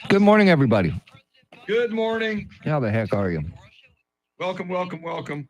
Good morning, everybody. Good morning. How the heck are you? Welcome, welcome, welcome.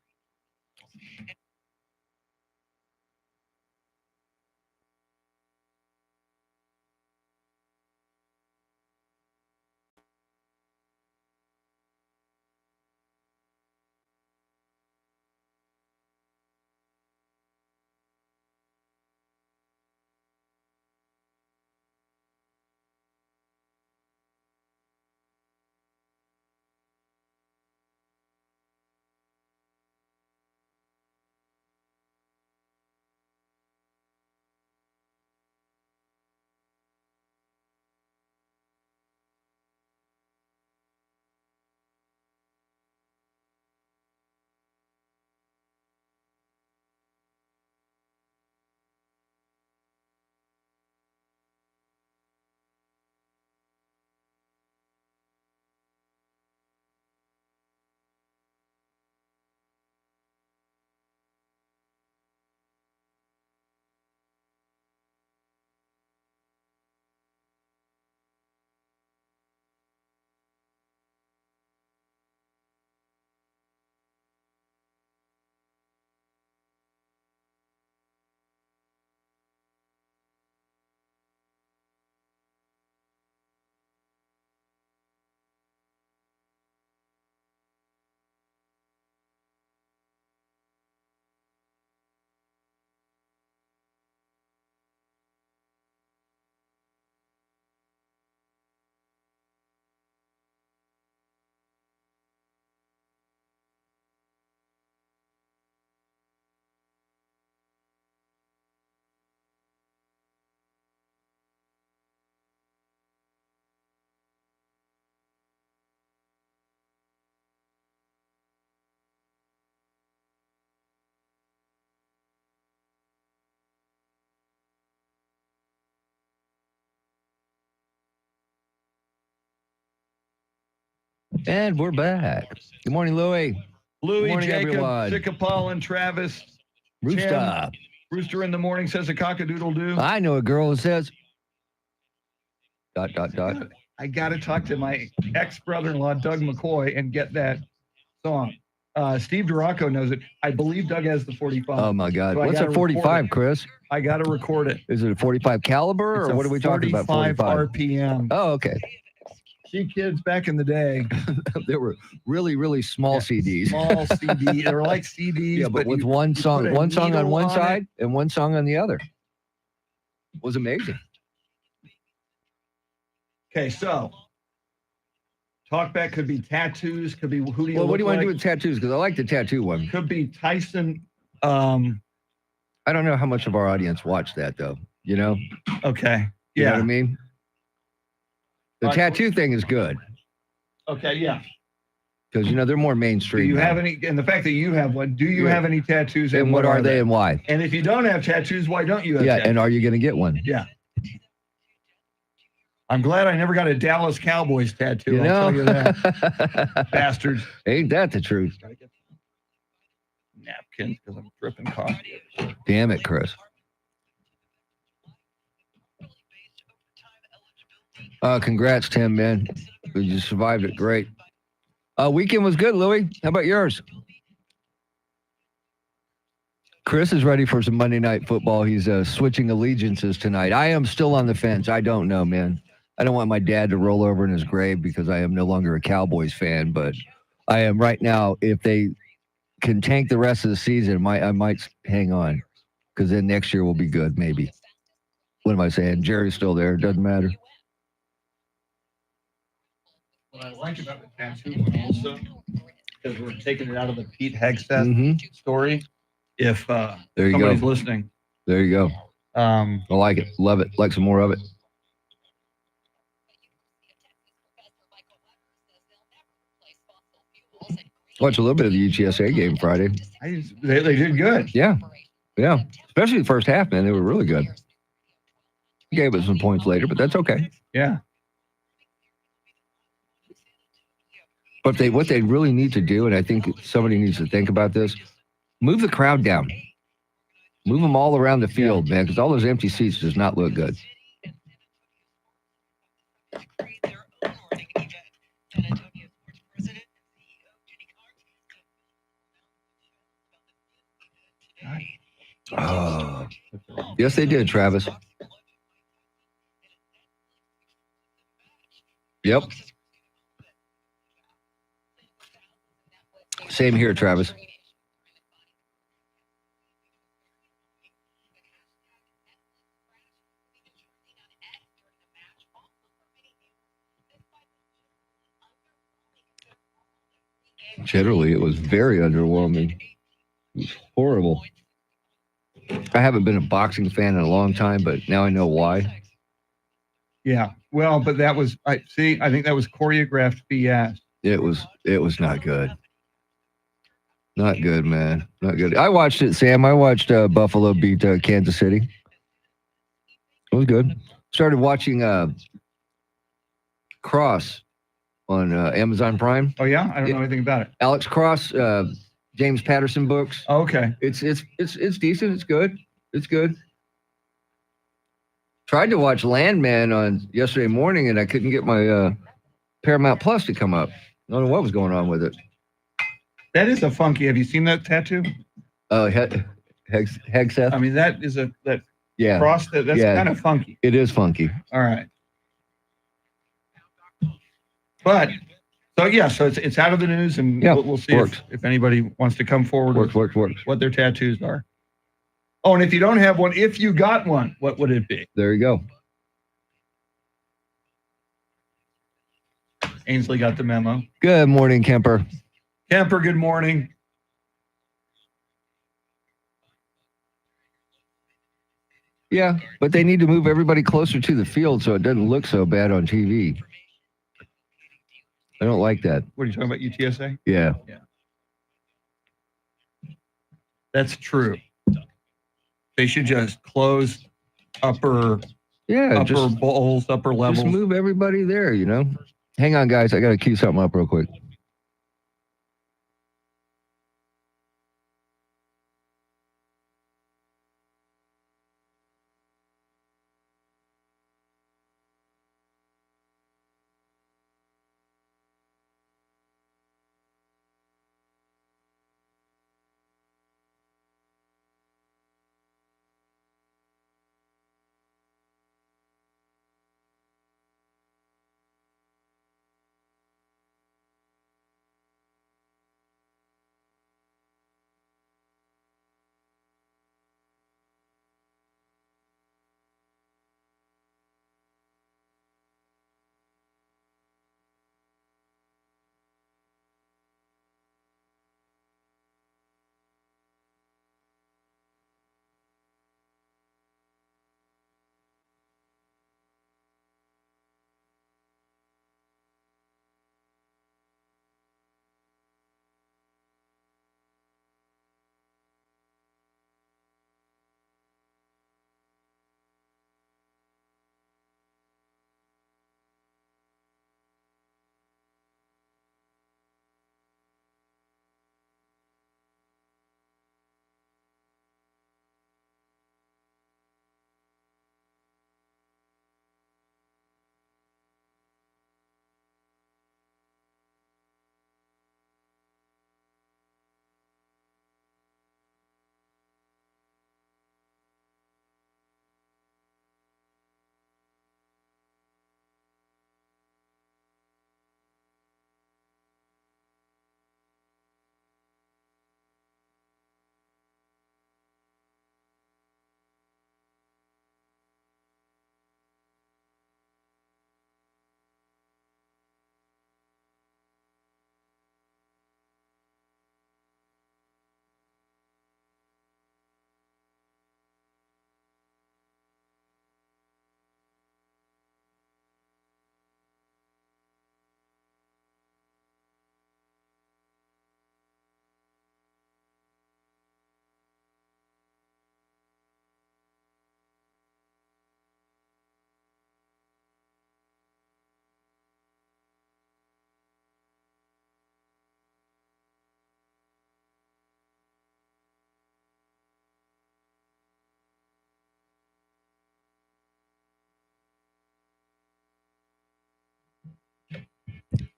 And we're back. Good morning, Louie. Louie, morning, Jacob, everyone. Sickapal, and Travis. Rooster. Rooster in the morning says a cockadoodle-doo. I know a girl who says... ... I got to talk to my ex-brother-in-law, Doug McCoy, and get that song. Steve Duraco knows it. I believe Doug has the 45. Oh, my God. So What's a 45, Chris? I got to record it. Is it a 45 caliber, It's or what are we talking about? 45 RPM. Oh, okay. See, kids, back in the day. They were really, really small CDs. Small CDs. They were like CDs. Yeah, but with one song on one side and one song on the other. It was amazing. Okay, so talkback could be tattoos, could be who do you Well, what do you want like? to do with tattoos? Because I like the tattoo one. Could be Tyson. I don't know how much of our audience watched that, though. You know? Okay. You know what I mean? The tattoo thing is good. Okay, yeah. Because, they're more mainstream. Do you now. have any, and the fact that you have one, do you have any tattoos? And what are they and why? And if you don't have tattoos, why don't you have tattoos? And are you going to get one? Yeah. I'm glad I never got a Dallas Cowboys tattoo. I'll tell you that. Bastards. Ain't that the truth? Gotta get napkins because I'm dripping coffee. Damn it, Chris. Congrats, Tim, man. You survived it. Great. Weekend was good, Louie. How about yours? Chris is ready for some Monday Night Football. He's switching allegiances tonight. I am still on the fence. I don't know, man. I don't want my dad to roll over in his grave because I am no longer a Cowboys fan, but I am right now. If they can tank the rest of the season, I might hang on because then next year will be good, maybe. What am I saying? Jerry's still there. It doesn't matter. What I like about the tattoo one also, because we're taking it out of the Pete Hegseth story. If there you somebody's go. listening. There you go. I like it. Love it. Like some more of it. Watch a little bit of the UTSA game Friday. They did good. Yeah. Yeah. Especially the first half, man. They were really good. Gave us some points later, but that's okay. Yeah. But what they really need to do, and I think somebody needs to think about this, move the crowd down. Move them all around the field, man, because all those empty seats does not look good. Oh, yes, they did, Travis. Yep. Same here, Travis. Generally, it was very underwhelming. It was horrible. I haven't been a boxing fan in a long time, but now I know why. Yeah. Well, but that was I think that was choreographed BS. It was not good. Not good, man. Not good. I watched it, Sam. I watched Buffalo beat Kansas City. It was good. Started watching Cross on Amazon Prime. Oh yeah, I don't know anything about it. Alex Cross, James Patterson books. Okay. It's decent. It's good. It's good. Tried to watch Landman on yesterday morning, and I couldn't get my Paramount Plus to come up. I don't know what was going on with it. That is a funky. Have you seen that tattoo? Oh, Hegseth. I mean, that is that Yeah, cross. That's Yeah. kind of funky. it is funky. All right. But so yeah, so it's out of the news, and Yeah, we'll see if anybody wants to come forward with Works. what their tattoos are. Oh, and if you don't have one, if you got one, what would it be? There you go. Ainsley got the memo. Good morning, Kemper. Kemper, good morning. Yeah, but they need to move everybody closer to the field so it doesn't look so bad on TV. I don't like that. What are you talking about, UTSA? Yeah. That's true. They should just close upper bowls, upper levels. Just move everybody there, you know? Hang on, guys. I got to cue something up real quick.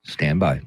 Stand by.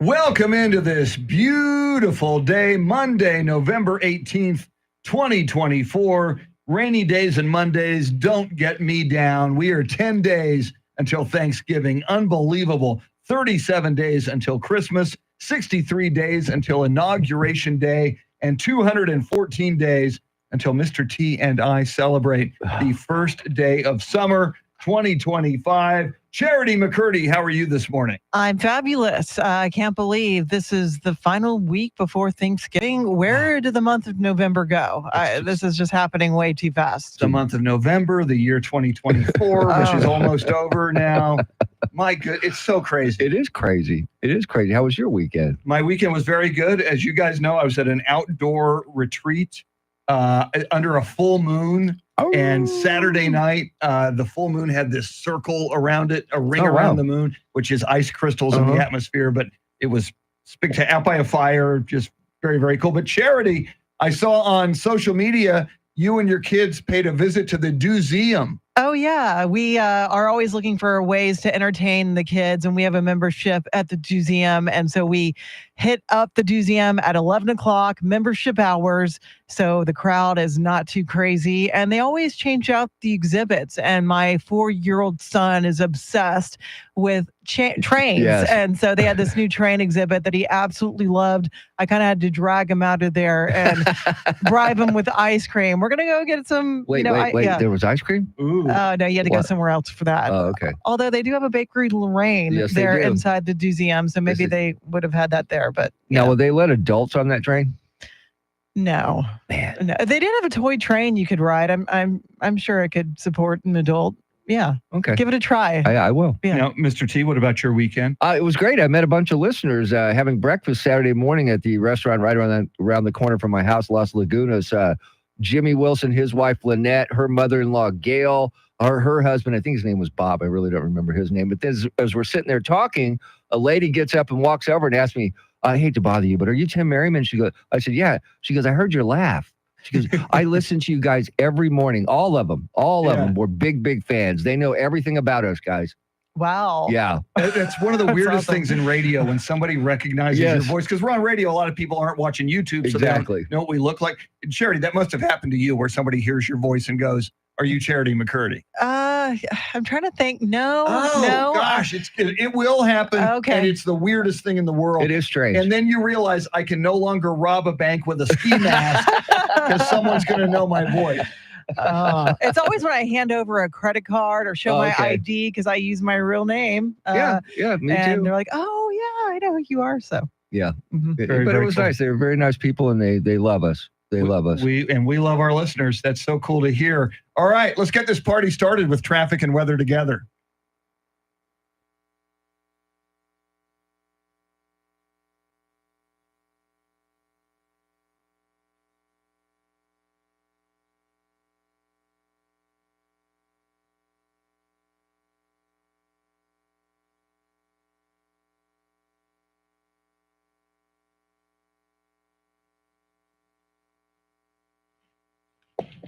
Welcome into this beautiful day, Monday, November 18th, 2024. Rainy days and Mondays don't get me down. We are 10 days until Thanksgiving. Unbelievable. 37 days until Christmas, 63 days until Inauguration Day, and 214 days until Mr. T and I celebrate the first day of summer 2025. Charity McCurdy, how are you this morning? I'm fabulous. I can't believe this is the final week before Thanksgiving. Where did the month of November go? This is just happening way too fast. The month of November, the year 2024, which is almost over now. My good, it's so crazy. It is crazy. It is crazy. How was your weekend? My weekend was very good. As you guys know, I was at an outdoor retreat under a full moon. And Saturday night, the full moon had this circle around it, a ring around the moon, which is ice crystals in the atmosphere. But it was out by a fire, just very, very cool. But Charity, I saw on social media, you and your kids paid a visit to the Doozeum. Oh, yeah. We are always looking for ways to entertain the kids, and we have a membership at the Doozeum. And so we hit up the Doozeum at 11 o'clock, membership hours, so the crowd is not too crazy. And they always change out the exhibits. And my 4-year-old son is obsessed with trains. Yes. And so they had this new train exhibit that he absolutely loved. I kind of had to drag him out of there and bribe him with ice cream. We're going to go get some. Wait. Yeah. There was ice cream? Ooh. Oh, no, you had to go somewhere else for that. Oh, okay. Although they do have a Bakery Lorraine Yes, they there do. inside the Doozeum, so maybe they would have had that there. But Now, will they let adults on that train? no, Man. no, they did have a toy train you could ride. I'm sure it could support an adult. Yeah, Okay. give it a try. I will. Yeah. Now, Mr. T, what about your weekend? It was great. I met a bunch of listeners having breakfast Saturday morning at the restaurant right around the corner from my house, Las Lagunas. Jimmy Wilson, his wife Lynette, her mother-in-law Gail, her husband, I think his name was Bob. I really don't remember his name. But then as we're sitting there talking, a lady gets up and walks over and asks me, I hate to bother you, but are you Tim Merriman? I said, yeah. She goes, I heard your laugh. She goes, I listen to you guys every morning. All of them were big fans. They know everything about us, guys. Wow. Yeah. That's one of the That's weirdest awesome. things in radio when somebody recognizes your voice. Because we're on radio, a lot of people aren't watching YouTube, so they Exactly. don't know what we look like. And Charity, that must have happened to you where somebody hears your voice and goes, are you Charity McCurdy? I'm trying to think. No. Gosh, it will happen. Okay. And it's the weirdest thing in the world. It is strange. And then you realize I can no longer rob a bank with a ski mask because someone's going to know my voice. It's always when I hand over a credit card or show my ID because I use my real name. Yeah, me and too. they're like, oh, yeah, I know who you are. So, Yeah. mhm. But Very, it very was cool. nice. They were very nice people, and they love us. They love us. We love our listeners. That's so cool to hear. All right, let's get this party started with traffic and weather together.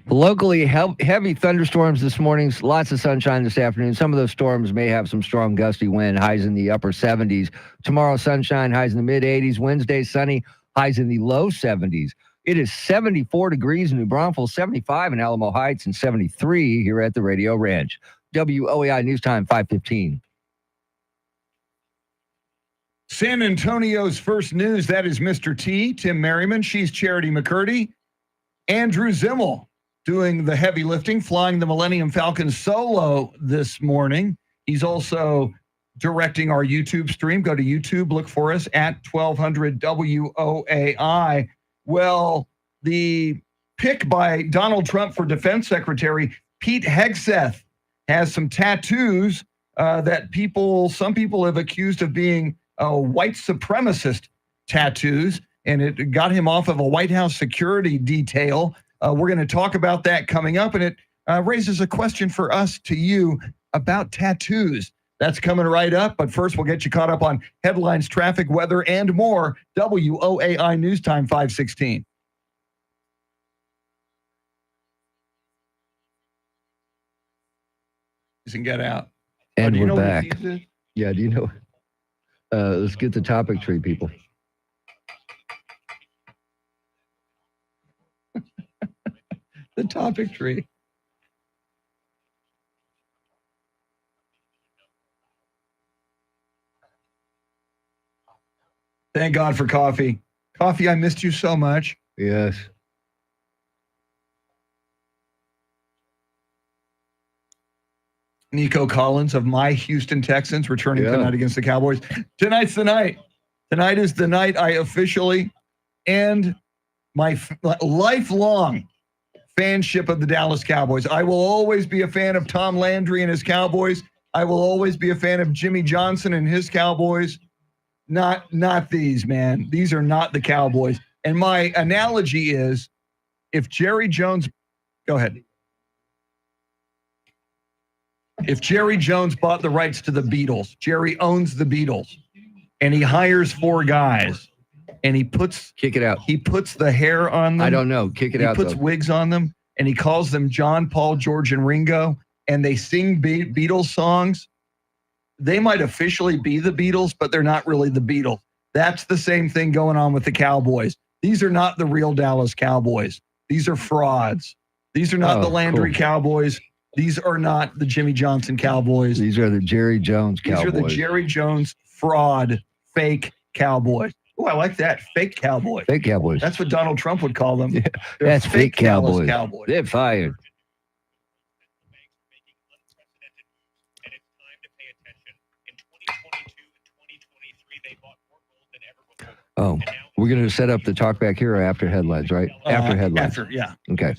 Locally, heavy thunderstorms this morning, lots of sunshine this afternoon. Some of those storms may have some strong gusty wind, highs in the upper 70s. Tomorrow, sunshine, highs in the mid 80s. Wednesday, sunny, highs in the low 70s. It is 74 degrees in New Braunfels, 75 in Alamo Heights, and 73 here at the Radio Ranch. WOAI News Time, 5:15. San Antonio's first news, that is Mr. T, Tim Merriman. She's Charity McCurdy. Andrew Zimmel doing the heavy lifting, flying the Millennium Falcon solo this morning. He's also directing our YouTube stream. Go to YouTube, look for us at 1200 WOAI. Well, the pick by Donald Trump for Defense Secretary, Pete Hegseth, has some tattoos that some people have accused of being white supremacist tattoos. and it got him off of a White House security detail. We're going to talk about that coming up, and it raises a question for us to you about tattoos. That's coming right up. But first, we'll get you caught up on headlines, traffic, weather, and more. WOAI News Time 516. And get out. And do you we're know what back. a tease is? Yeah, do you know? Let's get the topic tree, people. The topic tree. Thank God for coffee. Coffee, I missed you so much. Yes. Nico Collins of my Houston Texans returning Yeah. tonight against the Cowboys. Tonight's the night. Tonight is the night I officially end my lifelong fanship of the Dallas Cowboys. I will always be a fan of Tom Landry and his Cowboys. I will always be a fan of Jimmy Johnson and his Cowboys. Not these, man. These are not the Cowboys. And my analogy is if Jerry Jones, go ahead. If Jerry Jones bought the rights to the Beatles, Jerry owns the Beatles, and he hires 4 guys, and he puts Kick it out. the hair on them. I don't know. Kick it He out. puts though. wigs on them, and he calls them John, Paul, George, and Ringo, and they sing Beatles songs. They might officially be the Beatles, but they're not really the Beatles. That's the same thing going on with the Cowboys. These are not the real Dallas Cowboys. These are frauds. These are not the Landry cool. Cowboys. These are not the Jimmy Johnson Cowboys. These are the Jerry Jones These Cowboys. are the Jerry Jones fraud, fake Cowboys. Oh, I like that. Fake Cowboys. Fake Cowboys. That's what Donald Trump would call them. Yeah, They're that's fake Dallas Cowboys. They're fired. Oh, we're going to set up the talk back here after headlines, right? After headlines. After, yeah. Okay.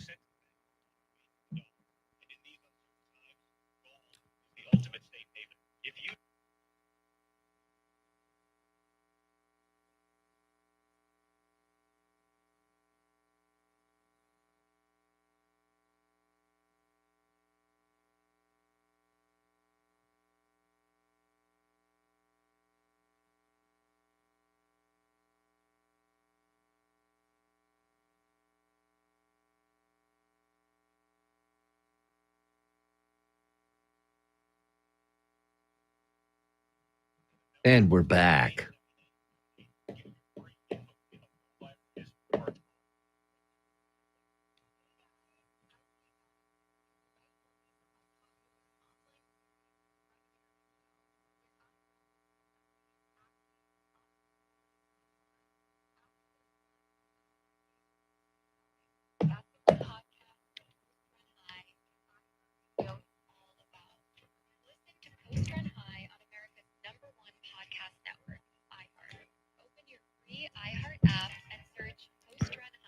And we're back.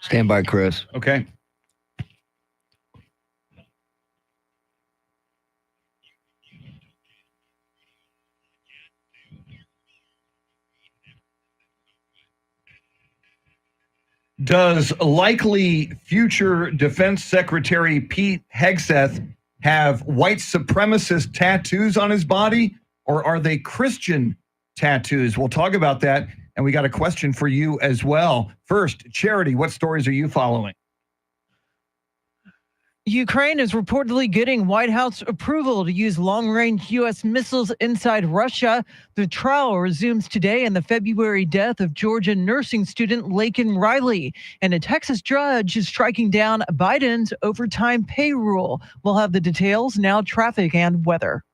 Stand by, Chris. Okay. Does likely future Defense Secretary Pete Hegseth have white supremacist tattoos on his body, or are they Christian tattoos? We'll talk about that, and we got a question for you as well. First, Charity, what stories are you following? Ukraine is reportedly getting White House approval to use long-range U.S. missiles inside Russia. The trial resumes today in the February death of Georgia nursing student Laken Riley. And a Texas judge is striking down Biden's overtime pay rule. We'll have the details now, traffic and weather.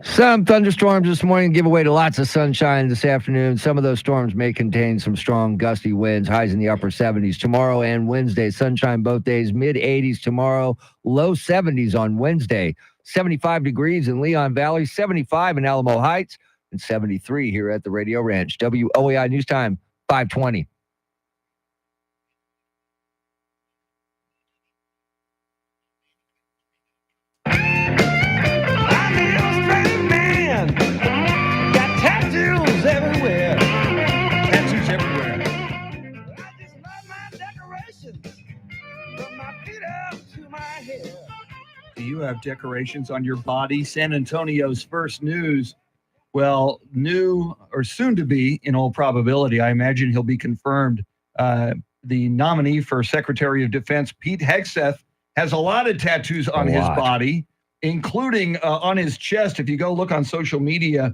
Some thunderstorms this morning give way to lots of sunshine this afternoon. Some of those storms may contain some strong gusty winds, highs in the upper 70s tomorrow and Wednesday. Sunshine both days, mid 80s tomorrow, low 70s on Wednesday. 75 degrees in Leon Valley, 75 in Alamo Heights, and 73 here at the Radio Ranch. WOAI News Time, 520. Do you have decorations on your body? San Antonio's First News. Well, new or soon to be, in all probability, I imagine he'll be confirmed. The nominee for Secretary of Defense, Pete Hegseth, has a lot of tattoos on his body, including on his chest. If you go look on social media,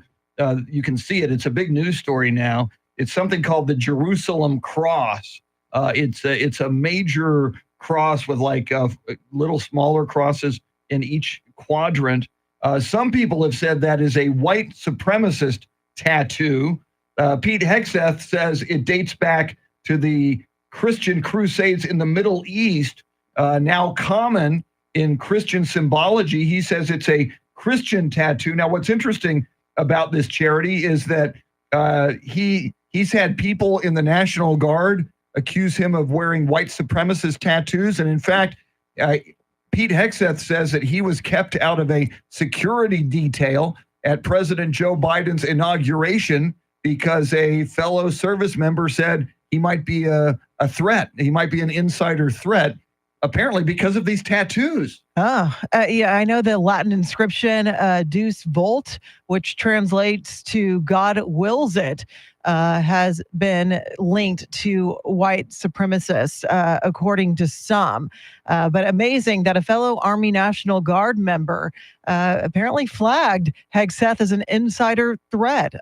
you can see it. It's a big news story now. It's something called the Jerusalem Cross. It's a major cross with like little smaller crosses in each quadrant. Some people have said that is a white supremacist tattoo. Pete Hegseth says it dates back to the Christian crusades in the Middle East, now common in Christian symbology. He says it's a Christian tattoo. Now, what's interesting about this charity is that he's had people in the National Guard accuse him of wearing white supremacist tattoos. And in fact, Pete Hegseth says that he was kept out of a security detail at President Joe Biden's inauguration because a fellow service member said he might be a threat. He might be an insider threat, apparently because of these tattoos. Yeah, I know the Latin inscription, Deus Vult, which translates to God wills it, has been linked to white supremacists, according to some. But amazing that a fellow Army National Guard member apparently flagged Hegseth as an insider threat.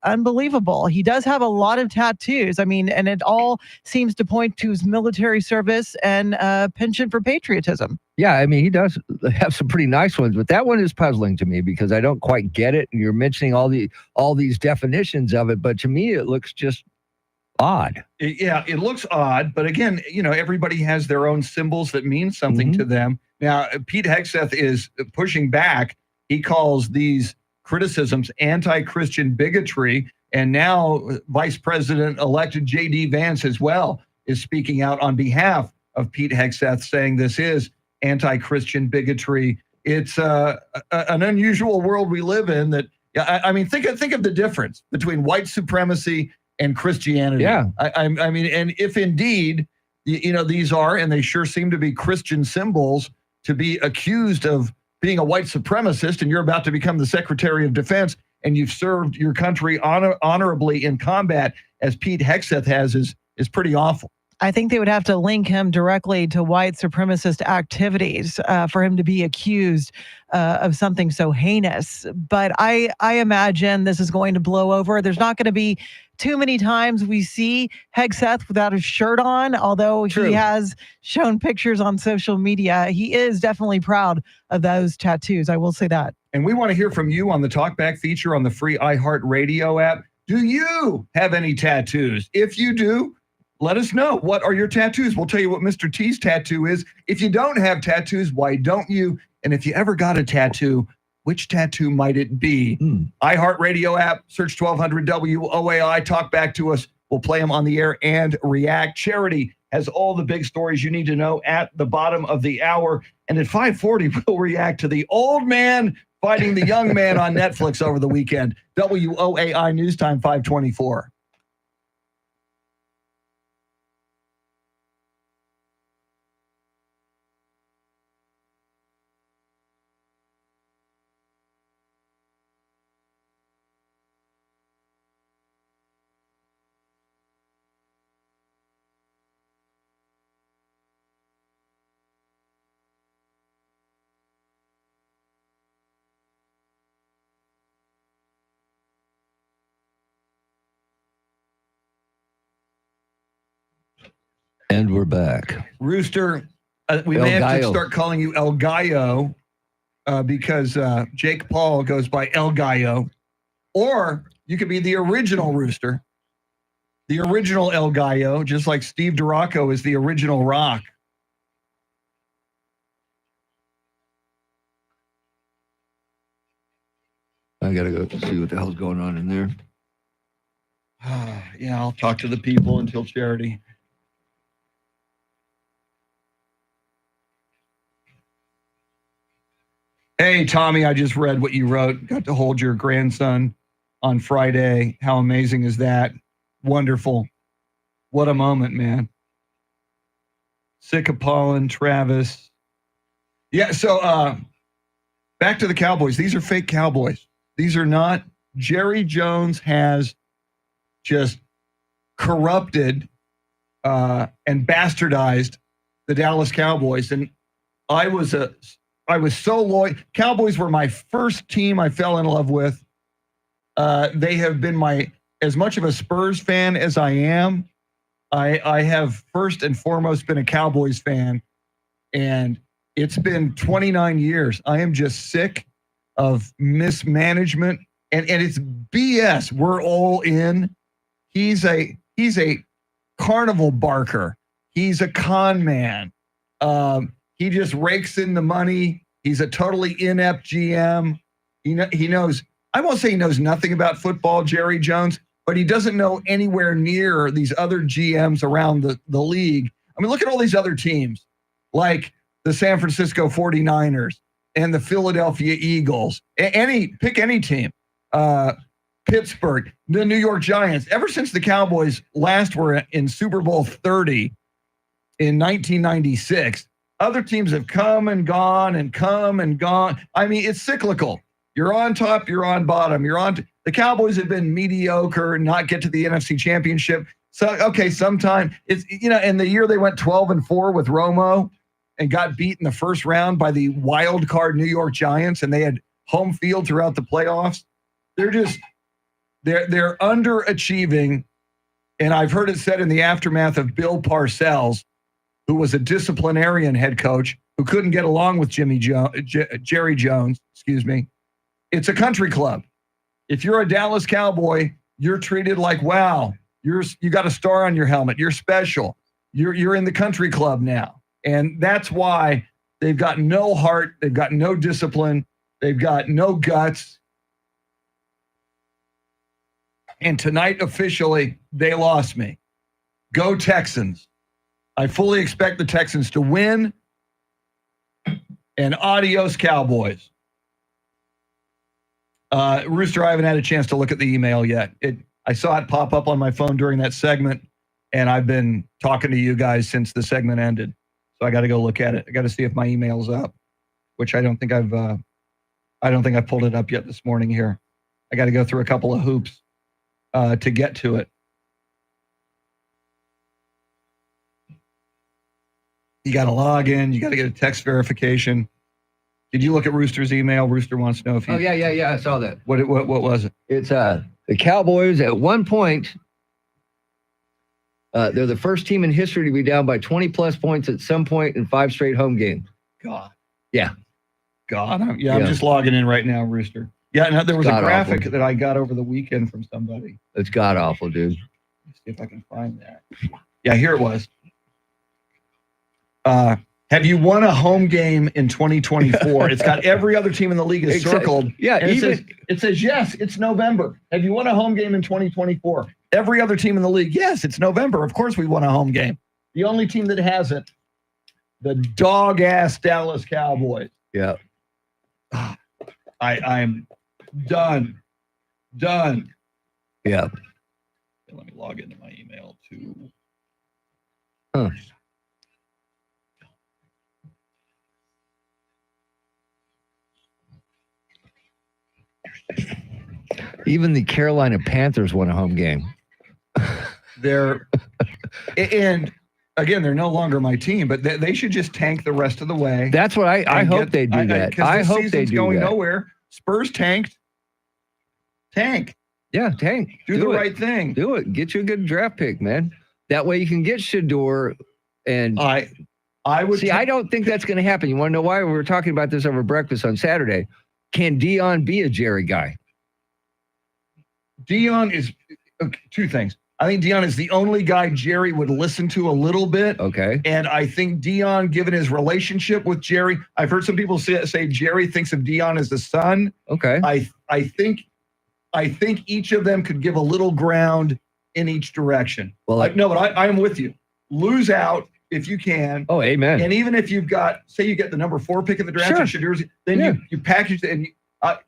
Unbelievable. He does have a lot of tattoos. I mean, and it all seems to point to his military service and penchant for patriotism. Yeah, I mean, he does have some pretty nice ones, but that one is puzzling to me because I don't quite get it. And you're mentioning all these definitions of it, but to me, it looks just odd. It looks odd, but again, everybody has their own symbols that mean something to them. Now, Pete Hegseth is pushing back. He calls these criticisms anti-Christian bigotry, and now Vice President-elect J.D. Vance as well is speaking out on behalf of Pete Hegseth, saying this is anti-Christian bigotry. It's an unusual world we live in. That I mean, think of the difference between white supremacy and Christianity. Yeah, I mean, and if indeed these are, and they sure seem to be Christian symbols, to be accused of being a white supremacist, and you're about to become the Secretary of Defense, and you've served your country honorably in combat, as Pete Hegseth has, is pretty awful. I think they would have to link him directly to white supremacist activities for him to be accused of something so heinous. But I imagine this is going to blow over. There's not going to be too many times we see Hegseth without a shirt on, although he has shown pictures on social media. He is definitely proud of those tattoos. I will say that. And we want to hear from you on the Talkback feature on the free iHeartRadio app. Do you have any tattoos? If you do, let us know. What are your tattoos? We'll tell you what Mr. T's tattoo is. If you don't have tattoos, why don't you? And if you ever got a tattoo, which tattoo might it be? iHeartRadio app, search 1200 WOAI, talk back to us. We'll play them on the air and react. Charity has all the big stories you need to know at the bottom of the hour. And at 5:40, we'll react to the old man fighting the young man on Netflix over the weekend. WOAI News Time, 524. And we're back. Rooster, we may have to start calling you El Gallo because Jake Paul goes by El Gallo, or you could be the original Rooster, the original El Gallo, just like Steve Duraco is the original Rock. I gotta go see what the hell's going on in there. Yeah, I'll talk to the people until charity. Hey, Tommy, I just read what you wrote. Got to hold your grandson on Friday. How amazing is that? Wonderful. What a moment, man. Sick of Pollen, Travis. Yeah, so back to the Cowboys. These are fake Cowboys. These are not. Jerry Jones has just corrupted and bastardized the Dallas Cowboys. And I was so loyal. Cowboys were my first team I fell in love with. They have been as much of a Spurs fan as I am. I have first and foremost been a Cowboys fan, and it's been 29 years. I am just sick of mismanagement, and it's BS. We're all in. He's a carnival barker. He's a con man. He just rakes in the money. He's a totally inept GM. He knows, I won't say he knows nothing about football, Jerry Jones, but he doesn't know anywhere near these other GMs around the league. I mean, look at all these other teams, like the San Francisco 49ers and the Philadelphia Eagles. Pick any team. Pittsburgh, the New York Giants. Ever since the Cowboys last were in Super Bowl 30 in 1996, other teams have come and gone and come and gone. I mean, it's cyclical. You're on top, you're on bottom. The Cowboys have been mediocre and not get to the NFC Championship. So, okay, sometime it's, in the year they went 12-4 with Romo and got beat in the first round by the wild card New York Giants, and they had home field throughout the playoffs. They're underachieving. And I've heard it said in the aftermath of Bill Parcells, who was a disciplinarian head coach who couldn't get along with Jerry Jones, It's a country club. If you're a Dallas Cowboy, you're treated like, wow, you got a star on your helmet. You're special. You're in the country club now. And that's why they've got no heart. They've got no discipline. They've got no guts. And tonight, officially, they lost me. Go Texans. I fully expect the Texans to win. And adios, Cowboys. Rooster, I haven't had a chance to look at the email yet. I saw it pop up on my phone during that segment, and I've been talking to you guys since the segment ended. So I got to go look at it. I got to see if my email's up, which I don't think I've pulled it up yet this morning here. I got to go through a couple of hoops to get to it. You got to log in. You got to get a text verification. Did you look at Rooster's email? Rooster wants to know if you... Oh, yeah. I saw that. What was it? It's the Cowboys at one point. They're the first team in history to be down by 20-plus points at some point in 5 straight home games. God. Yeah. God. I'm just logging in right now, Rooster. Yeah, no, there was a graphic that I got over the weekend from somebody. It's god-awful, dude. Let's see if I can find that. Yeah, here it was. Have you won a home game in 2024? It's got every other team in the league is circled. Yeah, and it says, yes, it's November. Have you won a home game in 2024? Every other team in the league, yes, it's November. Of course we won a home game. The only team that hasn't, the dog-ass Dallas Cowboys. Yeah. I'm done. Yeah. Let me log into my email too. Huh. Even the Carolina Panthers won a home game. And again, they're no longer my team, but they should just tank the rest of the way. That's what I hope they do that. I hope they do going that. Nowhere. Spurs tanked. Tank. Yeah, tank. Do the right thing. Do it. Get you a good draft pick, man. That way you can get Shador and I I would See, I don't think that's going to happen. You want to know why? We were talking about this over breakfast on Saturday. Can Dion be a Jerry guy? Dion is two things. I think Dion is the only guy Jerry would listen to a little bit. Okay. And I think Dion, given his relationship with Jerry, I've heard some people say Jerry thinks of Dion as the son. Okay. I think each of them could give a little ground in each direction. Well, No, but I am with you. Lose out if you can. Oh, amen. And even if you've got, say you get the number 4 pick in the draft, then you package it and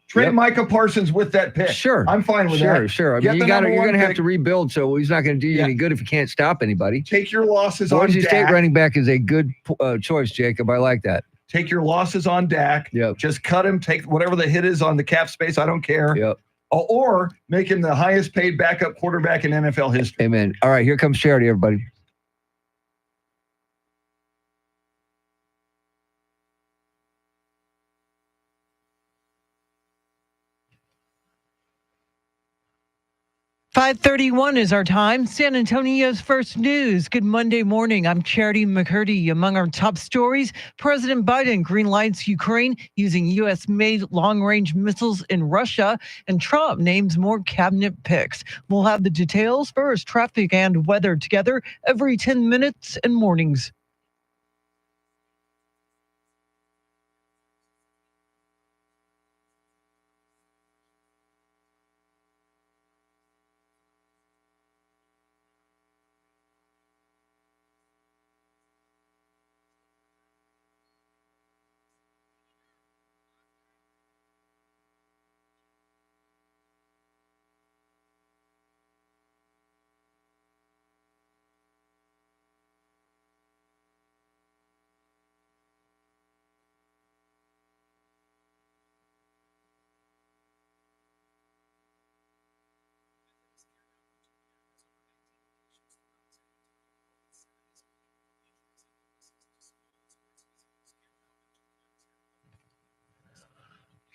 trade Micah Parsons with that pick. Sure. I'm fine with that. Sure. I mean, you're going to have to rebuild, so he's not going to do you any good if you can't stop anybody. Take your losses on Boise State Dak. running back is a good choice, Jacob. I like that. Take your losses on Dak. Yep. Just cut him. Take whatever the hit is on the cap space. I don't care. Yep. Or make him the highest paid backup quarterback in NFL history. Amen. All right, here comes Charity, everybody. .531 is our time. San Antonio's first news. Good Monday morning. I'm Charity McCurdy. Among our top stories, President Biden greenlights Ukraine using U.S.-made long-range missiles in Russia, and Trump names more cabinet picks. We'll have the details first. Traffic and weather together every 10 minutes and mornings.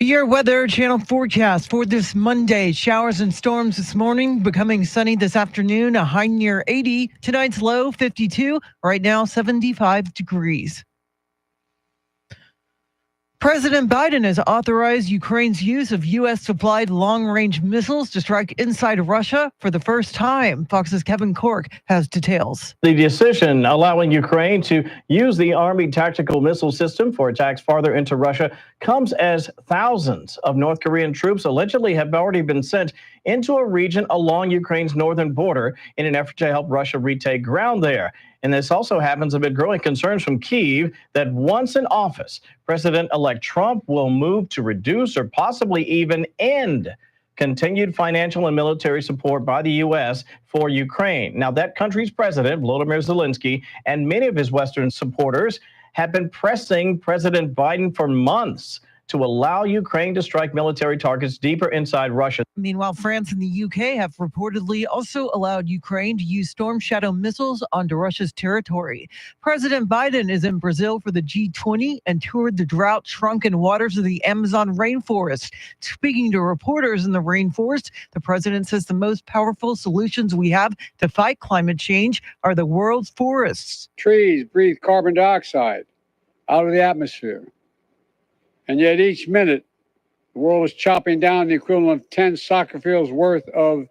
Your Weather Channel forecast for this Monday. Showers and storms this morning, becoming sunny this afternoon, a high near 80. Tonight's low, 52. Right now, 75 degrees. President Biden has authorized Ukraine's use of U.S.-supplied long-range missiles to strike inside Russia for the first time. Fox's Kevin Cork has details. The decision allowing Ukraine to use the Army tactical missile system for attacks farther into Russia comes as thousands of North Korean troops allegedly have already been sent into a region along Ukraine's northern border in an effort to help Russia retake ground there. And this also happens amid growing concerns from Kyiv that once in office, President-elect Trump will move to reduce or possibly even end continued financial and military support by the U.S. for Ukraine. Now, that country's president, Volodymyr Zelensky, and many of his Western supporters have been pressing President Biden for months to allow Ukraine to strike military targets deeper inside Russia. Meanwhile, France and the UK have reportedly also allowed Ukraine to use Storm Shadow missiles onto Russia's territory. President Biden is in Brazil for the G20 and toured the drought-shrunken waters of the Amazon rainforest. Speaking to reporters in the rainforest, the president says the most powerful solutions we have to fight climate change are the world's forests. Trees breathe carbon dioxide out of the atmosphere. And yet each minute, the world is chopping down the equivalent of 10 soccer fields worth of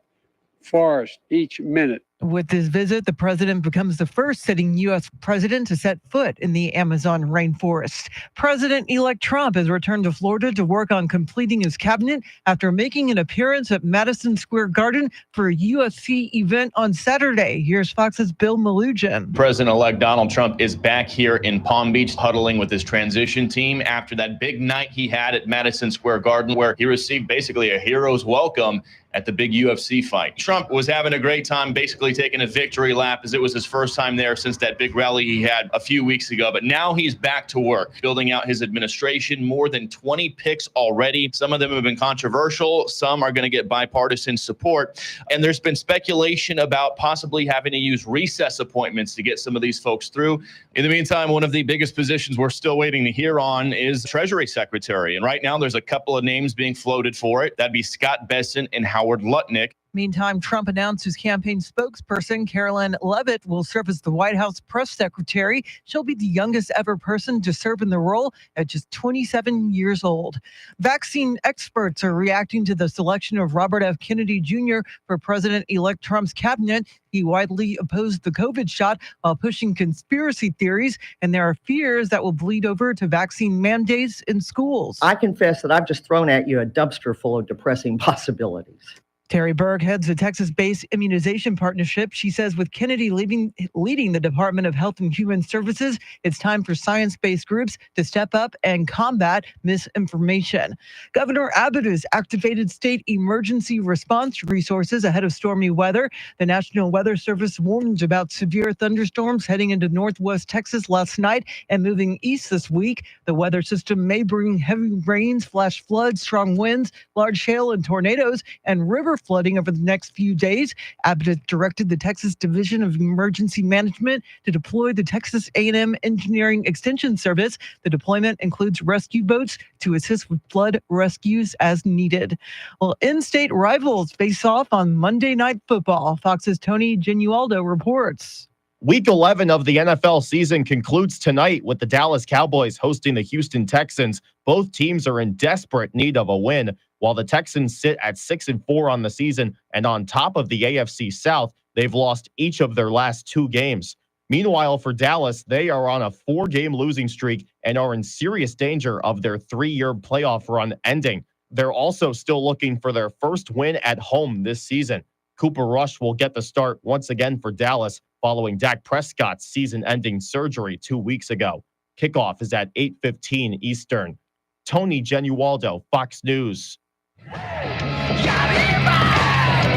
forest each minute. With this visit, the president becomes the first sitting U.S. president to set foot in the Amazon rainforest. President-elect Trump has returned to Florida to work on completing his cabinet after making an appearance at Madison Square Garden for a UFC event on Saturday. Here's Fox's Bill Malugin. President-elect Donald Trump is back here in Palm Beach, huddling with his transition team after that big night he had at Madison Square Garden, where he received basically a hero's welcome at the big UFC fight. Trump was having a great time, basically taking a victory lap, as it was his first time there since that big rally he had a few weeks ago. But now he's back to work, building out his administration. More than 20 picks already. Some of them have been controversial. Some are going to get bipartisan support. And there's been speculation about possibly having to use recess appointments to get some of these folks through. In the meantime, one of the biggest positions we're still waiting to hear on is Treasury Secretary. And right now there's a couple of names being floated for it. That'd be Scott Bessent and Howard Lutnick. Meantime, Trump announced his campaign spokesperson, Carolyn Levitt, will serve as the White House press secretary. She'll be the youngest ever person to serve in the role at just 27 years old. Vaccine experts are reacting to the selection of Robert F. Kennedy Jr. for President-elect Trump's cabinet. He widely opposed the COVID shot while pushing conspiracy theories, and there are fears that will bleed over to vaccine mandates in schools. I confess that I've just thrown at you a dumpster full of depressing possibilities. Terry Berg heads the Texas-based immunization partnership. She says with Kennedy leading the Department of Health and Human Services, it's time for science-based groups to step up and combat misinformation. Governor Abbott has activated state emergency response resources ahead of stormy weather. The National Weather Service warned about severe thunderstorms heading into northwest Texas last night and moving east this week. The weather system may bring heavy rains, flash floods, strong winds, large hail, and tornadoes, and river flooding over the next few days. Abbott has directed the Texas Division of Emergency Management to deploy the Texas A&M Engineering Extension Service. The deployment includes rescue boats to assist with flood rescues as needed. Well, in-state rivals face off on Monday Night Football. Fox's Tony Genualdo reports. Week 11 of the NFL season concludes tonight with the Dallas Cowboys hosting the Houston Texans. Both teams are in desperate need of a win. While the Texans sit at 6-4 on the season and on top of the AFC South, they've lost each of their last 2 games. Meanwhile, for Dallas, they are on a 4-game losing streak and are in serious danger of their 3-year playoff run ending. They're also still looking for their first win at home this season. Cooper Rush will get the start once again for Dallas following Dak Prescott's season-ending surgery 2 weeks ago. Kickoff is at 8:15 Eastern. Tony Genualdo, Fox News.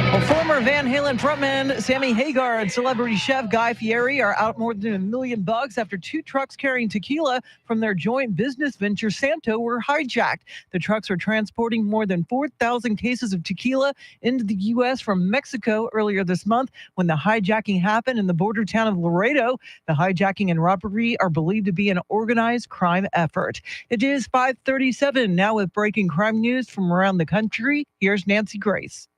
Well, former Van Halen frontman Sammy Hagar and celebrity chef Guy Fieri are out more than $1 million after 2 trucks carrying tequila from their joint business venture Santo were hijacked. The trucks were transporting more than 4,000 cases of tequila into the U.S. from Mexico earlier this month when the hijacking happened in the border town of Laredo. The hijacking and robbery are believed to be an organized crime effort. It is 5:37 now with breaking crime news from around the country. Here's Nancy Grace.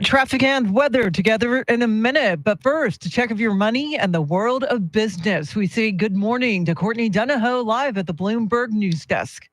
Traffic and weather together in a minute. But first, to check of your money and the world of business, we say good morning to Courtney Donahoe live at the Bloomberg News Desk.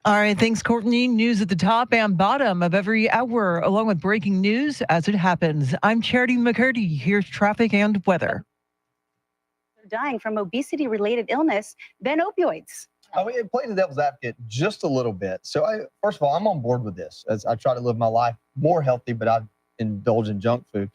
All right, thanks, Courtney. News at the top and bottom of every hour, along with breaking news as it happens. I'm Charity McCurdy. Here's traffic and weather. Dying from obesity-related illness than opioids. It plays the devil's advocate just a little bit. So, first of all, I'm on board with this as I try to live my life more healthy, but I indulge in junk food.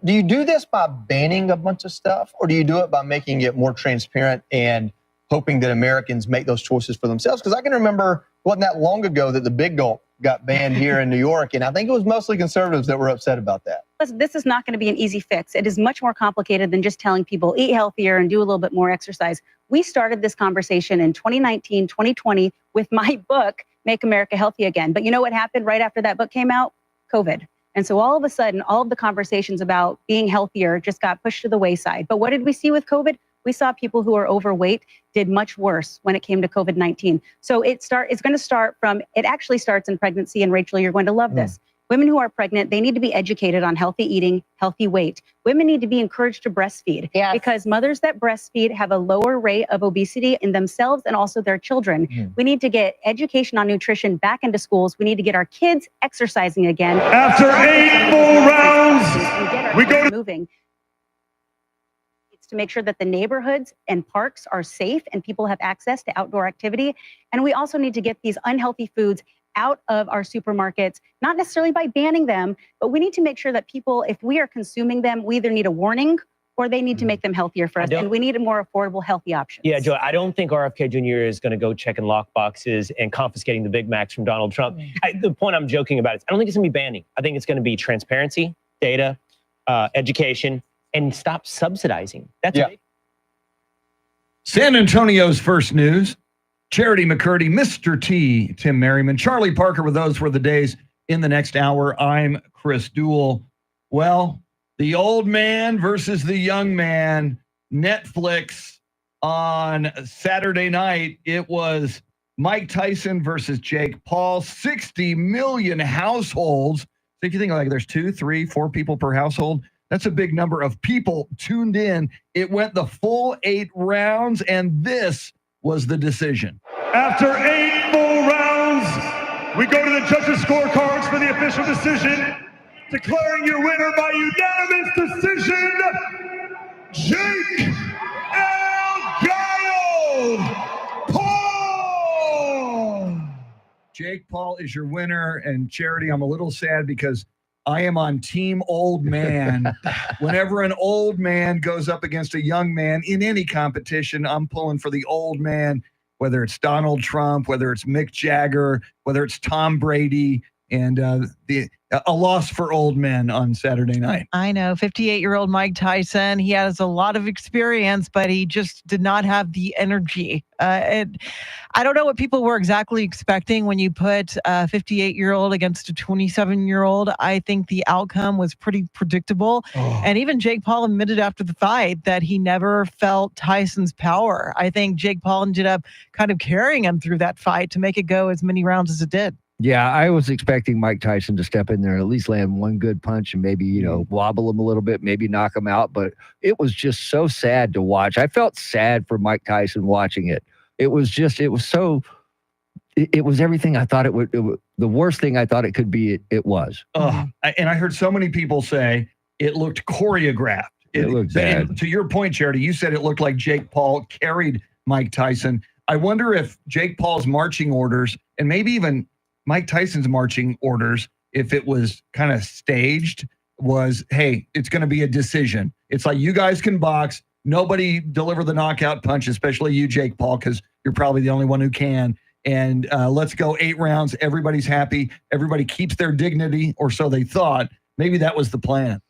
Do you do this by banning a bunch of stuff, or do you do it by making it more transparent and hoping that Americans make those choices for themselves? Because I can remember it wasn't that long ago that the Big Gulp got banned here in New York, and I think it was mostly conservatives that were upset about that. This is not going to be an easy fix. It is much more complicated than just telling people eat healthier and do a little bit more exercise. We started this conversation in 2019, 2020 with my book, Make America Healthy Again. But you know what happened right after that book came out? COVID. And so all of a sudden, all of the conversations about being healthier just got pushed to the wayside. But what did we see with COVID? We saw people who are overweight did much worse when it came to COVID-19. So it's going to start from, it actually starts in pregnancy. And Rachel, you're going to love this. Women who are pregnant, they need to be educated on healthy eating, healthy weight. Women need to be encouraged to breastfeed because mothers that breastfeed have a lower rate of obesity in themselves and also their children. We need to get education on nutrition back into schools. We need to get our kids exercising again. After 8 full rounds, we go to moving. It's to make sure that the neighborhoods and parks are safe and people have access to outdoor activity. And we also need to get these unhealthy foods out of our supermarkets, not necessarily by banning them, but we need to make sure that people, if we are consuming them, we either need a warning or they need to make them healthier for us. And we need a more affordable, healthy option. Yeah, Joe, I don't think RFK Jr. is going to go checking lock boxes and confiscating the Big Macs from Donald Trump. The point I'm joking about is I don't think it's going to be banning. I think it's going to be transparency, data, education, and stop subsidizing. That's it. San Antonio's first news. Charity McCurdy, Mr. T, Tim Merriman, Charlie Parker with those were the days. In the next hour, I'm Chris Duell. Well, the old man versus the young man, Netflix on Saturday night. It was Mike Tyson versus Jake Paul, 60 million households. So if you think like there's 2, 3, 4 people per household, that's a big number of people tuned in. It went the full 8 rounds, and this was the decision. After 8 full rounds, we go to the judges' scorecards for the official decision. Declaring your winner by unanimous decision, Jake El Gallo Paul. Jake Paul is your winner, and Charity, I'm a little sad because I am on team old man. Whenever an old man goes up against a young man in any competition, I'm pulling for the old man, whether it's Donald Trump, whether it's Mick Jagger, whether it's Tom Brady, and a loss for old men on Saturday night. I know, 58-year-old Mike Tyson. He has a lot of experience, but he just did not have the energy. I don't know what people were exactly expecting when you put a 58-year-old against a 27-year-old. I think the outcome was pretty predictable. And even Jake Paul admitted after the fight that he never felt Tyson's power. I think Jake Paul ended up kind of carrying him through that fight to make it go as many rounds as it did. Yeah, I was expecting Mike Tyson to step in there and at least land one good punch and maybe, wobble him a little bit, maybe knock him out. But it was just so sad to watch. I felt sad for Mike Tyson watching it. It was everything I thought it would. The worst thing I thought it could be, it was. And I heard so many people say it looked choreographed. It looked bad. And to your point, Charity, you said it looked like Jake Paul carried Mike Tyson. I wonder if Jake Paul's marching orders and maybe even Mike Tyson's marching orders, if it was kind of staged, was, hey, it's going to be a decision. It's like, you guys can box. Nobody deliver the knockout punch, especially you, Jake Paul, because you're probably the only one who can. And let's go 8 rounds. Everybody's happy. Everybody keeps their dignity, or so they thought. Maybe that was the plan.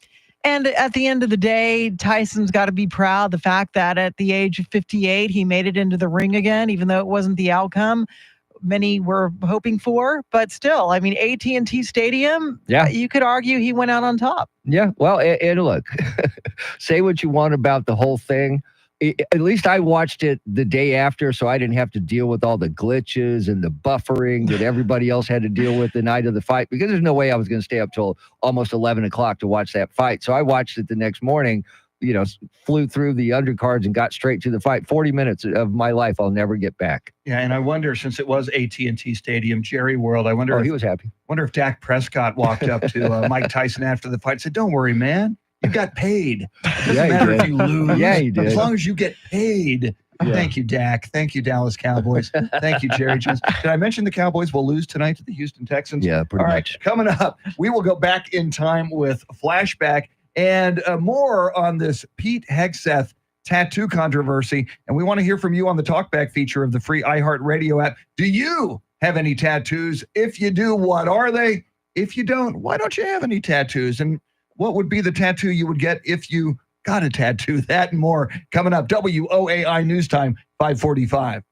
And at the end of the day, Tyson's got to be proud the fact that at the age of 58, he made it into the ring again, even though it wasn't the outcome many were hoping for. But still, I mean, AT&T Stadium, you could argue he went out on top. Yeah, well, and look, say what you want about the whole thing. At least I watched it the day after, so I didn't have to deal with all the glitches and the buffering that everybody else had to deal with the night of the fight, because there's no way I was going to stay up till almost 11 o'clock to watch that fight. So I watched it the next morning, flew through the undercards and got straight to the fight. 40 minutes of my life I'll never get back. Yeah, and I wonder, since it was AT&T Stadium, Jerry World, I wonder he was happy. Wonder if Dak Prescott walked up to Mike Tyson after the fight and said, "Don't worry, man. You got paid. It doesn't matter if you lose. Yeah, he did. As long as you get paid." Thank you, Dak. Thank you, Dallas Cowboys. Thank you, Jerry Jones. Did I mention the Cowboys will lose tonight to the Houston Texans? Yeah, pretty All right, much. coming up, we will go back in time with Flashback and more on this Pete Hegseth tattoo controversy. And we want to hear from you on the Talkback feature of the free iHeartRadio app. Do you have any tattoos? If you do, what are they? If you don't, why don't you have any tattoos? And what would be the tattoo you would get if you got a tattoo? That and more coming up. WOAI News Time, 545.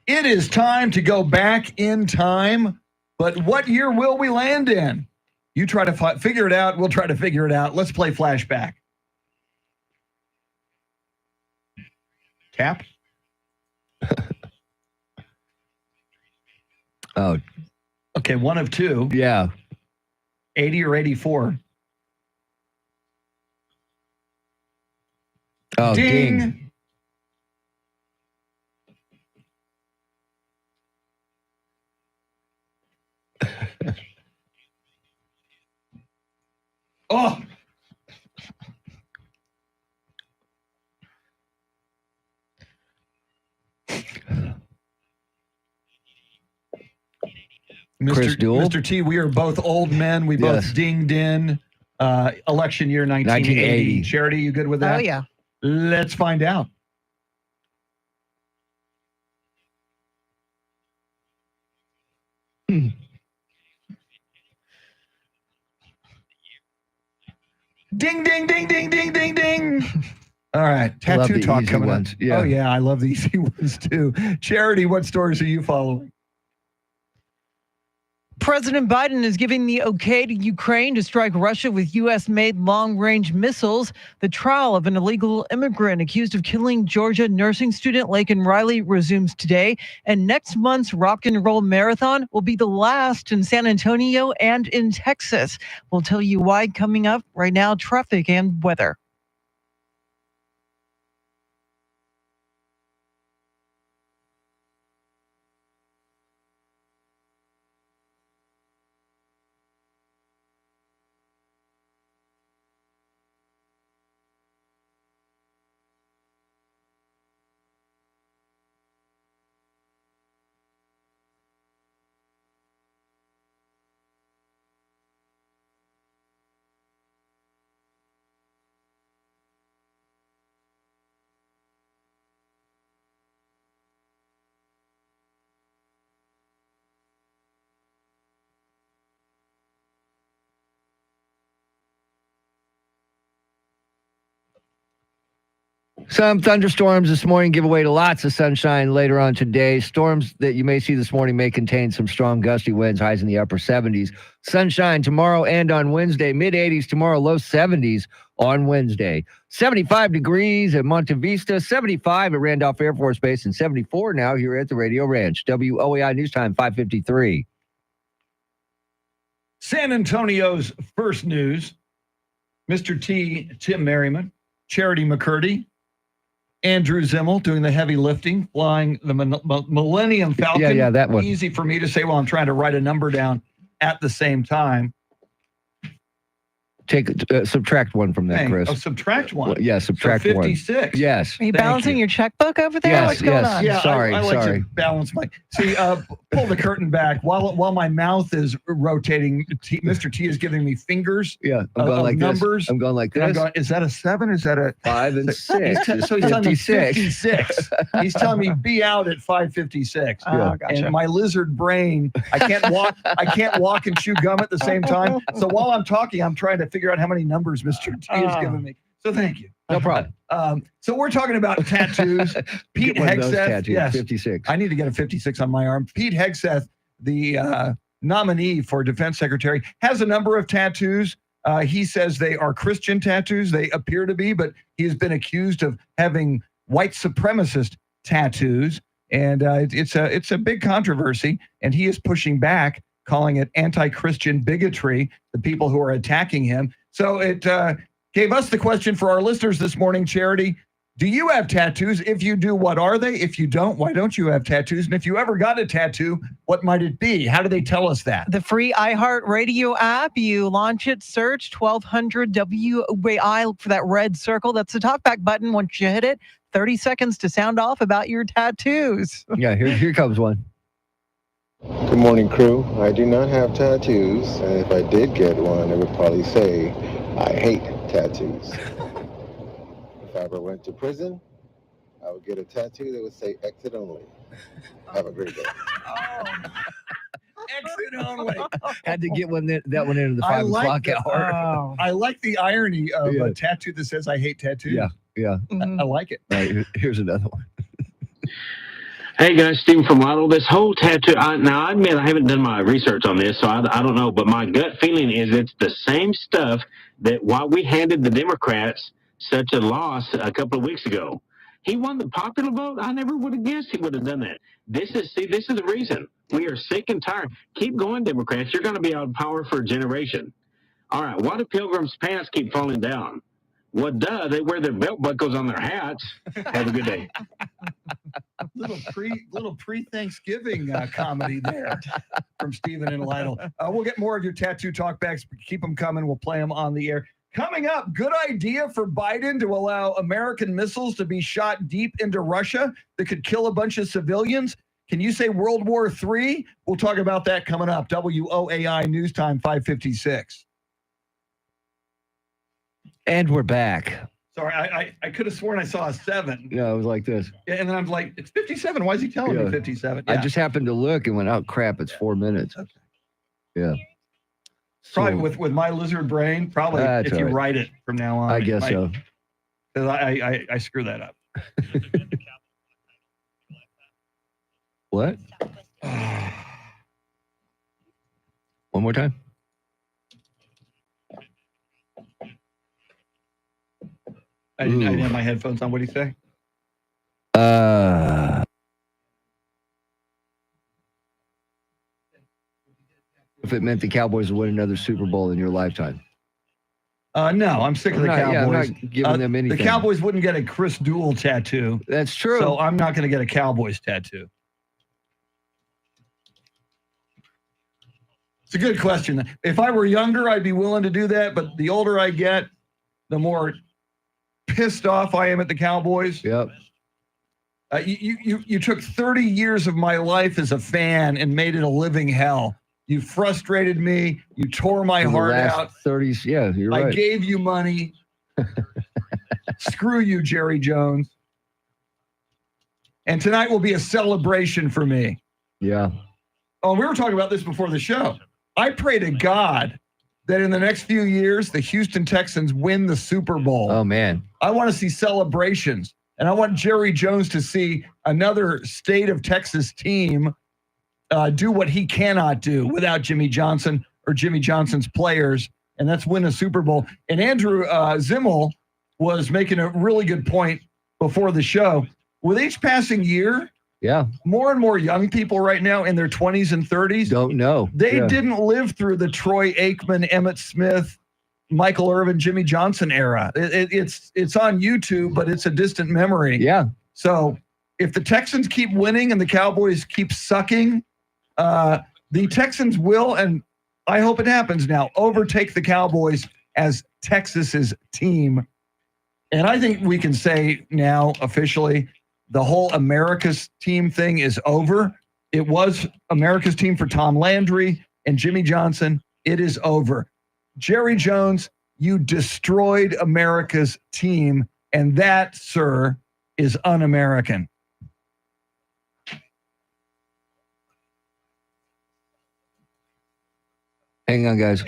It is time to go back in time, but what year will we land in? You try to figure it out. We'll try to figure it out. Let's play flashback. Cap? Oh, Okay, one of two. yeah. 80 or 84. Oh, Ding. ding. Oh. Chris Duell? Mr. T, we are both old men. We both Yes. dinged in election year 1980. 1980. Charity, you good with that? Oh, yeah. Let's find out. Ding, ding, ding, ding, ding, ding, ding. All right. I love Tattoo the talk easy coming ones. up. Yeah. Oh, yeah. I love the easy ones too. Charity, what stories are you following? President Biden is giving the okay to Ukraine to strike Russia with U.S.-made long-range missiles. The trial of an illegal immigrant accused of killing Georgia nursing student Laken Riley resumes today, and next month's Rock and Roll Marathon will be the last in San Antonio and in Texas. We'll tell you why coming up. Right now, traffic and weather. Some thunderstorms this morning give way to lots of sunshine later on today. Storms that you may see this morning may contain some strong gusty winds, highs in the upper 70s. Sunshine tomorrow and on Wednesday, mid 80s tomorrow, low 70s on Wednesday. 75 degrees at Monte Vista, 75 at Randolph Air Force Base, and 74 now here at the Radio Ranch. WOAI News Time 5:53. San Antonio's first news. Mr. T, Tim Merriman, Charity McCurdy, Andrew Zimmel doing the heavy lifting, flying the Millennium Falcon. Yeah, that one. Easy for me to say while I'm trying to write a number down at the same time. Subtract one from that, Dang. Chris. Oh, subtract one. Well, yeah, subtract so one. 56. Yes. Are you Thank balancing you. your checkbook over there? Yes, What's going yes. on? Yeah, Sorry, I like sorry. to balance my. See, pull the curtain back while my mouth is rotating. Mr. T is giving me fingers. Yeah, I'm going of like numbers. this. I'm going like And I'm this. going, is that a 7? Is that a 5 and 6. So he's telling me 56. 56. He's telling me be out at 5:56. Oh, gotcha. And my lizard brain, I can't walk and chew gum at the same time. So while I'm talking, I'm trying to figure out how many numbers Mr. T is giving me. So thank you. No problem. So we're talking about tattoos. Pete Get one of those Hegseth, tattoos, yes, 56. I need to get a 56 on my arm. Pete Hegseth, the nominee for defense secretary, has a number of tattoos. He says they are Christian tattoos. They appear to be, but he has been accused of having white supremacist tattoos, and it's a big controversy. And he is pushing back, calling it anti-Christian bigotry. The people who are attacking him. So it gave us the question for our listeners this morning, Charity. Do you have tattoos? If you do, what are they? If you don't, why don't you have tattoos? And if you ever got a tattoo, what might it be? How do they tell us that? The free iHeartRadio app, you launch it, search 1200 WOAI, look for that red circle. That's the talkback button. Once you hit it, 30 seconds to sound off about your tattoos. Yeah, here comes one. Good morning, crew. I do not have tattoos, and if I did get one, it would probably say, I hate tattoos. If I ever went to prison, I would get a tattoo that would say exit only. Have a great day. Exit only. Had to get that one into the I 5 like o'clock the- hour. I like the irony of Yeah. a tattoo that says I hate tattoos. Yeah. I like it. All right, here's another one. Hey guys, Stephen from Waddle. This whole tattoo, now I admit I haven't done my research on this, so I don't know, but my gut feeling is it's the same stuff that while we handed the Democrats such a loss a couple of weeks ago, he won the popular vote. I never would have guessed he would have done that. This is the reason. We are sick and tired. Keep going, Democrats. You're going to be out of power for a generation. All right, why do pilgrims' pants keep falling down? Well, duh, they wear their belt buckles on their hats. Have a good day. little pre Thanksgiving comedy there from Stephen and Lytle. We'll get more of your tattoo talkbacks. Keep them coming. We'll play them on the air. Coming up, good idea for Biden to allow American missiles to be shot deep into Russia that could kill a bunch of civilians. Can you say World War III? We'll talk about that coming up. WOAI News Time 556. And we're back. Sorry, I could have sworn I saw a 7. Yeah, it was like this. And then I'm like, it's 57. Why is he telling me 57? I just happened to look and went, oh, crap, it's 4 minutes. Okay. Yeah. Probably with my lizard brain, probably if you write it from now on. I guess so. Because I screw that up. What? One more time? I didn't have my headphones on. What do you say? If it meant the Cowboys would win another Super Bowl in your lifetime. No, I'm sick of the Cowboys. Yeah, I'm not giving them anything. The Cowboys wouldn't get a Chris Duell tattoo. That's true. So I'm not going to get a Cowboys tattoo. It's a good question. If I were younger, I'd be willing to do that. But the older I get, the more pissed off I am at the Cowboys. Yep. You took 30 years of my life as a fan and made it a living hell. You frustrated me. You tore my heart out. 30s, yeah, you're right. I gave you money. Screw you, Jerry Jones. And tonight will be a celebration for me. Yeah. Oh, we were talking about this before the show. I pray to God that in the next few years, the Houston Texans win the Super Bowl. Oh, man. I want to see celebrations. And I want Jerry Jones to see another state of Texas team do what he cannot do without Jimmy Johnson or Jimmy Johnson's players, and that's win a Super Bowl. And Andrew Zimmel was making a really good point before the show. With each passing year, more and more young people right now in their 20s and 30s don't know. They didn't live through the Troy Aikman, Emmitt Smith, Michael Irvin, Jimmy Johnson era. It's on YouTube, but it's a distant memory. Yeah. So if the Texans keep winning and the Cowboys keep sucking, the Texans will, and I hope it happens now, overtake the Cowboys as Texas's team. And I think we can say now officially the whole America's team thing is over. It was America's team for Tom Landry and Jimmy Johnson. It is over. Jerry Jones, you destroyed America's team, and that, sir, is un-American. Hang on, guys.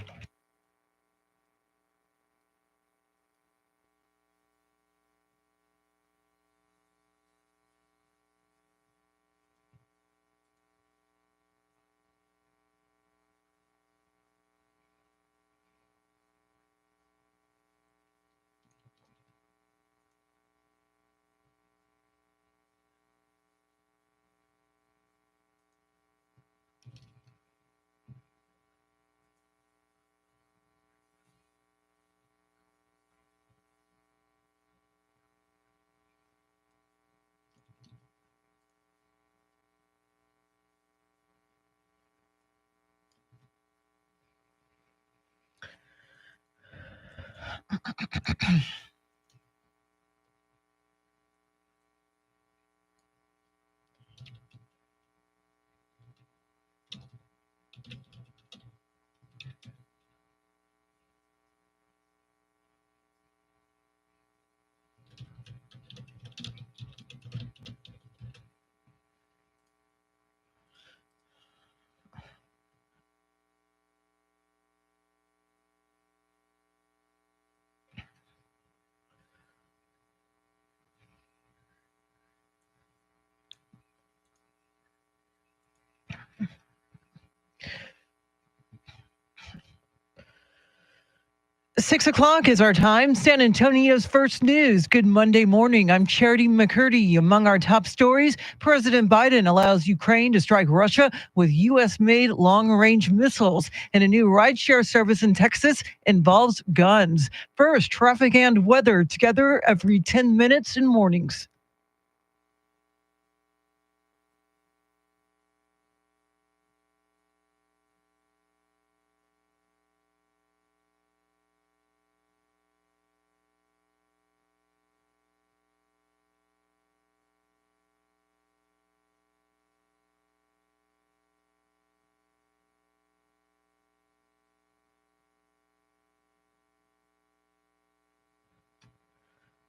6 o'clock is our time. San Antonio's first news. Good Monday morning. I'm Charity McCurdy. Among our top stories, President Biden allows Ukraine to strike Russia with U.S.-made long-range missiles, and a new rideshare service in Texas involves guns. First, traffic and weather together every 10 minutes in mornings.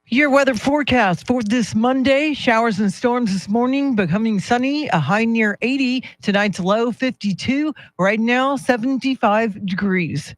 Your weather forecast for this Monday: showers and storms this morning, becoming sunny, a high near 80. Tonight's low 52. Right now 75 degrees.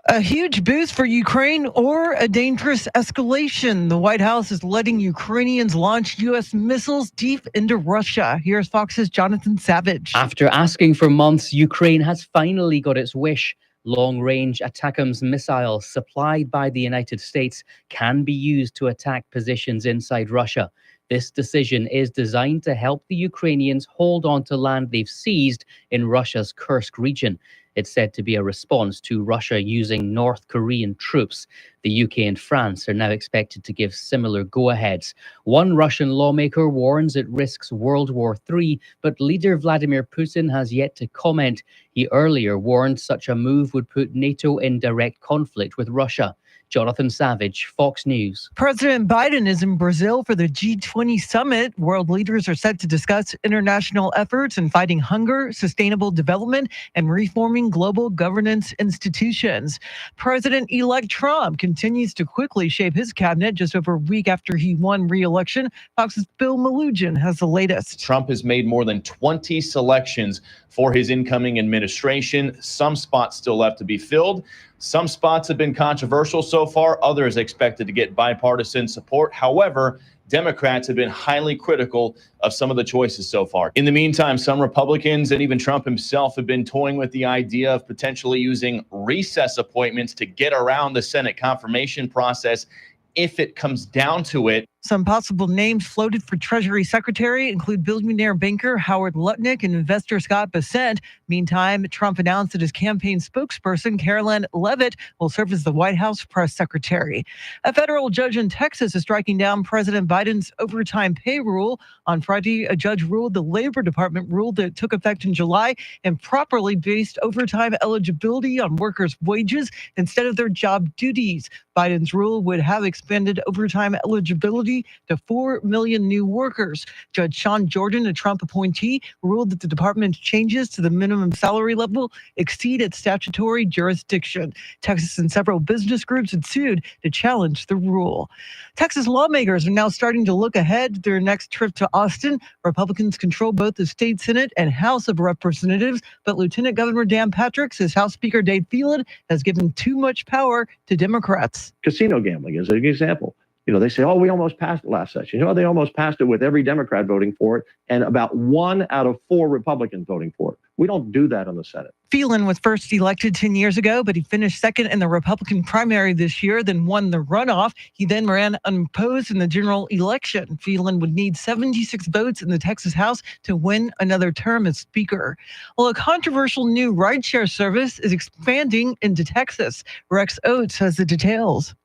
A huge boost for Ukraine or a dangerous escalation? The White House is letting Ukrainians launch U.S. missiles deep into Russia. Here's Fox's Jonathan Savage. After asking for months, Ukraine has finally got its wish. Long-range ATACMS missiles supplied by the United States can be used to attack positions inside Russia. This decision is designed to help the Ukrainians hold on to land they've seized in Russia's Kursk region. It's said to be a response to Russia using North Korean troops. The UK and France are now expected to give similar go-aheads. One Russian lawmaker warns it risks World War III, but leader Vladimir Putin has yet to comment. He earlier warned such a move would put NATO in direct conflict with Russia. Jonathan Savage, Fox News. President Biden is in Brazil for the G20 summit. World leaders are set to discuss international efforts in fighting hunger, sustainable development, and reforming global governance institutions. President-elect Trump continues to quickly shape his cabinet just over a week after he won re-election. Fox's Bill Malugin has the latest. Trump has made more than 20 selections for his incoming administration. Some spots still left to be filled. Some spots have been controversial so far. Others expected to get bipartisan support. However, Democrats have been highly critical of some of the choices so far. In the meantime, some Republicans and even Trump himself have been toying with the idea of potentially using recess appointments to get around the Senate confirmation process if it comes down to it. Some possible names floated for Treasury Secretary include billionaire banker Howard Lutnick and investor Scott Bessent. Meantime, Trump announced that his campaign spokesperson, Caroline Leavitt, will serve as the White House press secretary. A federal judge in Texas is striking down President Biden's overtime pay rule. On Friday, a judge ruled the Labor Department rule that took effect in July improperly based overtime eligibility on workers' wages instead of their job duties. Biden's rule would have expanded overtime eligibility to 4 million new workers. Judge Sean Jordan, a Trump appointee, ruled that the department's changes to the minimum salary level exceed its statutory jurisdiction. Texas and several business groups had sued to challenge the rule. Texas lawmakers are now starting to look ahead to their next trip to Austin. Republicans control both the state Senate and House of Representatives, but Lieutenant Governor Dan Patrick says House Speaker Dave Thielen has given too much power to Democrats. Casino gambling is an example. You know, they say, oh, we almost passed it last session. You know, they almost passed it with every Democrat voting for it and about 1 out of 4 Republicans voting for it. We don't do that in the Senate. Thielen was first elected 10 years ago, but he finished second in the Republican primary this year, then won the runoff. He then ran unopposed in the general election. Thielen would need 76 votes in the Texas House to win another term as Speaker. Well, a controversial new rideshare service is expanding into Texas. Rex Oates has the details.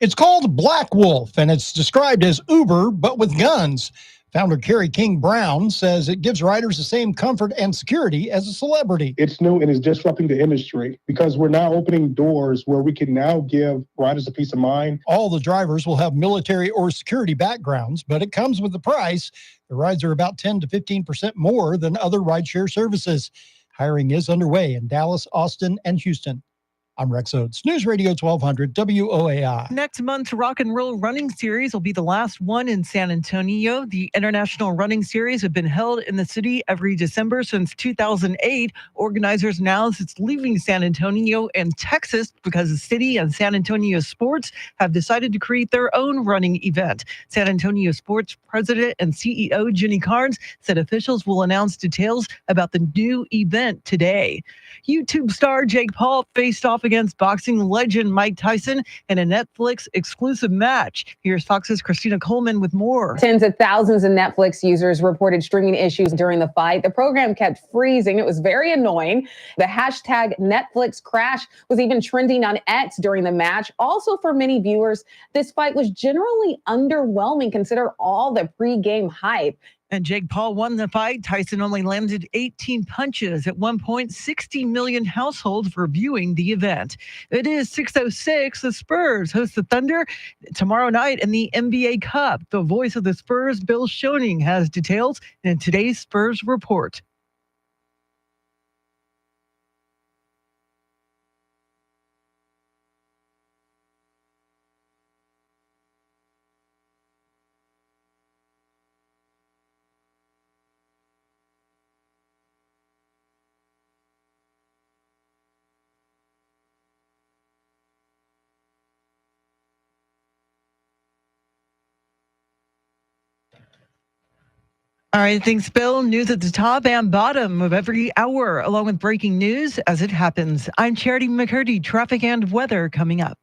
It's called Black Wolf, and it's described as Uber, but with guns. Founder Kerry King Brown says it gives riders the same comfort and security as a celebrity. It's new and is disrupting the industry because we're now opening doors where we can now give riders a peace of mind. All the drivers will have military or security backgrounds, but it comes with the price. The rides are about 10 to 15% more than other rideshare services. Hiring is underway in Dallas, Austin, and Houston. I'm Rex Oates, News Radio 1200 WOAI. Next month's Rock and Roll Running Series will be the last one in San Antonio. The International Running Series have been held in the city every December since 2008. Organizers announced it's leaving San Antonio and Texas because the city and San Antonio Sports have decided to create their own running event. San Antonio Sports President and CEO Jenny Carnes said officials will announce details about the new event today. YouTube star Jake Paul faced off against boxing legend Mike Tyson in a Netflix exclusive match. Here's Fox's Christina Coleman with more. Tens of thousands of Netflix users reported streaming issues during the fight. The program kept freezing. It was very annoying. The hashtag Netflix crash was even trending on X during the match. Also, for many viewers, this fight was generally underwhelming. Consider all the pre-game hype. And Jake Paul won the fight. Tyson only landed 18 punches. At one point, 60 million households were viewing the event. It is 6:06. The Spurs host the Thunder tomorrow night in the NBA Cup. The voice of the Spurs, Bill Schoening, has details in today's Spurs report. All right, thanks, Bill. News at the top and bottom of every hour, along with breaking news as it happens. I'm Charity McCurdy. Traffic and weather coming up.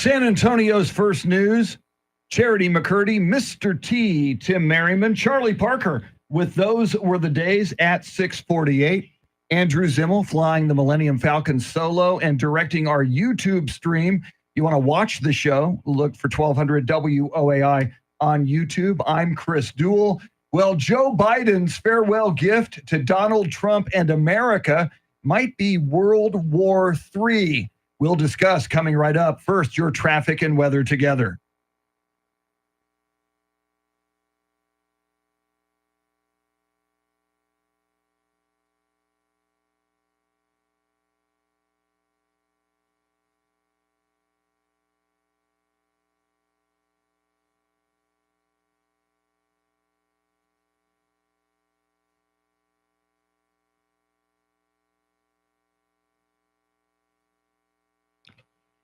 San Antonio's First News, Charity McCurdy, Mr. T, Tim Merriman, Charlie Parker. With those were the days at 6:48. Andrew Zimmel flying the Millennium Falcon solo and directing our YouTube stream. You want to watch the show, look for 1200 WOAI on YouTube. I'm Chris Duell. Well, Joe Biden's farewell gift to Donald Trump and America might be World War III. We'll discuss coming right up. First, your traffic and weather together.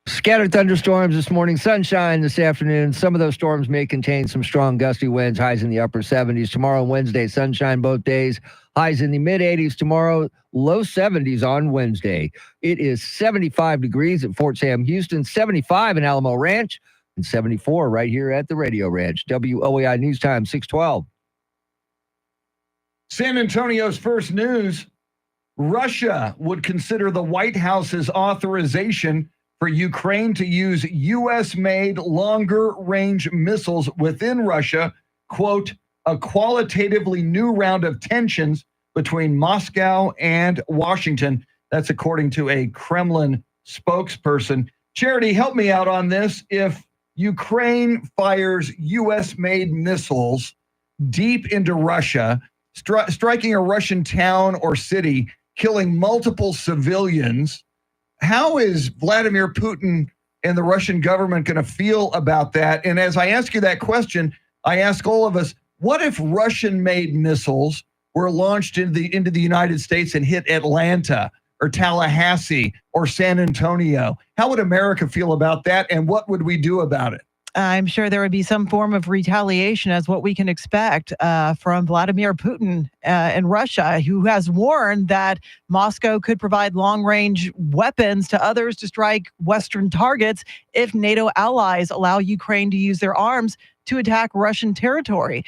Scattered thunderstorms this morning, sunshine this afternoon. Some of those storms may contain some strong gusty winds, highs in the upper 70s. Tomorrow and Wednesday, sunshine both days, highs in the mid 80s tomorrow, low 70s on Wednesday. It is 75 degrees at Fort Sam Houston, 75 in Alamo Ranch, and 74 right here at the Radio Ranch. WOAI News Time, 612. San Antonio's First News, Russia would consider the White House's authorization for Ukraine to use U.S.-made longer-range missiles within Russia, quote, a qualitatively new round of tensions between Moscow and Washington. That's according to a Kremlin spokesperson. Charity, help me out on this. If Ukraine fires U.S.-made missiles deep into Russia, striking a Russian town or city, killing multiple civilians, how is Vladimir Putin and the Russian government going to feel about that? And as I ask you that question, I ask all of us, what if Russian-made missiles were launched into the United States and hit Atlanta or Tallahassee or San Antonio? How would America feel about that, and what would we do about it? I'm sure there would be some form of retaliation, as what we can expect from Vladimir Putin in Russia, who has warned that Moscow could provide long-range weapons to others to strike Western targets if NATO allies allow Ukraine to use their arms to attack Russian territory.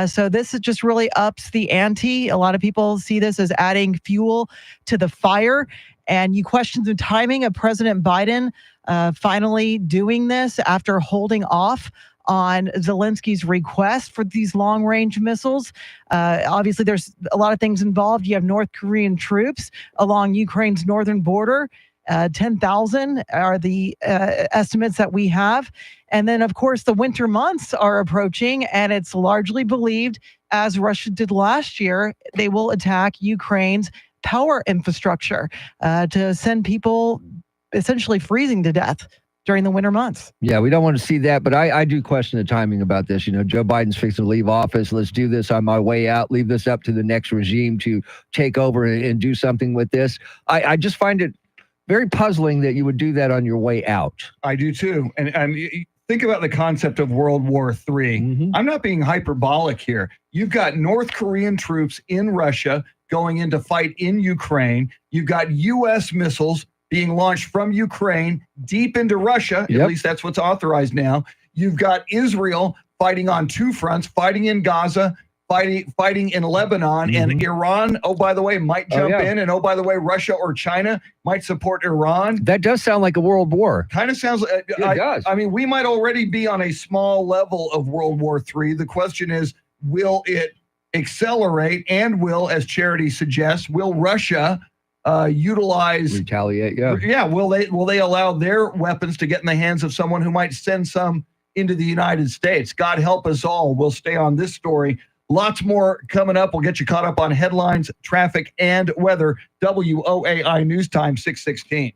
So this just really ups the ante. A lot of people see this as adding fuel to the fire. And you question the timing of President Biden finally doing this after holding off on Zelensky's request for these long-range missiles. Obviously, there's a lot of things involved. You have North Korean troops along Ukraine's northern border. 10,000 are the estimates that we have. And then, of course, the winter months are approaching, and it's largely believed, as Russia did last year, they will attack Ukraine's power infrastructure to send people essentially freezing to death during the winter months. Yeah, we don't want to see that, but I do question the timing about this. You know, Joe Biden's fixing to leave office. Let's do this on my way out, leave this up to the next regime to take over and do something with this. I just find it very puzzling that you would do that on your way out. I do too. And think about the concept of World War III. I'm not being hyperbolic here. You've got North Korean troops in Russia going in to fight in Ukraine. You've got U.S. missiles being launched from Ukraine deep into Russia. At least that's what's authorized now. You've got Israel fighting on two fronts, fighting in Gaza, fighting in Lebanon, and Iran, oh, by the way, might jump in. And oh, by the way, Russia or China might support Iran. That does sound like a world war. Kind of sounds like it does. I mean, we might already be on a small level of World War III. The question is, will it accelerate, and will, as Charity suggests, will Russia retaliate? Will they allow their weapons to get in the hands of someone who might send some into the United States? God help us all. We'll stay on this story. Lots more coming up. We'll get you caught up on headlines, traffic, and weather. WOAI News Time, 6:16.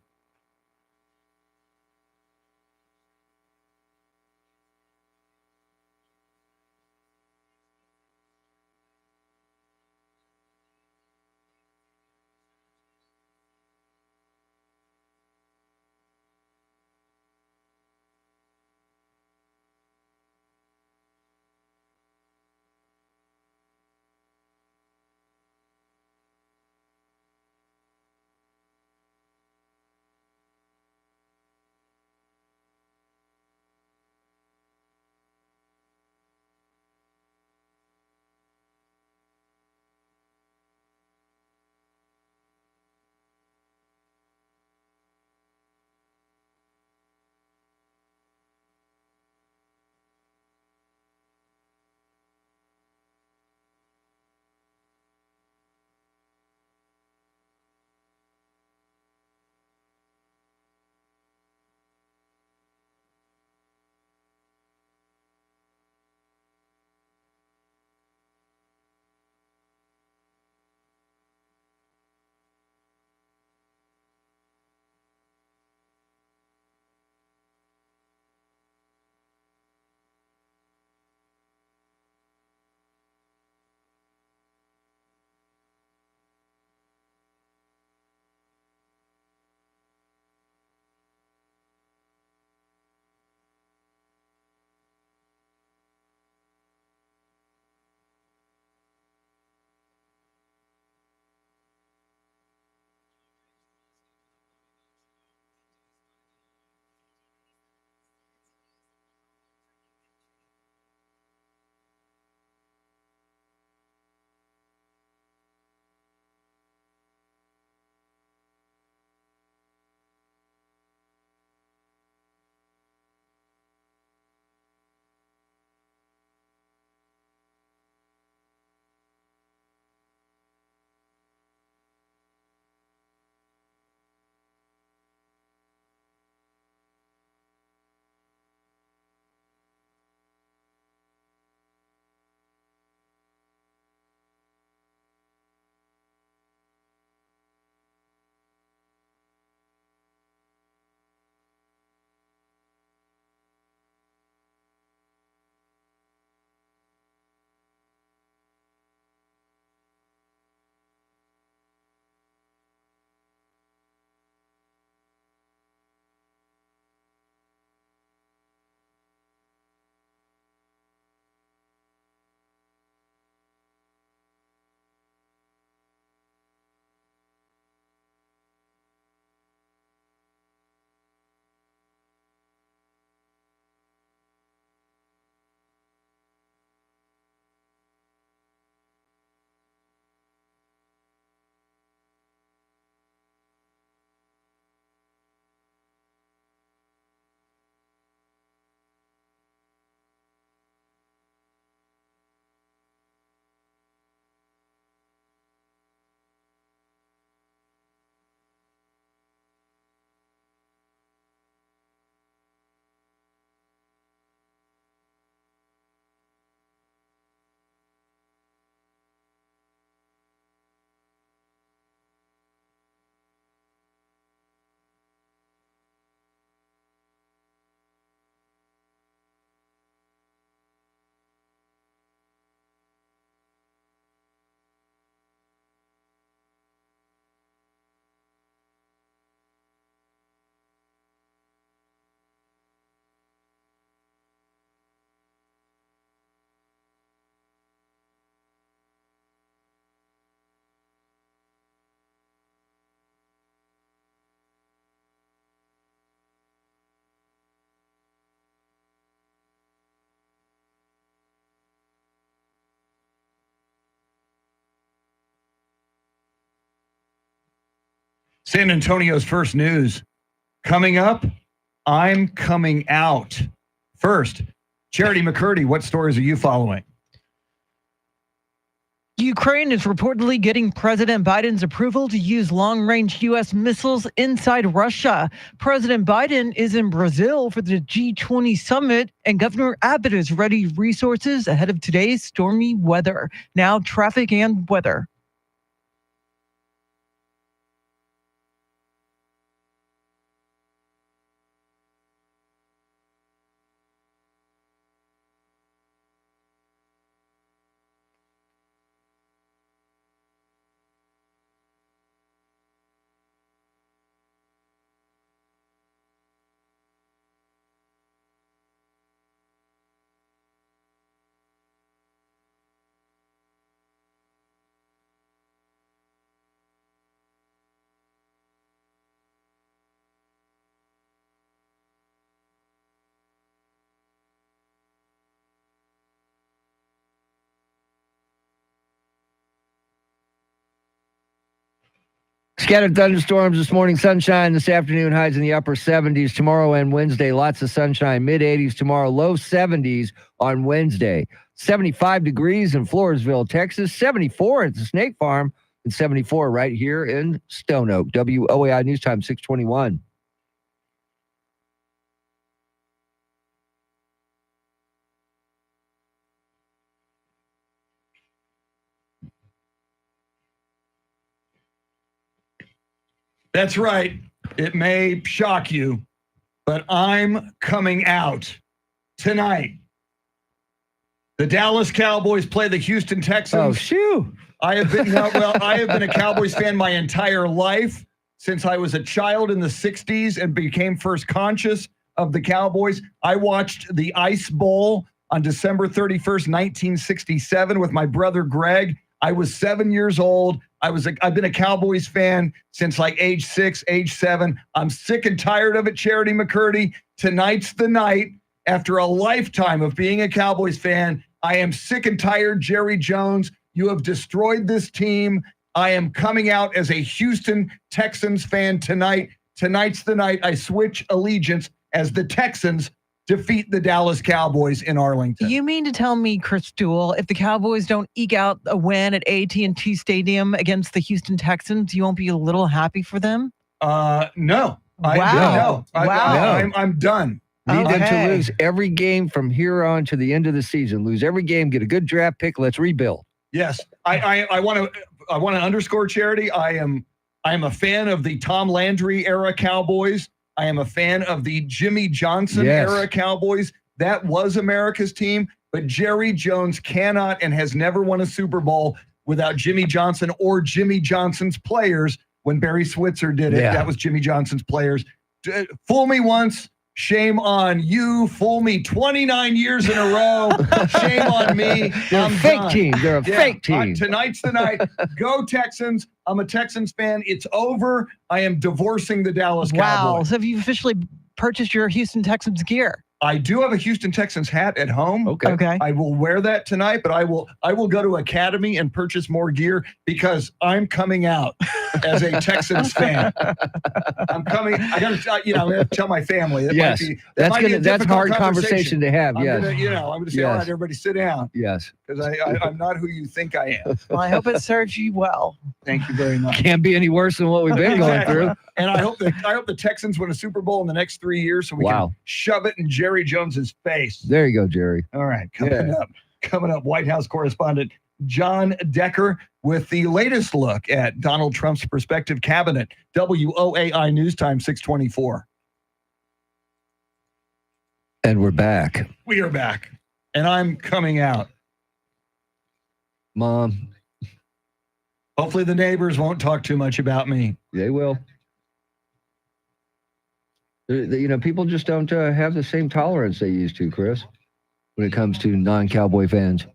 San Antonio's first news. Coming up, I'm coming out. First, Charity McCurdy, what stories are you following? Ukraine is reportedly getting President Biden's approval to use long-range U.S. missiles inside Russia. President Biden is in Brazil for the G20 summit, and Governor Abbott is ready resources ahead of today's stormy weather. Now, traffic and weather. Scattered thunderstorms this morning, sunshine this afternoon, highs in the upper 70s. Tomorrow and Wednesday, lots of sunshine, mid 80s tomorrow, low 70s on Wednesday. 75 degrees in Floresville, Texas, 74 at the Snake Farm, and 74 right here in Stone Oak. WOAI News Time 621. That's right. It may shock you, but I'm coming out tonight. The Dallas Cowboys play the Houston Texans. Oh, shoo. I have been a Cowboys fan my entire life since I was a child in the 60s and became first conscious of the Cowboys. I watched the Ice Bowl on December 31st, 1967 with my brother Greg. I was 7 years old. I've been a Cowboys fan since like age 6, age 7. I'm sick and tired of it, Charity McCurdy. Tonight's the night. After a lifetime of being a Cowboys fan, I am sick and tired, Jerry Jones. You have destroyed this team. I am coming out as a Houston Texans fan tonight. Tonight's the night I switch allegiance as the Texans defeat the Dallas Cowboys in Arlington. You mean to tell me, Chris Duell, if the Cowboys don't eke out a win at AT&T Stadium against the Houston Texans, you won't be a little happy for them? No. Wow. I'm done. Need them Okay. to lose every game from here on to the end of the season. Lose every game, get a good draft pick. Let's rebuild. Yes, I want to underscore, Charity. I am a fan of the Tom Landry era Cowboys. I am a fan of the Jimmy Johnson era Cowboys. That was America's team, but Jerry Jones cannot and has never won a Super Bowl without Jimmy Johnson or Jimmy Johnson's players. When Barry Switzer did it, that was Jimmy Johnson's players. Fool me once. Shame on you. Fool me 29 years in a row. Shame on me. They're a fake done. team. They're a fake team. Tonight's the night. Go Texans. I'm a Texans fan. It's over. I am divorcing the Dallas Wow. Cowboys. So have you officially purchased your Houston Texans gear? I do have a Houston Texans hat at home. Okay. I will wear that tonight, but I will go to Academy and purchase more gear because I'm coming out as a Texans fan. I'm coming. I got to, I'm going to tell my family. Yes. That's a hard conversation to have. I'm Yes. going to say, all right, everybody sit down. Yes. Because I'm not who you think I am. Well, I hope it serves you well. Thank you very much. Can't be any worse than what we've been going through. And I hope the Texans win a Super Bowl in the next 3 years so we can shove it in Jerry Jones's face. There you go, Jerry. All right, coming up, White House correspondent John Decker with the latest look at Donald Trump's prospective cabinet. WOAI News Time 624. And we're back. We are back, and I'm coming out. Mom. Hopefully the neighbors won't talk too much about me. They will. People just don't have the same tolerance they used to, Chris, when it comes to non-Cowboy fans.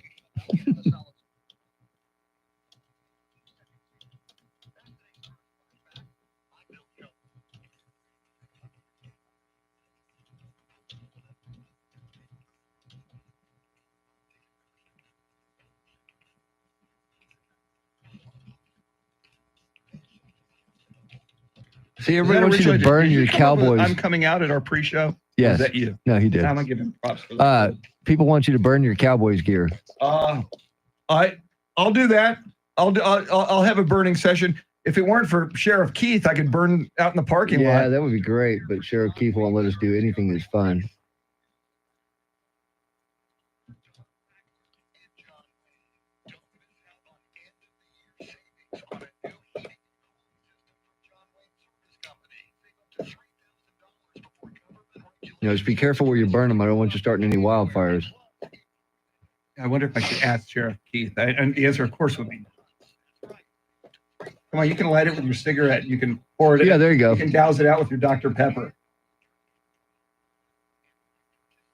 See, Is everybody that wants you to original? burn Did your you come up with, Cowboys. I'm coming out at our pre-show. Or Yes. Is that you? No, he did. I'm gonna give him props for that. People want you to burn your Cowboys gear. I'll do that. I'll have a burning session. If it weren't for Sheriff Keith, I could burn out in the parking Yeah, lot. that would be great. But Sheriff Keith won't let us do anything that's fun. Just be careful where you burn them. I don't want you starting any wildfires. I wonder if I should ask Sheriff Keith. And the answer, of course, would be no. Come on, you can light it with your cigarette. You can pour it. Yeah, there you go. You can douse it out with your Dr. Pepper.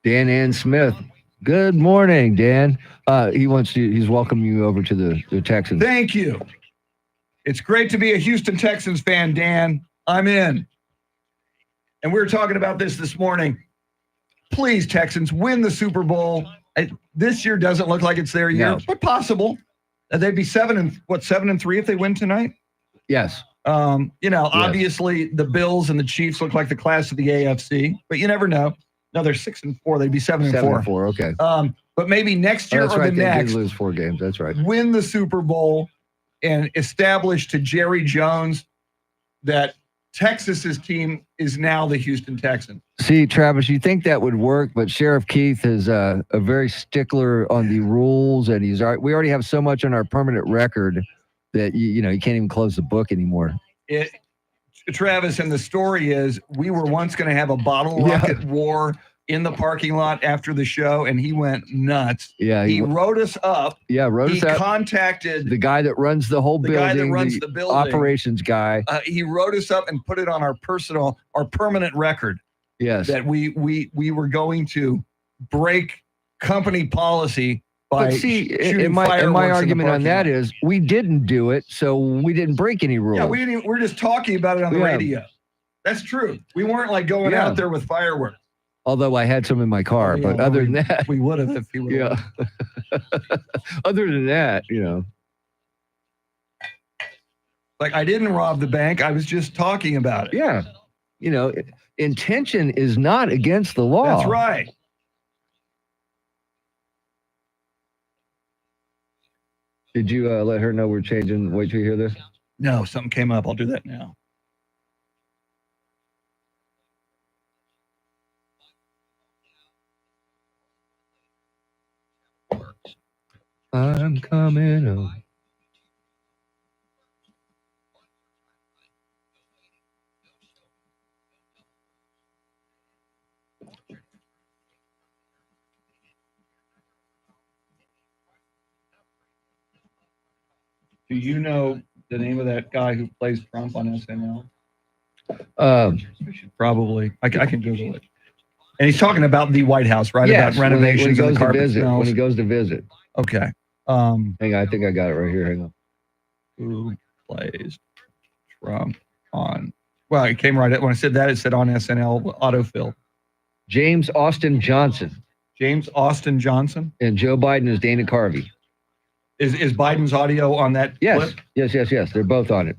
Dan Ann Smith. Good morning, Dan. He's welcoming you over to the Texans. Thank you. It's great to be a Houston Texans fan, Dan. I'm in. And we were talking about this morning. Please, Texans, win the Super Bowl. This year doesn't look like it's their year, No. but possible. They'd be 7-3 if they win tonight? Yes. Obviously the Bills and the Chiefs look like the class of the AFC, but you never know. No, they're 6-4. They'd be 7-4. 7-4. Okay. But maybe next year that's or right. the They next, did lose 4 games. That's right. win the Super Bowl and establish to Jerry Jones that Texas's team is now the Houston Texans. See, Travis, you think that would work, but Sheriff Keith is a very stickler on the rules, and we already have so much on our permanent record that you can't even close the book anymore. Travis, and the story is we were once going to have a bottle rocket war in the parking lot after the show, and he went nuts. Yeah, he wrote us up. Yeah, wrote us up. He contacted the guy that runs the whole building, guy that runs the building, operations guy. He wrote us up and put it on our permanent record. Yes, that we were going to break company policy by shooting my fireworks in the argument on parking that lot. is we didn't do it, so we didn't break any rules. Yeah, we're just talking about it on the Yeah. radio. That's true. We weren't like going Yeah. out there with fireworks. Although I had some in my car, Yeah, but well, other than that, we would have if he would. yeah. Other than that, Like I didn't rob the bank. I was just talking about it. Yeah. Intention is not against the law. That's right. Did you let her know we're changing? Wait till you hear this. No, something came up. I'll do that now. I'm coming home. Do you know the name of that guy who plays Trump on SNL? We should probably. I can Google it. And he's talking about the White House, right? Yes, about renovations when and he the goes to carpet visit. smells. When he goes to visit. Okay. Hang on, I think I got it right here. Hang on. Who plays Trump on? Well, it came right when I said that. It said on SNL autofill. James Austin Johnson. James Austin Johnson. And Joe Biden is Dana Carvey. Is Biden's audio on that Yes. clip? Yes. They're both on it.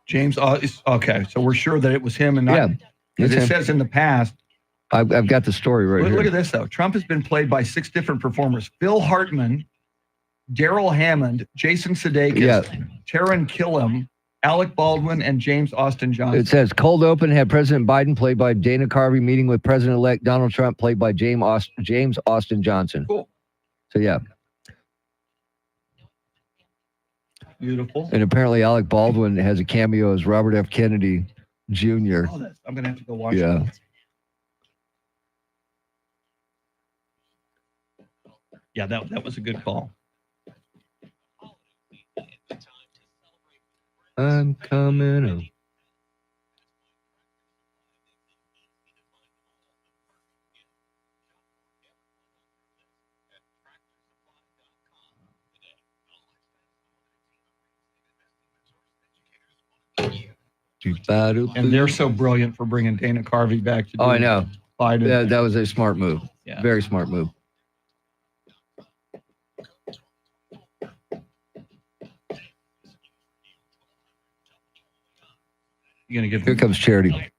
James. Okay, so we're sure that it was him and not. Yeah, Because it's it him. says in the past. I've got the story right here. Look at this though. Trump has been played by 6 different performers: Phil Hartman, Daryl Hammond, Jason Sudeikis, Taron Killam, Alec Baldwin, and James Austin Johnson. It says cold open had President Biden played by Dana Carvey meeting with President-elect Donald Trump played by James Austin Johnson. Cool. So yeah. Beautiful. And apparently Alec Baldwin has a cameo as Robert F. Kennedy Jr. Oh, I'm gonna have to go watch Yeah. that. Yeah, that was a good call. I'm coming home. And they're so brilliant for bringing Dana Carvey back to. Oh, I know. Biden. That was a smart move. Yeah. Very smart move. You're gonna give Here comes Charity.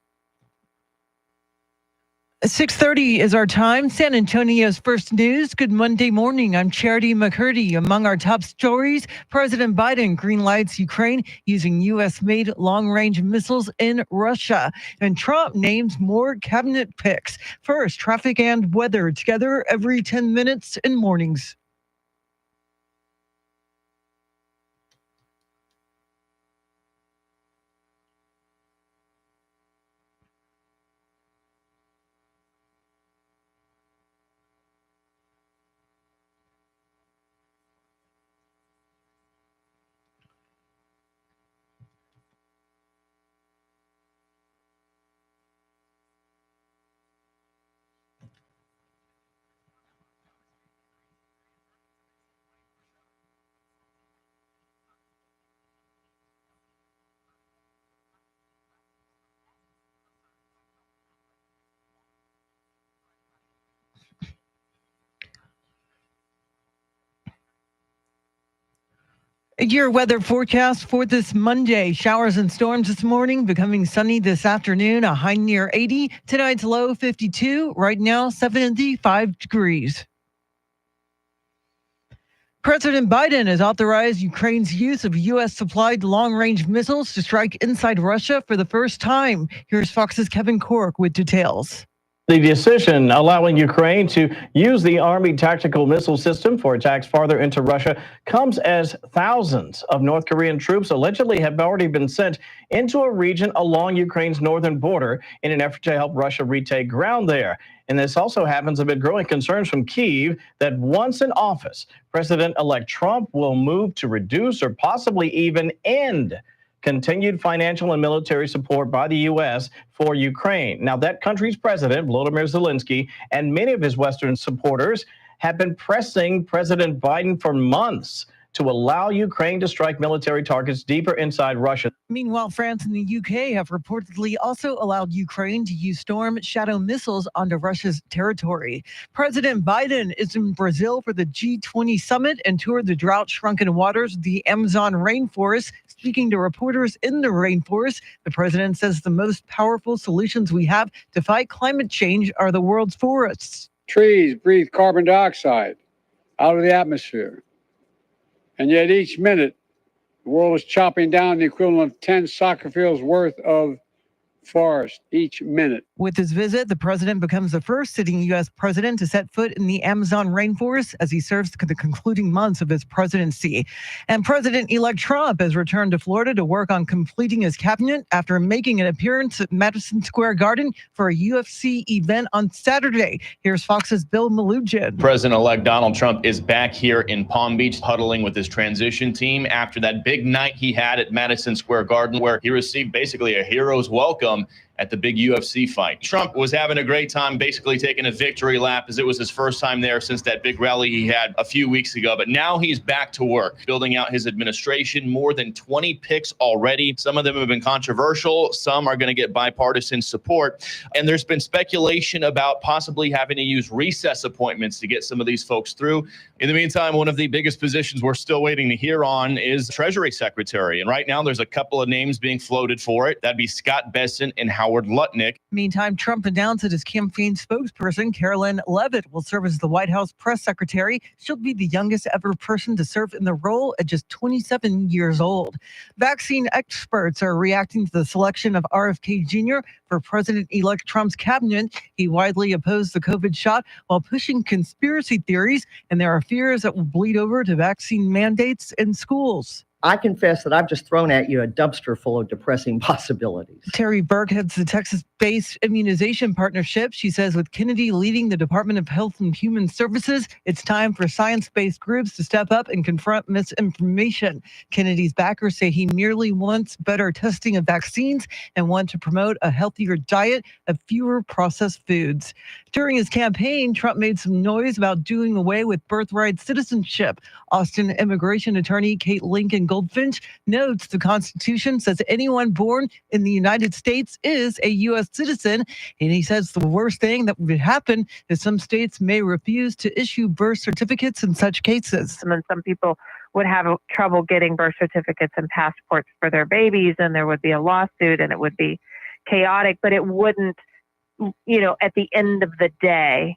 6:30 is our time. San Antonio's first news. Good Monday morning. I'm Charity McCurdy. Among our top stories, President Biden greenlights Ukraine using U.S.-made long-range missiles in Russia. And Trump names more cabinet picks. First, traffic and weather together every 10 minutes in mornings. Your weather forecast for this Monday. Showers and storms this morning, becoming sunny this afternoon, a high near 80. Tonight's low 52. Right now, 75 degrees. President Biden has authorized Ukraine's use of U.S.-supplied long-range missiles to strike inside Russia for the first time. Here's Fox's Kevin Cork with details. The decision allowing Ukraine to use the Army tactical missile system for attacks farther into Russia comes as thousands of North Korean troops allegedly have already been sent into a region along Ukraine's northern border in an effort to help Russia retake ground there. And this also happens amid growing concerns from Kyiv that once in office, President-elect Trump will move to reduce or possibly even end continued financial and military support by the U.S. for Ukraine. Now, that country's president, Volodymyr Zelensky, and many of his Western supporters have been pressing President Biden for months to allow Ukraine to strike military targets deeper inside Russia. Meanwhile, France and the UK have reportedly also allowed Ukraine to use Storm Shadow missiles onto Russia's territory. President Biden is in Brazil for the G20 summit and toured the drought-shrunken waters of the Amazon rainforest. Speaking to reporters in the rainforest, the president says the most powerful solutions we have to fight climate change are the world's forests. Trees breathe carbon dioxide out of the atmosphere. And yet each minute, the world is chopping down the equivalent of 10 soccer fields worth of forest each minute. With his visit, the president becomes the first sitting U.S. president to set foot in the Amazon rainforest as he serves the concluding months of his presidency. And President-elect Trump has returned to Florida to work on completing his cabinet after making an appearance at Madison Square Garden for a UFC event on Saturday. Here's Fox's Bill Malugin. President-elect Donald Trump is back here in Palm Beach, huddling with his transition team after that big night he had at Madison Square Garden, where he received basically a hero's welcome at the big UFC fight. Trump was having a great time, basically taking a victory lap, as it was his first time there since that big rally he had a few weeks ago. But now he's back to work, building out his administration. More than 20 picks already. Some of them have been controversial. Some are going to get bipartisan support. And there's been speculation about possibly having to use recess appointments to get some of these folks through. In the meantime, one of the biggest positions we're still waiting to hear on is Treasury Secretary. And right now there's a couple of names being floated for it. That'd be Scott Bessent and Howard Lutnick. Meantime, Trump announced that his campaign spokesperson, Carolyn Leavitt, will serve as the White House press secretary. She'll be the youngest ever person to serve in the role at just 27 years old. Vaccine experts are reacting to the selection of RFK Jr. for President-elect Trump's cabinet. He widely opposed the COVID shot while pushing conspiracy theories, and there are fears that will bleed over to vaccine mandates in schools. I confess that I've just thrown at you a dumpster full of depressing possibilities. Terry Burke heads the Texas-based immunization partnership. She says with Kennedy leading the Department of Health and Human Services, it's time for science-based groups to step up and confront misinformation. Kennedy's backers say he merely wants better testing of vaccines and want to promote a healthier diet of fewer processed foods. During his campaign, Trump made some noise about doing away with birthright citizenship. Austin immigration attorney Kate Lincoln Goldfinch notes the Constitution says anyone born in the United States is a U.S. citizen, and he says the worst thing that would happen is some states may refuse to issue birth certificates in such cases. And then some people would have trouble getting birth certificates and passports for their babies, and there would be a lawsuit, and it would be chaotic, but it wouldn't, at the end of the day,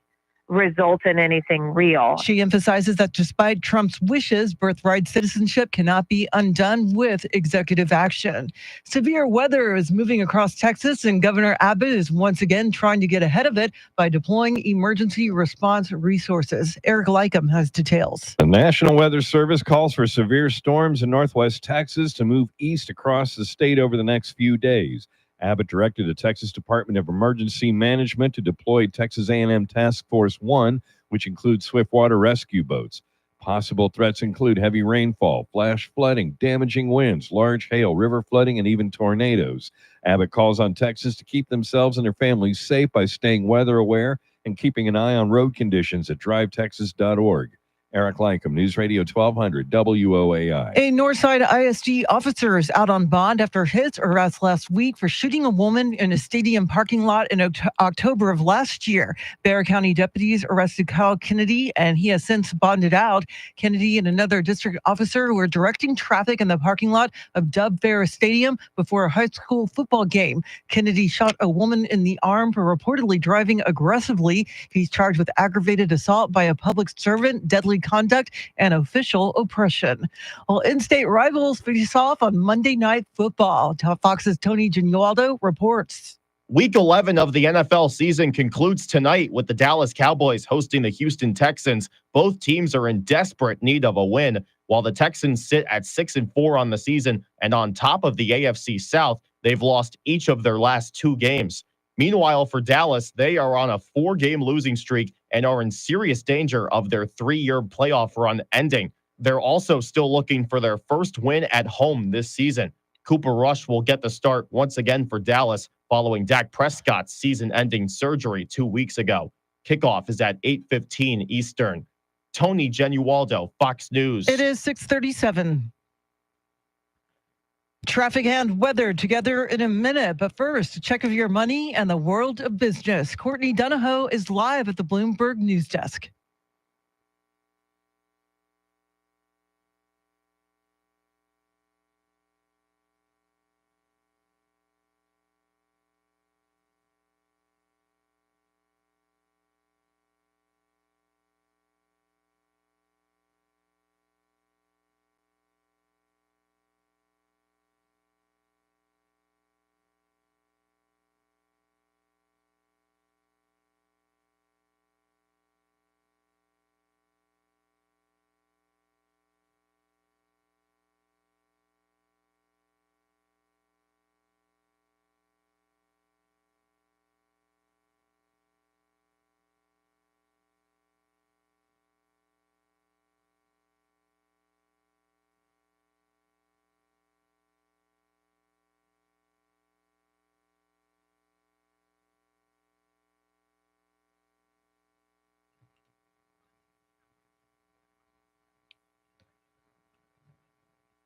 result in anything real. She emphasizes that despite Trump's wishes, birthright citizenship cannot be undone with executive action. Severe weather is moving across Texas, and Governor Abbott is once again trying to get ahead of it by deploying emergency response resources. Eric Lycum has details. The National Weather Service calls for severe storms in northwest Texas to move east across the state over the next few days. Abbott directed the Texas Department of Emergency Management to deploy Texas A&M Task Force 1, which includes swiftwater rescue boats. Possible threats include heavy rainfall, flash flooding, damaging winds, large hail, river flooding, and even tornadoes. Abbott calls on Texans to keep themselves and their families safe by staying weather aware and keeping an eye on road conditions at drivetexas.org. Eric Lycum, News Radio 1200 WOAI. A Northside ISD officer is out on bond after his arrest last week for shooting a woman in a stadium parking lot in October of last year. Bexar County deputies arrested Kyle Kennedy, and he has since bonded out. Kennedy and another district officer were directing traffic in the parking lot of Dub Ferris Stadium before a high school football game. Kennedy shot a woman in the arm for reportedly driving aggressively. He's charged with aggravated assault by a public servant, deadly conduct, and official oppression. Well, in-state rivals face off on Monday Night Football. Fox's Tony Ginualdo reports. Week 11 of the NFL season concludes tonight with the Dallas Cowboys hosting the Houston Texans. Both teams are in desperate need of a win. While the Texans sit at 6-4 on the season and on top of the AFC South, they've lost each of their last 2 games. Meanwhile, for Dallas, they are on a 4-game losing streak and are in serious danger of their 3-year playoff run ending. They're also still looking for their first win at home this season. Cooper Rush will get the start once again for Dallas following Dak Prescott's season-ending surgery 2 weeks ago. Kickoff is at 8:15 Eastern. Tony Genualdo, Fox News. It is 6:37. Traffic and weather together in a minute. But first, a check of your money and the world of business. Courtney Donahoe is live at the Bloomberg News Desk.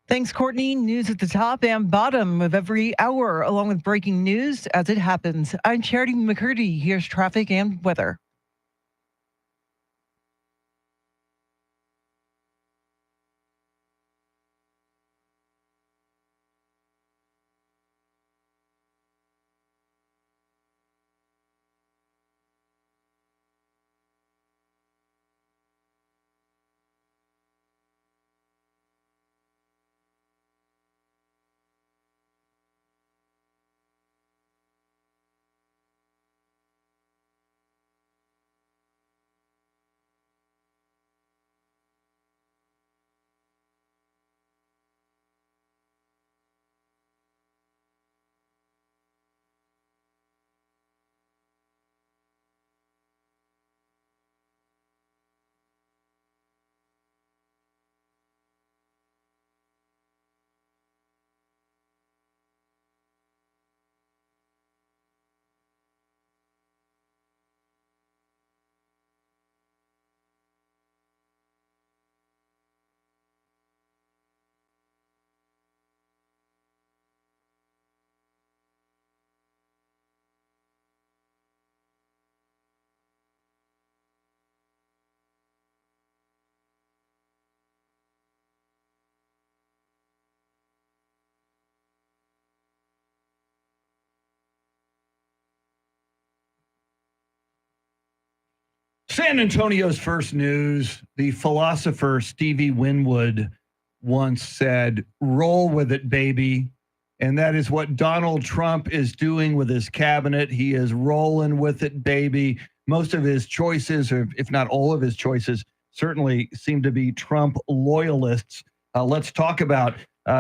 Thanks, Courtney. News at the top and bottom of every hour, along with breaking news as it happens. I'm Charity McCurdy. Here's traffic and weather. San Antonio's first news. The philosopher Stevie Winwood once said, "Roll with it, baby." And that is what Donald Trump is doing with his cabinet. He is rolling with it, baby. Most of his choices, or if not all of his choices, certainly seem to be Trump loyalists. Let's talk about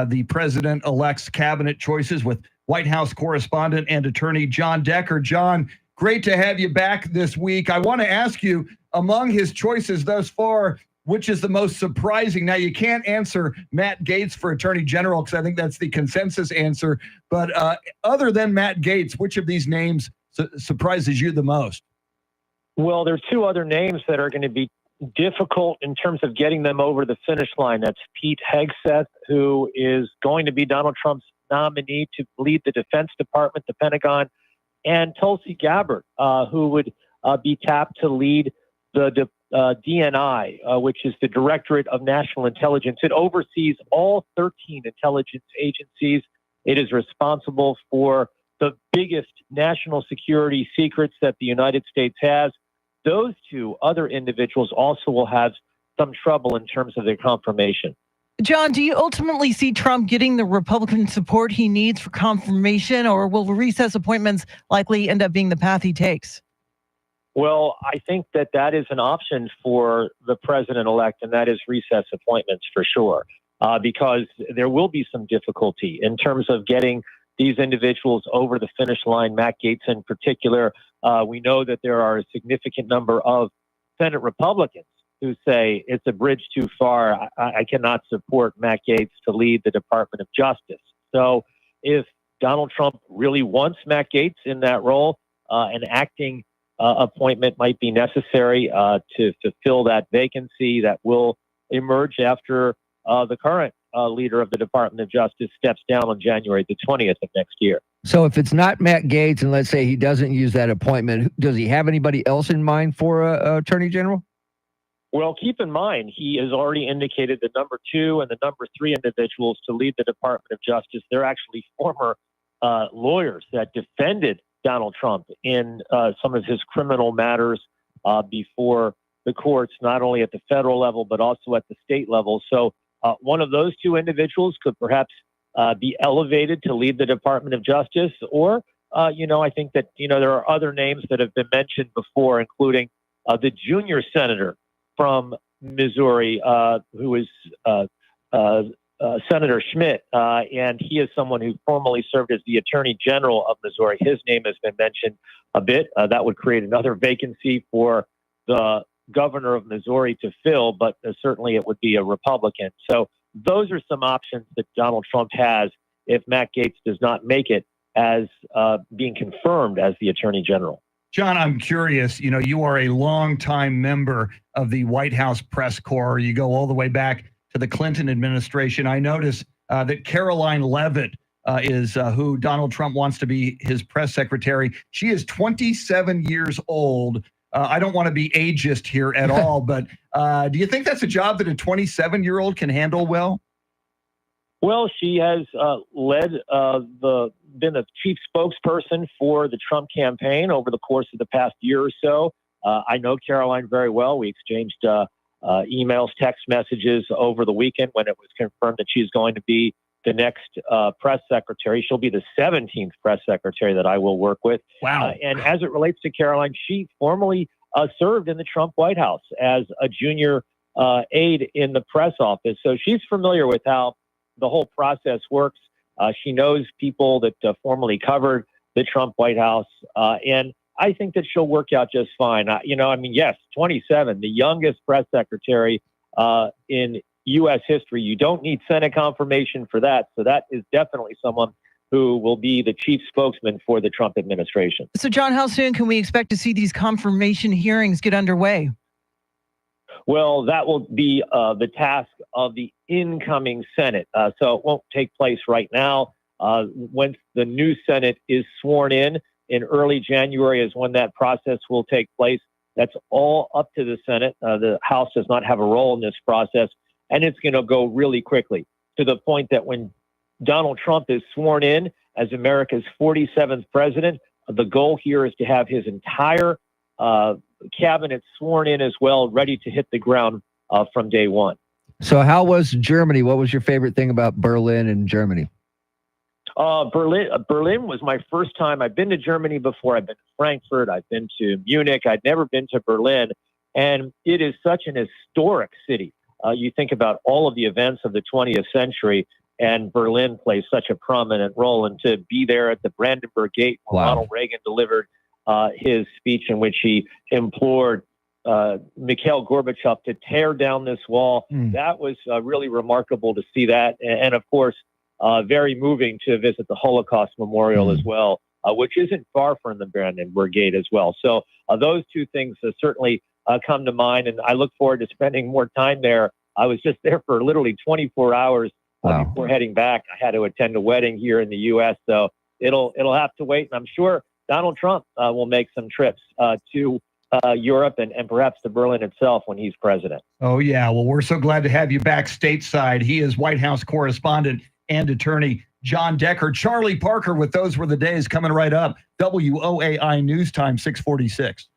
the president-elect's cabinet choices with White House correspondent and attorney John Decker. John, great to have you back this week. I want to ask you, among his choices thus far, which is the most surprising? Now, you can't answer Matt Gaetz for Attorney General because I think that's the consensus answer. But other than Matt Gaetz, which of these names surprises you the most? Well, there are two other names that are going to be difficult in terms of getting them over the finish line. That's Pete Hegseth, who is going to be Donald Trump's nominee to lead the Defense Department, the Pentagon, and Tulsi Gabbard, who would be tapped to lead the DNI, which is the Directorate of National Intelligence. It oversees all 13 intelligence agencies. It is responsible for the biggest national security secrets that the United States has. Those two other individuals also will have some trouble in terms of their confirmation. John, do you ultimately see Trump getting the Republican support he needs for confirmation, or will recess appointments likely end up being the path he takes? Well, I think that that is an option for the president-elect, and that is recess appointments for sure, because there will be some difficulty in terms of getting these individuals over the finish line, Matt Gaetz in particular. We know that there are a significant number of Senate Republicans who say it's a bridge too far. I cannot support Matt Gaetz to lead the Department of Justice. So if Donald Trump really wants Matt Gaetz in that role, an acting appointment might be necessary to fulfill that vacancy that will emerge after the current leader of the Department of Justice steps down on January the 20th of next year. So if it's not Matt Gaetz, and let's say he doesn't use that appointment, does he have anybody else in mind for Attorney General? Well, keep in mind, he has already indicated the number 2 and the number 3 individuals to lead the Department of Justice. They're actually former lawyers that defended Donald Trump in some of his criminal matters before the courts, not only at the federal level, but also at the state level. So one of those two individuals could perhaps be elevated to lead the Department of Justice. Or, I think that, there are other names that have been mentioned before, including the junior senator from Missouri, who is Senator Schmidt, and he is someone who formerly served as the Attorney General of Missouri. His name has been mentioned a bit. That would create another vacancy for the governor of Missouri to fill, but certainly it would be a Republican. So those are some options that Donald Trump has if Matt Gaetz does not make it as being confirmed as the Attorney General. John, I'm curious, you are a longtime member of the White House press corps. You go all the way back to the Clinton administration. I notice that Caroline Leavitt is who Donald Trump wants to be his press secretary. She is 27 years old. I don't want to be ageist here at all, but do you think that's a job that a 27-year-old can handle well? Well, she has been the chief spokesperson for the Trump campaign over the course of the past year or so. I know Caroline very well. We exchanged emails, text messages over the weekend when it was confirmed that she's going to be the next press secretary. She'll be the 17th press secretary that I will work with. Wow. And as it relates to Caroline, she formerly served in the Trump White House as a junior aide in the press office. So she's familiar with how the whole process works. She knows people that formerly covered the Trump White House. And I think that she'll work out just fine. Yes, 27, the youngest press secretary in U.S. history. You don't need Senate confirmation for that. So that is definitely someone who will be the chief spokesman for the Trump administration. So, John, how soon can we expect to see these confirmation hearings get underway? Well, that will be the task of the incoming Senate. So it won't take place right now. Once the new Senate is sworn in early January is when that process will take place. That's all up to the Senate. The House does not have a role in this process, and it's going to go really quickly to the point that when Donald Trump is sworn in as America's 47th president, the goal here is to have his entire cabinet sworn in as well, ready to hit the ground from day one. So how was Germany? What was your favorite thing about Berlin and Germany? Berlin was my first time. I've been to Germany before. I've been to Frankfurt. I've been to Munich. I'd never been to Berlin. And it is such an historic city. You think about all of the events of the 20th century, and Berlin plays such a prominent role. And to be there at the Brandenburg Gate when Ronald Reagan delivered his speech in which he implored Mikhail Gorbachev to tear down this wall, that was really remarkable to see that. And of course, very moving to visit the Holocaust Memorial as well, which isn't far from the Brandenburg Gate as well. So those two things certainly come to mind, and I look forward to spending more time there. I was just there for literally 24 hours before heading back. I had to attend a wedding here in the U.S., so it'll have to wait. And I'm sure Donald Trump will make some trips to Europe and perhaps to Berlin itself when he's president. Oh, yeah. Well, we're so glad to have you back stateside. He is White House correspondent and attorney John Decker. Charlie Parker with Those Were the Days coming right up. WOAI News Time 646.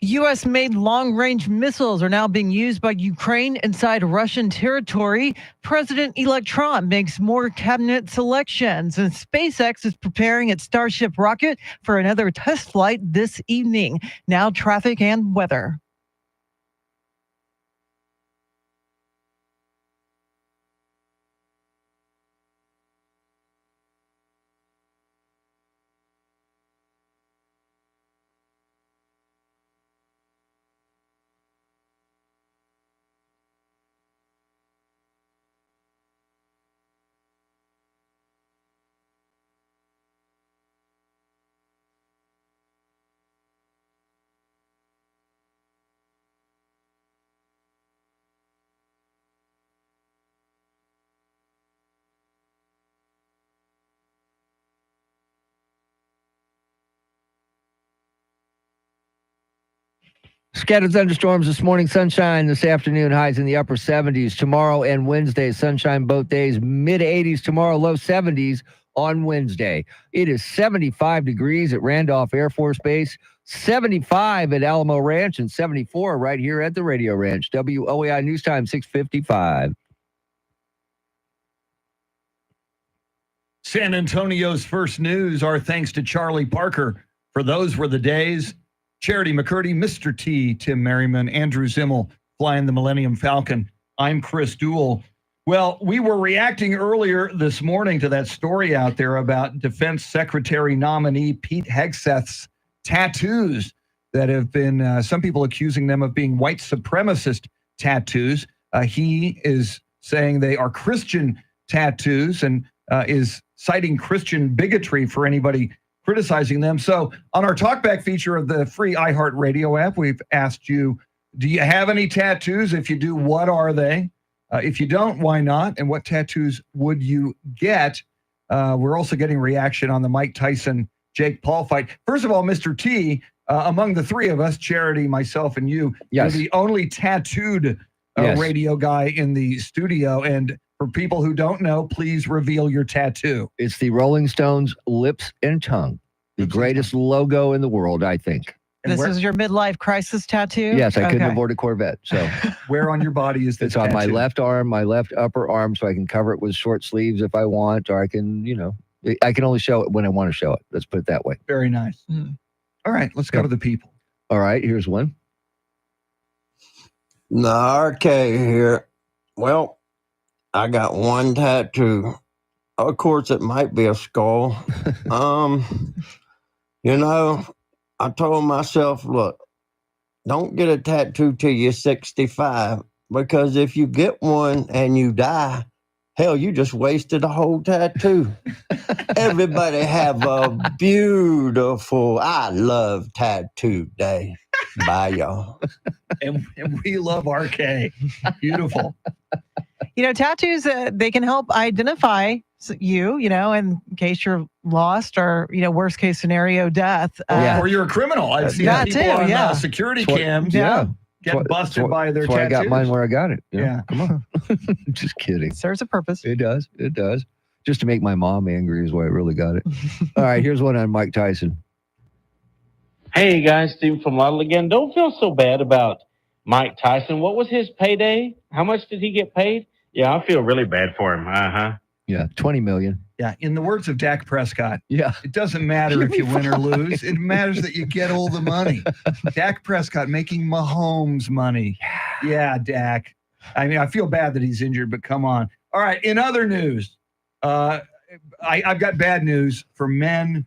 U.S. made long range missiles are now being used by Ukraine inside Russian territory. President elect Trump makes more cabinet selections, and SpaceX is preparing its Starship rocket for another test flight this evening. Now, traffic and weather. Scattered thunderstorms this morning, sunshine this afternoon, highs in the upper 70s. Tomorrow and Wednesday, sunshine both days, mid 80s tomorrow, low 70s on Wednesday. It is 75 degrees at Randolph Air Force Base, 75 at Alamo Ranch, and 74 right here at the Radio Ranch. WOAI News Time, 6:55. San Antonio's first news, our thanks to Charlie Parker. For those were the days. Charity McCurdy, Mr. T, Tim Merriman, Andrew Zimmel, flying the Millennium Falcon. I'm Chris Duell. Well, we were reacting earlier this morning to that story out there about Defense Secretary nominee Pete Hegseth's tattoos that have been, some people accusing them of being white supremacist tattoos. He is saying they are Christian tattoos and is citing Christian bigotry for anybody criticizing them. So on our Talkback feature of the free iHeartRadio app, we've asked you, do you have any tattoos? If you do, what are they? If you don't, why not? And what tattoos would you get? We're also getting reaction on the Mike Tyson, Jake Paul fight. First of all, Mr. T, among the three of us, Charity, myself, and you, yes, you're the only tattooed yes, radio guy in the studio. And for people who don't know, please reveal your tattoo. It's the Rolling Stones Lips and Tongue, the greatest logo in the world, I think. And This is your midlife crisis tattoo? Yes, I couldn't Okay. afford a Corvette. So where on your body is this it's on my tattoo? left arm, my left upper arm, so I can cover it with short sleeves if I want, or I can, I can only show it when I want to show it. Let's put it that way. Very nice. All right, let's go to the people. All right, here's one. RK here. Well, I got one tattoo. Of course, it might be a skull. I told myself, look, don't get a tattoo till you're 65, because if you get one and you die, hell, you just wasted a whole tattoo. Everybody have a beautiful, I love tattoo day. Bye, y'all. And we love RK. Beautiful. Tattoos, they can help identify you, in case you're lost or, worst case scenario, death. Or you're a criminal. I've seen that people too, on yeah. Security That's what- cams yeah. get busted by their That's why I tattoos. got mine where I got it. Yeah. Come on. Just kidding. Serves a purpose. It does. It does. Just to make my mom angry is why I really got it. All right, here's one on Mike Tyson. Hey guys, Steve from Lauderdale again. Don't feel so bad about Mike Tyson. What was his payday? How much did he get paid? Yeah, I feel really bad for him. Yeah, 20 million. Yeah, in the words of Dak Prescott, yeah, it doesn't matter if you win or lose. It matters that you get all the money. Dak Prescott making Mahomes money. Yeah, Dak. I mean, I feel bad that he's injured, but come on. All right, in other news, I've got bad news for men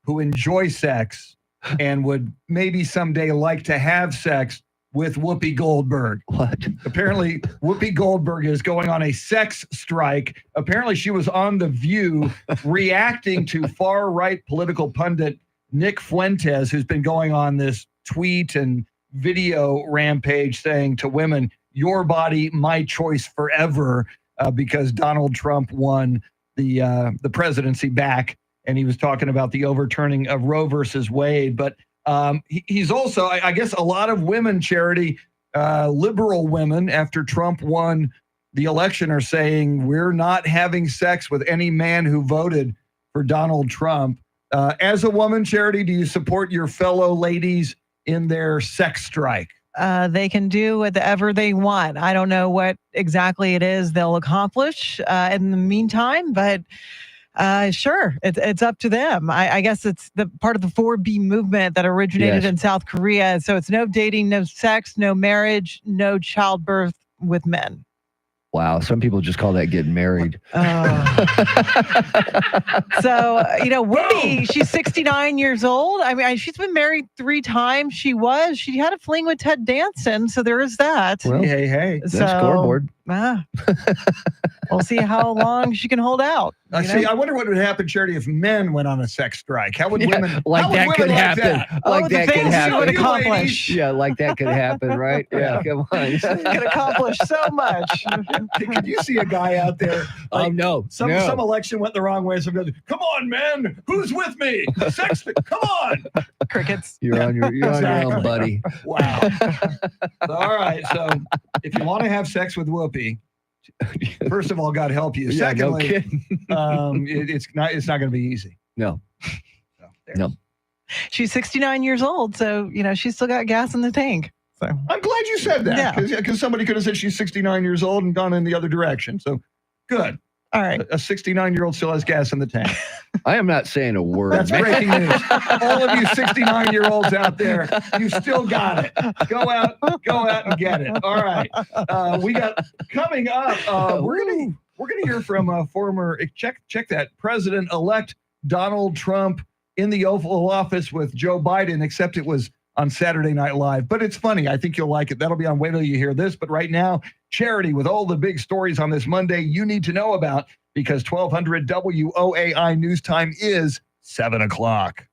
who enjoy sex and would maybe someday like to have sex with Whoopi Goldberg. What? Apparently, Whoopi Goldberg is going on a sex strike. Apparently, she was on The View reacting to far-right political pundit Nick Fuentes, who's been going on this tweet and video rampage saying to women, your body, my choice forever, because Donald Trump won the presidency back. And he was talking about the overturning of Roe versus Wade. But he's also, I guess, a lot of women, Charity, liberal women, after Trump won the election, are saying we're not having sex with any man who voted for Donald Trump. As a woman, Charity, do you support your fellow ladies in their sex strike? They can do whatever they want. I don't know what exactly it is they'll accomplish in the meantime, but sure, it's up to them. I guess it's the part of the 4B movement that originated Yes. in South Korea. So it's no dating, no sex, no marriage, no childbirth with men. Wow, some people just call that getting married. So, Whoopi, she's 69 years old. I mean, she's been married 3 times. She had a fling with Ted Danson. So there is that. Well, hey. That's scoreboard. We'll see how long she can hold out. See, I wonder what would happen, Charity, if men went on a sex strike. How would women? Like how would that women could like happen. that? Like the that could things she would happen. accomplish. Yeah, like that could happen, right? Yeah, come on. She could accomplish so much. Could you see a guy out there? Oh, no. Some No. election went the wrong way. Some goes, come on, man. Who's with me? Sex. Come on. Crickets. You're on your Exactly. own, buddy. Wow. All right. So if you want to have sex with Whoopi, first of all, God help you. Yeah, no Secondly, kidding. it's not going to be easy. No. No. She's 69 years old, so she's still got gas in the tank. So I'm glad you said that because somebody could have said she's 69 years old and gone in the other direction. So good. All right. A 69-year-old still has gas in the tank. I am not saying a word. That's breaking news. All of you 69-year-olds out there, you still got it. Go out and get it. All right. We got coming up. We're gonna hear from former check that President-elect Donald Trump in the Oval Office with Joe Biden, except it was on Saturday Night Live. But it's funny. I think you'll like it. That'll be on wait till you hear this. But right now, Charity with all the big stories on this Monday you need to know about because 1200 WOAI news time is 7 o'clock.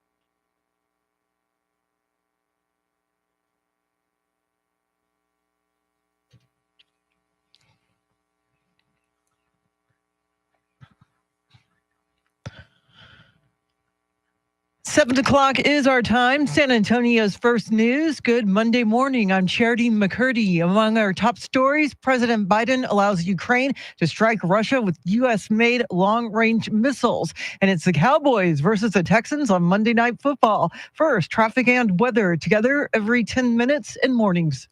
Seven o'clock is our time. San Antonio's first news. Good Monday morning. I'm Charity McCurdy. Among our top stories, President Biden allows Ukraine to strike Russia with U.S.-made long-range missiles. And it's the Cowboys versus the Texans on Monday Night Football. First, traffic and weather together every 10 minutes in mornings.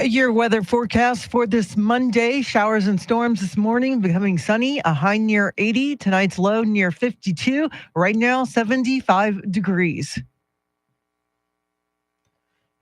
Your weather forecast for this Monday: showers and storms this morning, becoming sunny, a high near 80. Tonight's low near 52. Right now, 75 degrees.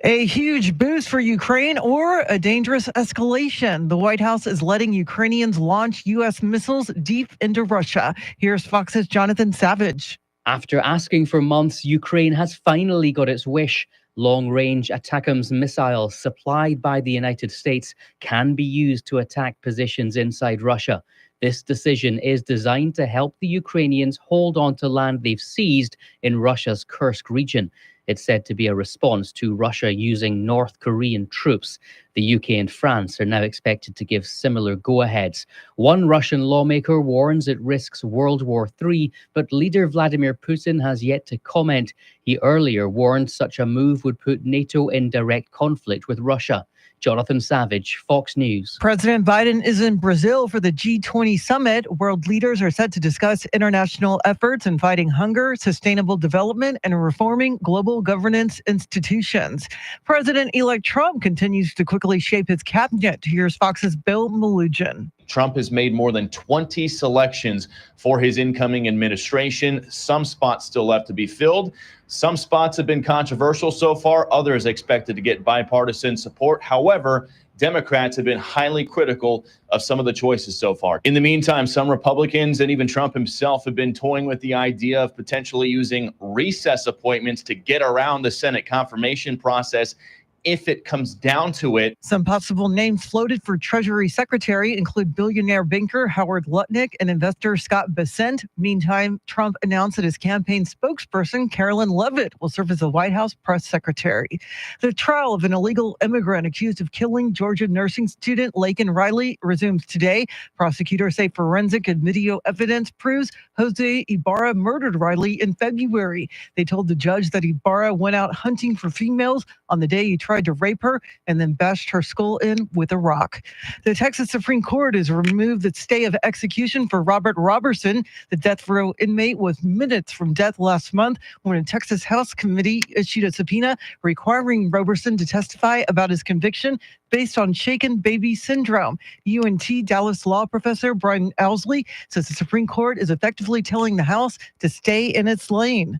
A huge boost for Ukraine or a dangerous escalation. The White House is letting Ukrainians launch U.S. missiles deep into Russia. Here's Fox's Jonathan Savage. After asking for months, Ukraine has finally got its wish. Long-range ATACMS missiles supplied by the United States can be used to attack positions inside Russia. This decision is designed to help the Ukrainians hold on to land they've seized in Russia's Kursk region. It's said to be a response to Russia using North Korean troops. The UK and France are now expected to give similar go-aheads. One Russian lawmaker warns it risks World War III, but leader Vladimir Putin has yet to comment. He earlier warned such a move would put NATO in direct conflict with Russia. Jonathan Savage, Fox News. President Biden is in Brazil for the G20 summit. World leaders are set to discuss international efforts in fighting hunger, sustainable development, and reforming global governance institutions. President-elect Trump continues to quickly shape his cabinet. Here's Fox's Bill Malugin. Trump has made more than 20 selections for his incoming administration. Some spots still left to be filled. Some spots have been controversial so far. Others expected to get bipartisan support. However, Democrats have been highly critical of some of the choices so far. In the meantime, some Republicans and even Trump himself have been toying with the idea of potentially using recess appointments to get around the Senate confirmation process if it comes down to it. Some possible names floated for Treasury Secretary include billionaire banker Howard Lutnick and investor Scott Bessent. Meantime, Trump announced that his campaign spokesperson, Carolyn Levitt, will serve as the White House press secretary. The trial of an illegal immigrant accused of killing Georgia nursing student Laken Riley resumes today. Prosecutors say forensic and video evidence proves Jose Ibarra murdered Riley in February. They told the judge that Ibarra went out hunting for females on the day he tried to rape her and then bashed her skull in with a rock. The Texas Supreme Court has removed the stay of execution for Robert Robertson. The death row inmate was minutes from death last month when a Texas House committee issued a subpoena requiring Robertson to testify about his conviction based on shaken baby syndrome. UNT Dallas law professor Brian Owsley says the Supreme Court is effectively telling the House to stay in its lane.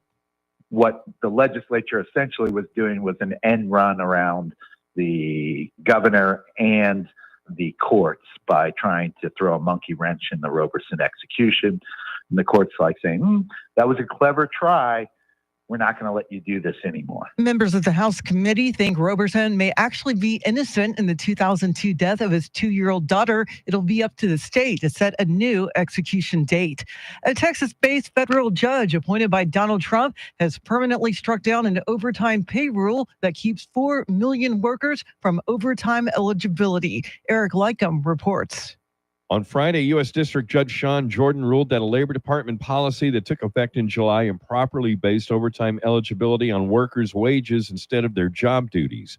What the legislature essentially was doing was an end run around the governor and the courts by trying to throw a monkey wrench in the Robertson execution. And the court's like saying, that was a clever try. We're not going to let you do this anymore. Members of the House committee think Robertson may actually be innocent in the 2002 death of his 2-year-old daughter. It'll be up to the state to set a new execution date. A Texas-based federal judge appointed by Donald Trump has permanently struck down an overtime pay rule that keeps 4 million workers from overtime eligibility. Eric Lycum reports. On Friday, U.S. District Judge Sean Jordan ruled that a Labor Department policy that took effect in July improperly based overtime eligibility on workers' wages instead of their job duties.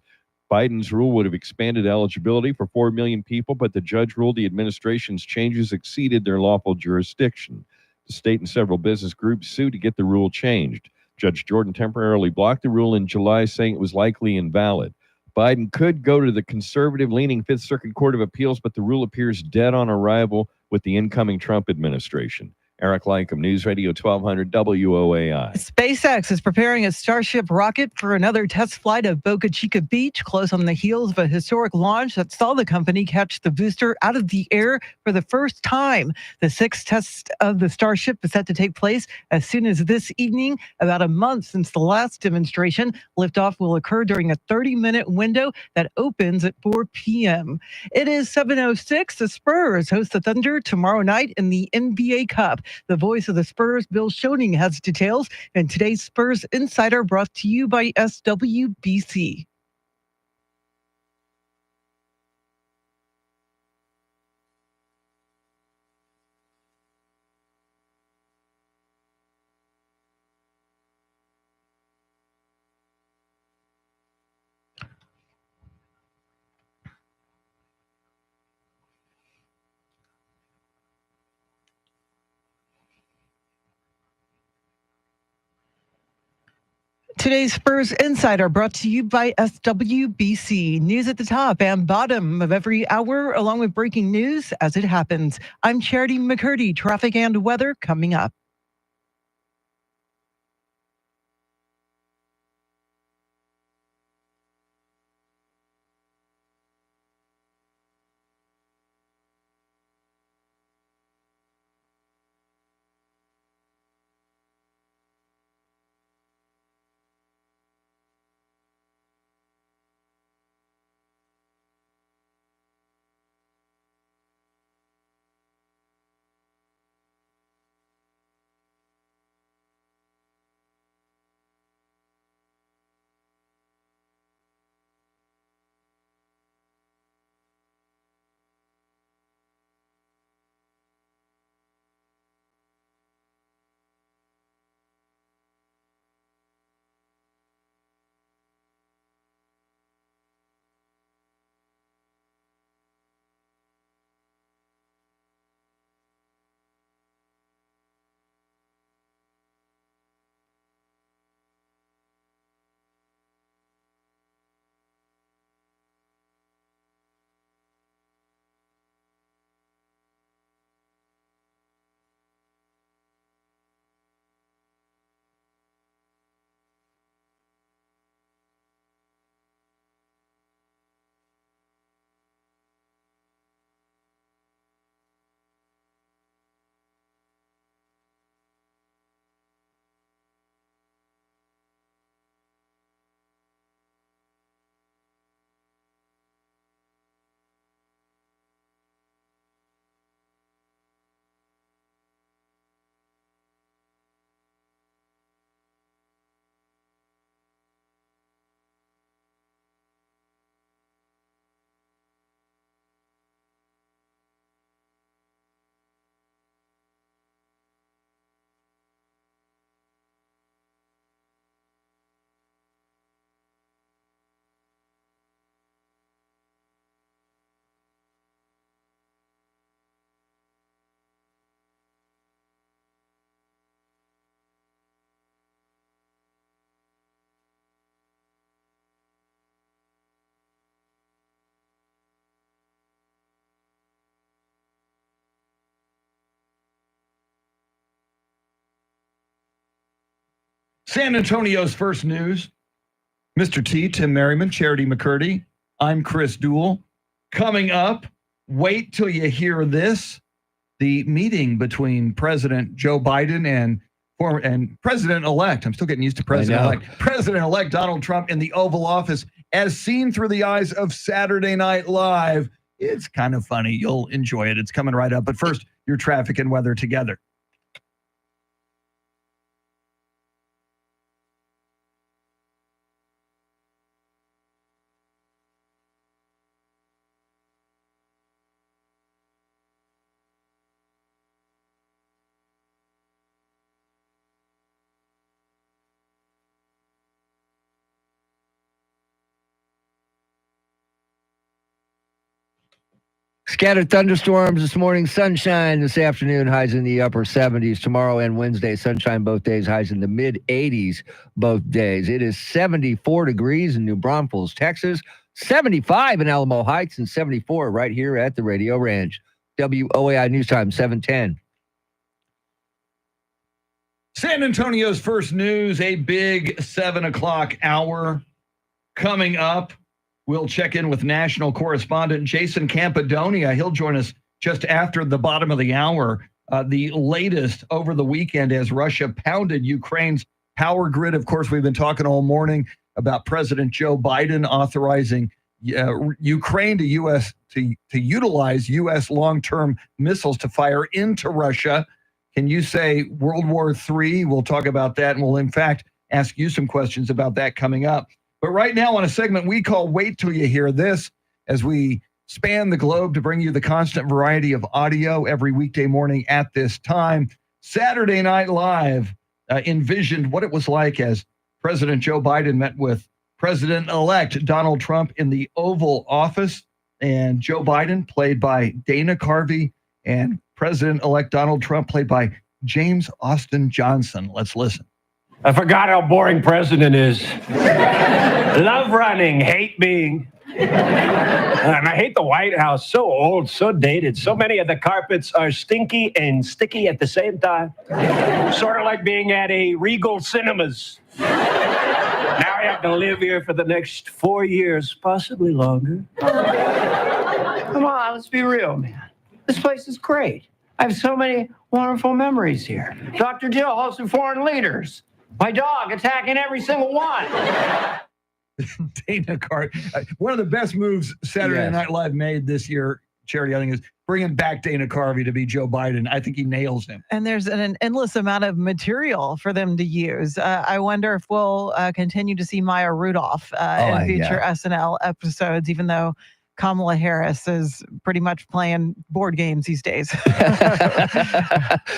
Biden's rule would have expanded eligibility for 4 million people, but the judge ruled the administration's changes exceeded their lawful jurisdiction. The state and several business groups sued to get the rule changed. Judge Jordan temporarily blocked the rule in July, saying it was likely invalid. Biden could go to the conservative-leaning Fifth Circuit Court of Appeals, but the rule appears dead on arrival with the incoming Trump administration. Eric Lycum, News Radio 1200 WOAI. SpaceX is preparing a Starship rocket for another test flight of Boca Chica Beach, close on the heels of a historic launch that saw the company catch the booster out of the air for the first time. The 6th test of the Starship is set to take place as soon as this evening, about a month since the last demonstration. Liftoff will occur during a 30-minute window that opens at 4 p.m. It is 7:06. The Spurs host the Thunder tomorrow night in the NBA Cup. The voice of the Spurs, Bill Schoening, has details. And today's Spurs Insider brought to you by SWBC. Today's Spurs Insider brought to you by SWBC. News at the top and bottom of every hour, along with breaking news as it happens. I'm Charity McCurdy. Traffic and weather coming up. San Antonio's first news. Mr. T, Tim Merriman, Charity McCurdy. I'm Chris Duell. Coming up, wait till you hear this. The meeting between President Joe Biden and President-elect, I'm still getting used to President-elect Donald Trump in the Oval Office, as seen through the eyes of Saturday Night Live. It's kind of funny. You'll enjoy it. It's coming right up. But first, your traffic and weather together. Scattered thunderstorms this morning, sunshine this afternoon, highs in the upper 70s. Tomorrow and Wednesday, sunshine both days, highs in the mid 80s both days. It is 74 degrees in New Braunfels, Texas, 75 in Alamo Heights, and 74 right here at the Radio Ranch. WOAI News Time, 7:10. San Antonio's first news, a big 7 o'clock hour coming up. We'll check in with national correspondent Jason Campadonia. He'll join us just after the bottom of the hour. The latest over the weekend as Russia pounded Ukraine's power grid. Of course, we've been talking all morning about President Joe Biden authorizing Ukraine to utilize U.S. long-term missiles to fire into Russia. Can you say World War III? We'll talk about that, and we'll, in fact, ask you some questions about that coming up. But right now on a segment we call Wait Till You Hear This, as we span the globe to bring you the constant variety of audio every weekday morning at this time. Saturday Night Live envisioned what it was like as President Joe Biden met with President-elect Donald Trump in the Oval Office. And Joe Biden, played by Dana Carvey, and President-elect Donald Trump, played by James Austin Johnson. Let's listen. I forgot how boring president is. Love running, hate being. And I hate the White House. So old, so dated. So many of the carpets are stinky and sticky at the same time. Sort of like being at a Regal Cinemas. Now I have to live here for the next 4 years, possibly longer. Come on, let's be real, man. This place is great. I have so many wonderful memories here. Dr. Jill hosting foreign leaders. My dog attacking every single one. Dana Carvey. One of the best moves Saturday Night Live made this year, Charity, I think, is bringing back Dana Carvey to be Joe Biden. I think he nails him. And there's an endless amount of material for them to use. I wonder if we'll continue to see Maya Rudolph in future SNL episodes, even though Kamala Harris is pretty much playing board games these days.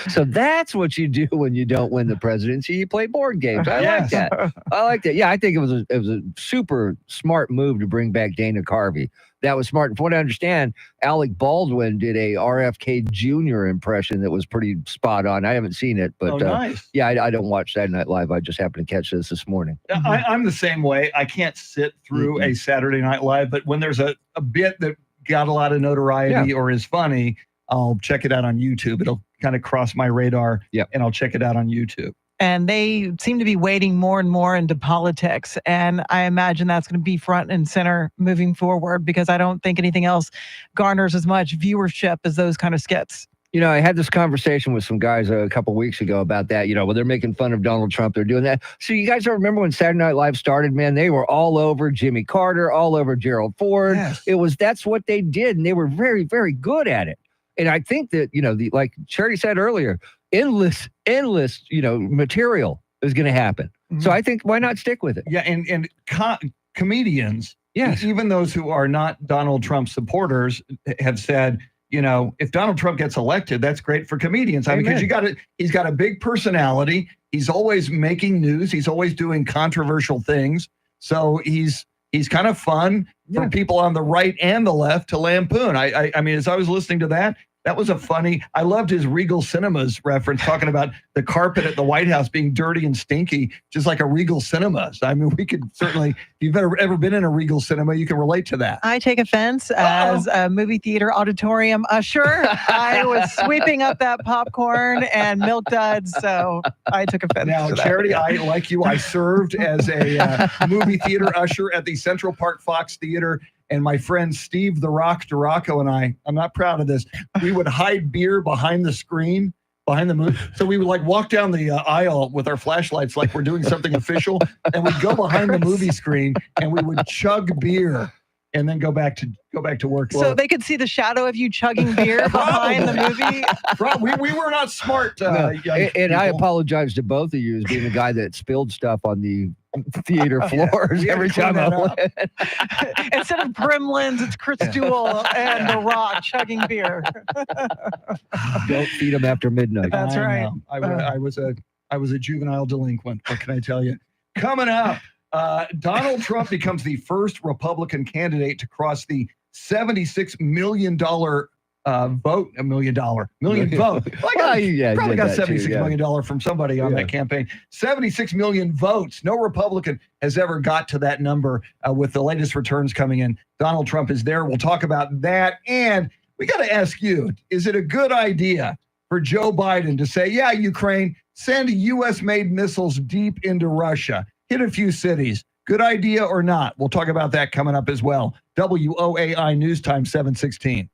So that's what you do when you don't win the presidency. You play board games. I like that. I like that. Yeah, I think it was a super smart move to bring back Dana Carvey. That was smart. From what I understand, Alec Baldwin did a RFK Jr. impression that was pretty spot on. I haven't seen it, but nice. I don't watch Saturday Night Live. I just happened to catch this morning. I'm the same way. I can't sit through a Saturday Night Live, but when there's a bit that got a lot of notoriety or is funny, I'll check it out on YouTube. It'll kind of cross my radar, and I'll check it out on YouTube. And they seem to be wading more and more into politics. And I imagine that's going to be front and center moving forward, because I don't think anything else garners as much viewership as those kind of skits. You know, I had this conversation with some guys a couple weeks ago about that. You know, when they're making fun of Donald Trump, they're doing that. So you guys don't remember when Saturday Night Live started, man? They were all over Jimmy Carter, all over Gerald Ford. Yes. That's what they did. And they were very, very good at it. And I think that, you know, like Charity said earlier, endless, material is going to happen. Mm-hmm. So I think, why not stick with it? Yeah, and comedians, even those who are not Donald Trump supporters, have said, you know, if Donald Trump gets elected, that's great for comedians. I mean, because he's got a big personality. He's always making news. He's always doing controversial things. So he's kind of fun for people on the right and the left to lampoon. I mean, as I was listening to that That was a funny. I loved his Regal Cinemas reference, talking about the carpet at the White House being dirty and stinky, just like a Regal Cinemas. I mean, we could certainly, if you've ever been in a Regal Cinema, you can relate to that. I take offense as a movie theater auditorium usher. I was sweeping up that popcorn and milk duds, so I took offense. Now, to that. Charity, I like you. I served as a movie theater usher at the Central Park Fox Theater. And my friend Steve the Rock Duraco and I'm not proud of this, we would hide beer behind the screen, behind the movie. So we would like walk down the aisle with our flashlights like we're doing something official. And we'd go behind the movie screen and we would chug beer and then go back to work. So they could see the shadow of you chugging beer behind the movie. We were not smart. No, young and I people. apologize to both of you as being the guy that spilled stuff on the theater floors we had every to clean time I that went. Instead of Gremlins, it's Chris Duell and The Rock chugging beer. Don't feed them after midnight. That's I right. know. I was a juvenile delinquent. What can I tell you? Coming up, Donald Trump becomes the first Republican candidate to cross the $76 million vote. Million vote. Well, yeah, Probably did got that too, $76 yeah. million dollars from somebody on that campaign. 76 million votes. No Republican has ever got to that number with the latest returns coming in. Donald Trump is there. We'll talk about that. And we got to ask you, is it a good idea for Joe Biden to say, yeah, Ukraine, send U.S.-made missiles deep into Russia, hit a few cities? Good idea or not? We'll talk about that coming up as well. WOAI News Time 716.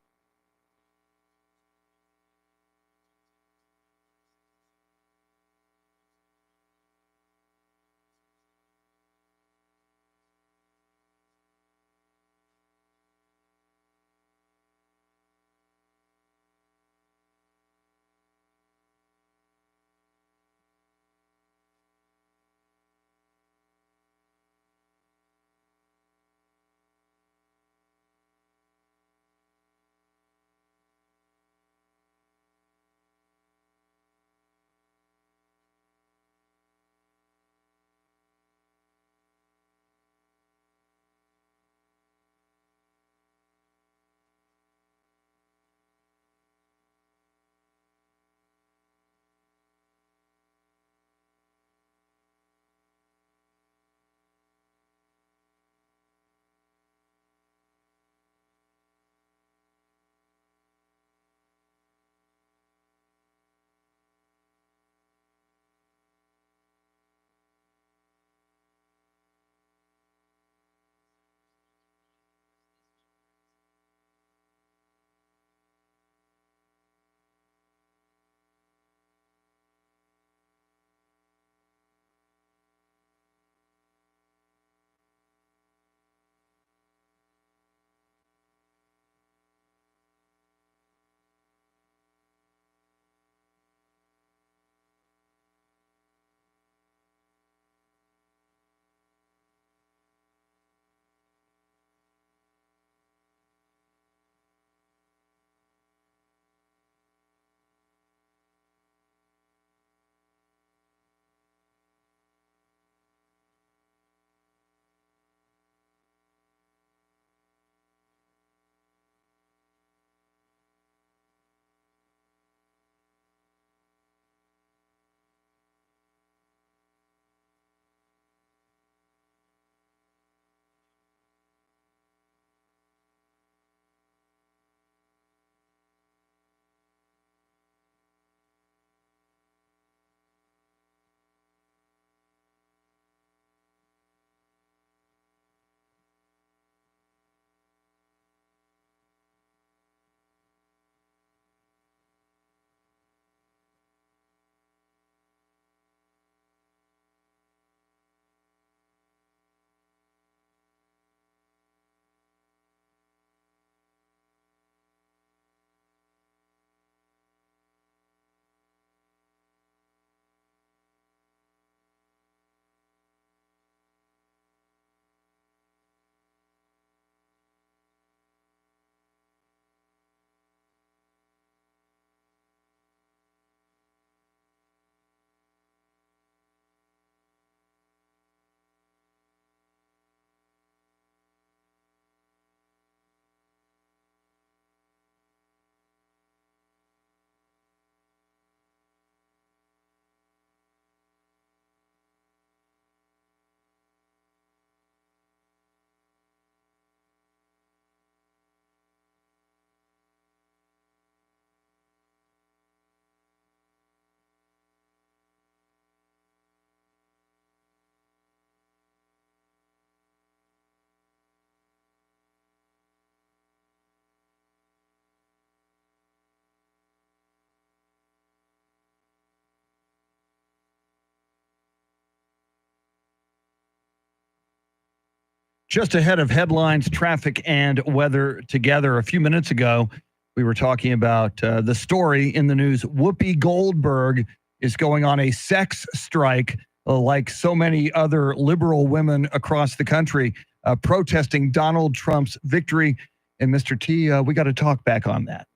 Just ahead of headlines, traffic, and weather together. A few minutes ago, we were talking about the story in the news. Whoopi Goldberg is going on a sex strike, like so many other liberal women across the country, protesting Donald Trump's victory. And Mr. T, we got to talk back on that.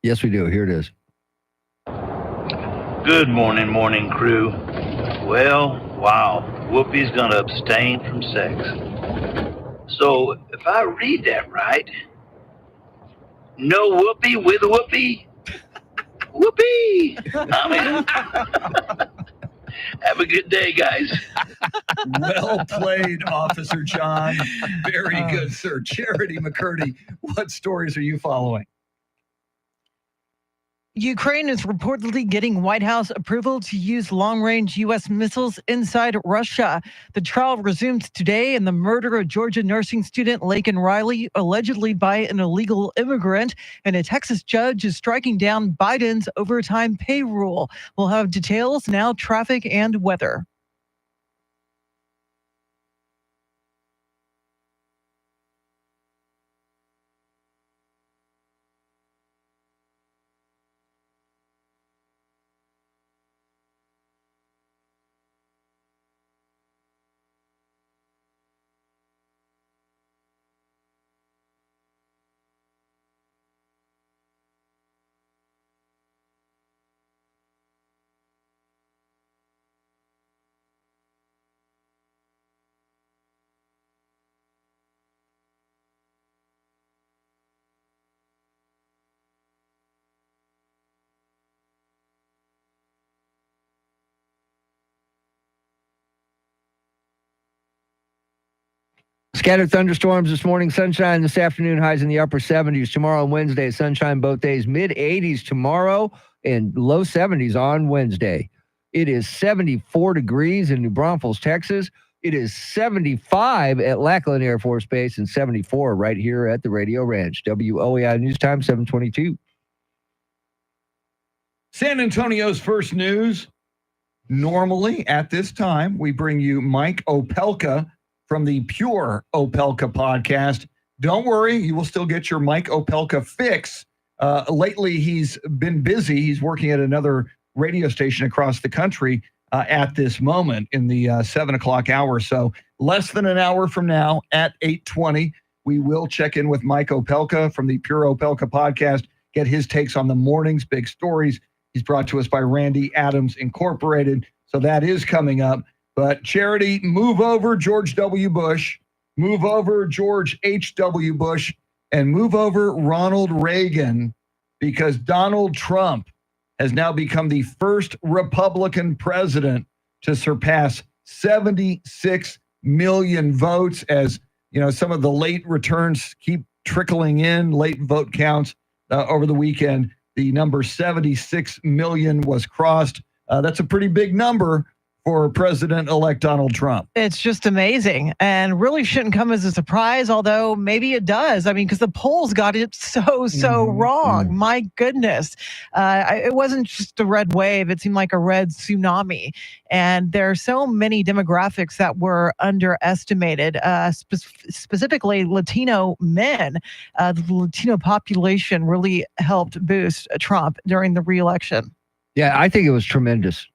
Yes, we do. Here it is. Good morning, crew. Well, wow, Whoopi's going to abstain from sex. So, if I read that right, no Whoopi with Whoopi? Whoopi! I mean, have a good day, guys. Well played, Officer John. Very good, sir. Charity McCurdy, what stories are you following? Ukraine is reportedly getting White House approval to use long-range U.S. missiles inside Russia. The trial resumed today in the murder of Georgia nursing student Laken Riley, allegedly by an illegal immigrant, and a Texas judge is striking down Biden's overtime pay rule. We'll have details now, traffic and weather. Scattered thunderstorms this morning, sunshine this afternoon, highs in the upper 70s. Tomorrow and Wednesday, sunshine both days, mid 80s tomorrow and low 70s on Wednesday. It is 74 degrees in New Braunfels, Texas. It is 75 at Lackland Air Force Base and 74 right here at the Radio Ranch. WOAI News Time, 722. San Antonio's first news. Normally at this time, we bring you Mike Opelka from the Pure Opelka podcast. Don't worry, you will still get your Mike Opelka fix. Lately, he's been busy. He's working at another radio station across the country at this moment in the 7 o'clock hour. So less than an hour from now at 8:20, we will check in with Mike Opelka from the Pure Opelka podcast, get his takes on the morning's big stories. He's brought to us by Randy Adams Incorporated. So that is coming up. But Charity, move over George W. Bush, move over George H.W. Bush, and move over Ronald Reagan, because Donald Trump has now become the first Republican president to surpass 76 million votes. As you know, some of the late returns keep trickling in, late vote counts over the weekend. The number 76 million was crossed. That's a pretty big number for President-elect Donald Trump. It's just amazing and really shouldn't come as a surprise, although maybe it does. I mean, because the polls got it so wrong. My goodness. It wasn't just a red wave. It seemed like a red tsunami. And there are so many demographics that were underestimated, specifically Latino men. The Latino population really helped boost Trump during the re-election. Yeah, I think it was tremendous.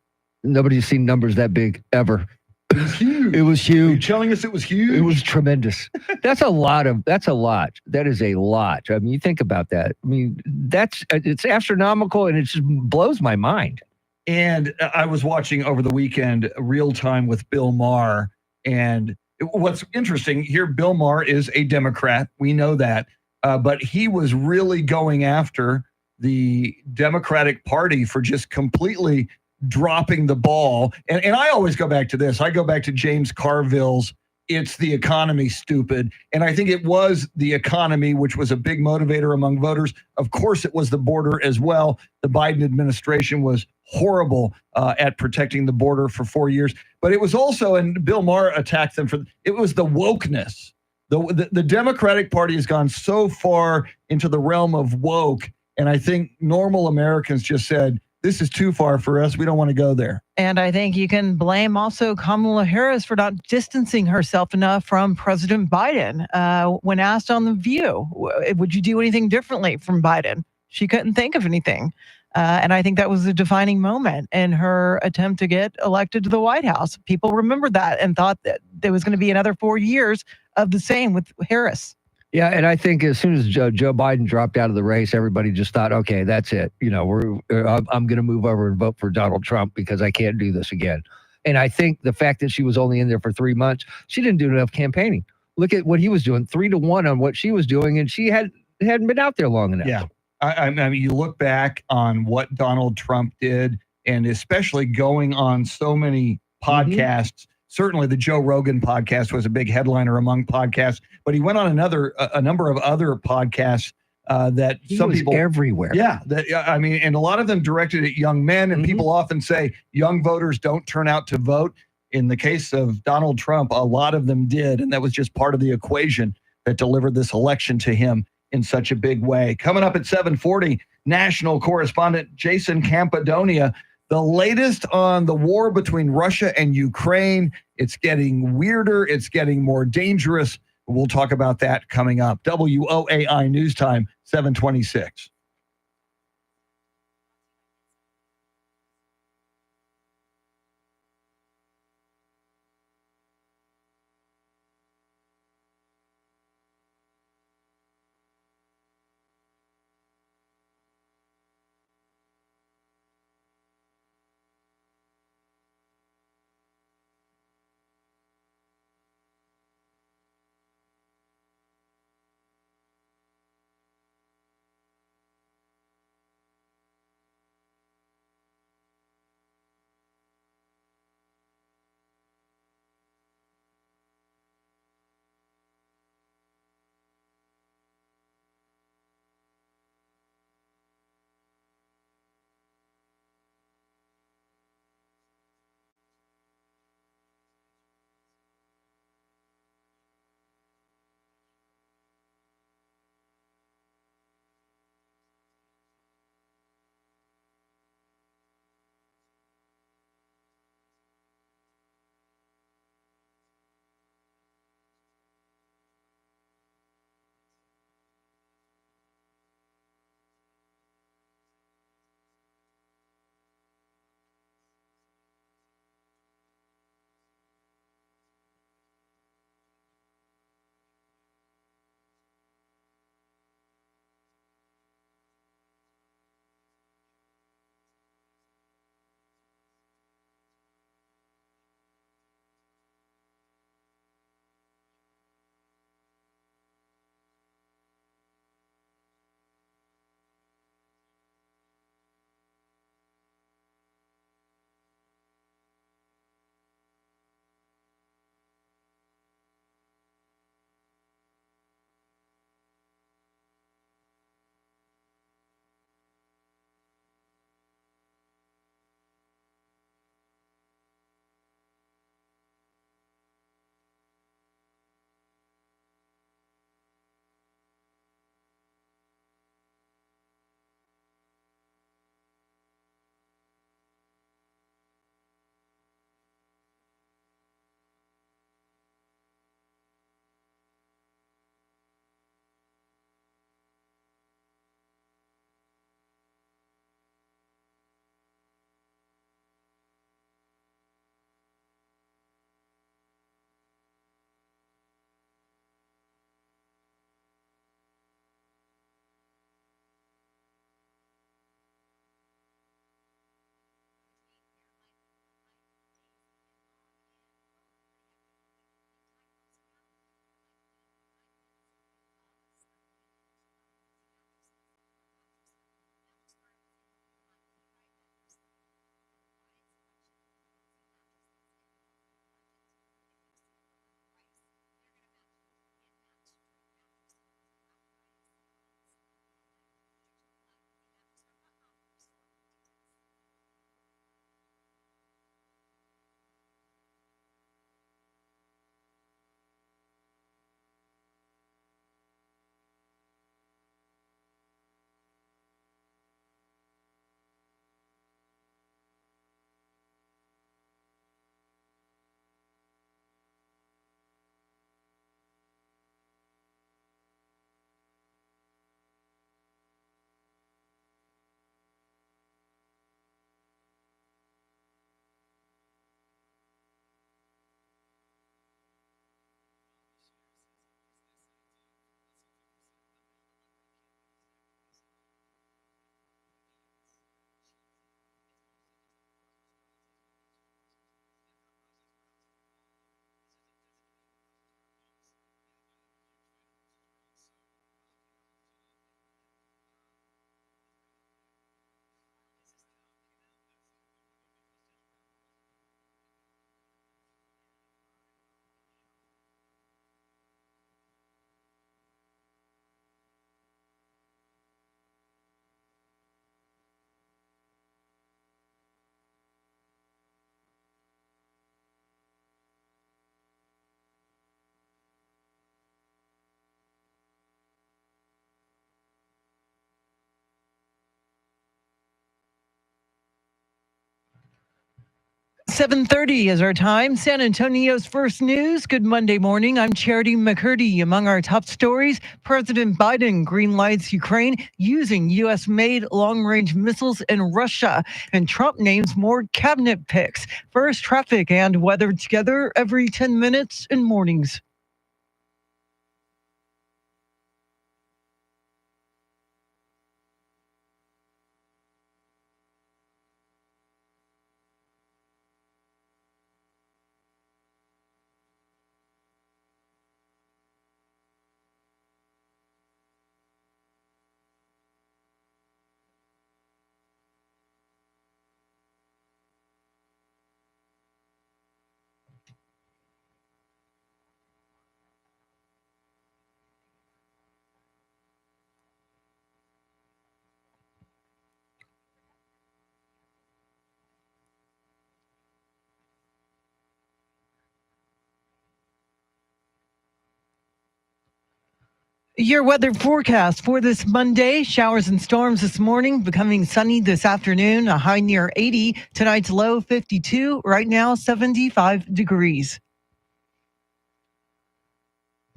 Nobody's seen numbers that big ever. It was huge. It was huge. Are you telling us it was huge? It was tremendous. That's a lot. That is a lot. I mean, you think about that. I mean, it's astronomical, and it just blows my mind. And I was watching over the weekend Real Time with Bill Maher. And what's interesting here, Bill Maher is a Democrat. We know that. But he was really going after the Democratic Party for just completely dropping the ball. And I always go back to this. I go back to James Carville's "It's the economy, stupid." And I think it was the economy, which was a big motivator among voters. Of course, it was the border as well. The Biden administration was horrible at protecting the border for 4 years. But it was also, and Bill Maher attacked them for, it was the wokeness. The Democratic Party has gone so far into the realm of woke. And I think normal Americans just said, this is too far for us. We don't want to go there. And I think you can blame also Kamala Harris for not distancing herself enough from President Biden. When asked on The View, would you do anything differently from Biden? She couldn't think of anything. And I think that was a defining moment in her attempt to get elected to the White House. People remembered that and thought that there was going to be another 4 years of the same with Harris. Yeah, and I think as soon as Joe Biden dropped out of the race, everybody just thought, okay, that's it. You know, I'm going to move over and vote for Donald Trump because I can't do this again. And I think the fact that she was only in there for 3 months, she didn't do enough campaigning. Look at what he was doing, 3-1 on what she was doing, and she hadn't been out there long enough. Yeah. I mean, you look back on what Donald Trump did, and especially going on so many podcasts. Certainly, the Joe Rogan podcast was a big headliner among podcasts, but he went on a number of other podcasts that He some was people everywhere. Yeah, I mean, and a lot of them directed at young men, and people often say young voters don't turn out to vote. In the case of Donald Trump, a lot of them did, and that was just part of the equation that delivered this election to him in such a big way. Coming up at 7:40, national correspondent Jason Campadonia. The latest on the war between Russia and Ukraine. It's getting weirder. It's getting more dangerous. We'll talk about that coming up. WOAI News Time, 7:26. 7:30 is our time. San Antonio's first news. Good Monday morning. I'm Charity McCurdy. Among our top stories, President Biden greenlights Ukraine using U.S.-made long-range missiles in Russia, and Trump names more cabinet picks. First, traffic and weather together every 10 minutes in mornings. Your weather forecast for this Monday: showers and storms this morning, becoming sunny this afternoon, a high near 80. Tonight's low 52, right now 75 degrees.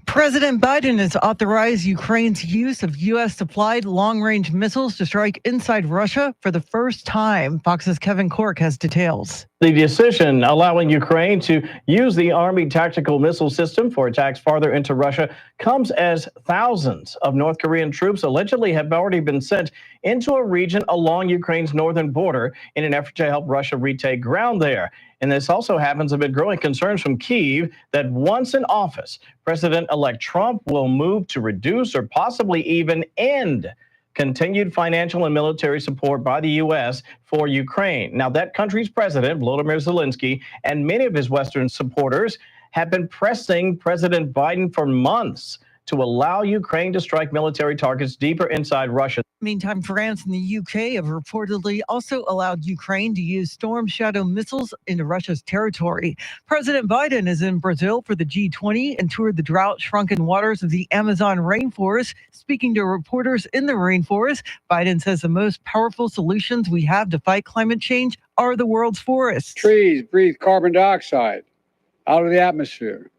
President Biden has authorized Ukraine's use of U.S.-supplied long-range missiles to strike inside Russia for the first time. Fox's Kevin Cork has details. The decision allowing Ukraine to use the Army tactical missile system for attacks farther into Russia comes as thousands of North Korean troops allegedly have already been sent into a region along Ukraine's northern border in an effort to help Russia retake ground there. And this also happens amid growing concerns from Kyiv that once in office, President-elect Trump will move to reduce or possibly even end continued financial and military support by the U.S. for Ukraine. Now, that country's president, Volodymyr Zelensky, and many of his Western supporters have been pressing President Biden for months to allow Ukraine to strike military targets deeper inside Russia. Meantime, France and the UK have reportedly also allowed Ukraine to use Storm Shadow missiles into Russia's territory. President Biden is in Brazil for the G20 and toured the drought-shrunken waters of the Amazon rainforest. Speaking to reporters in the rainforest, Biden says the most powerful solutions we have to fight climate change are the world's forests. Trees breathe carbon dioxide out of the atmosphere.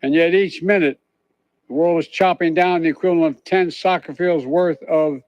And yet each minute, the world is chopping down the equivalent of 10 soccer fields worth of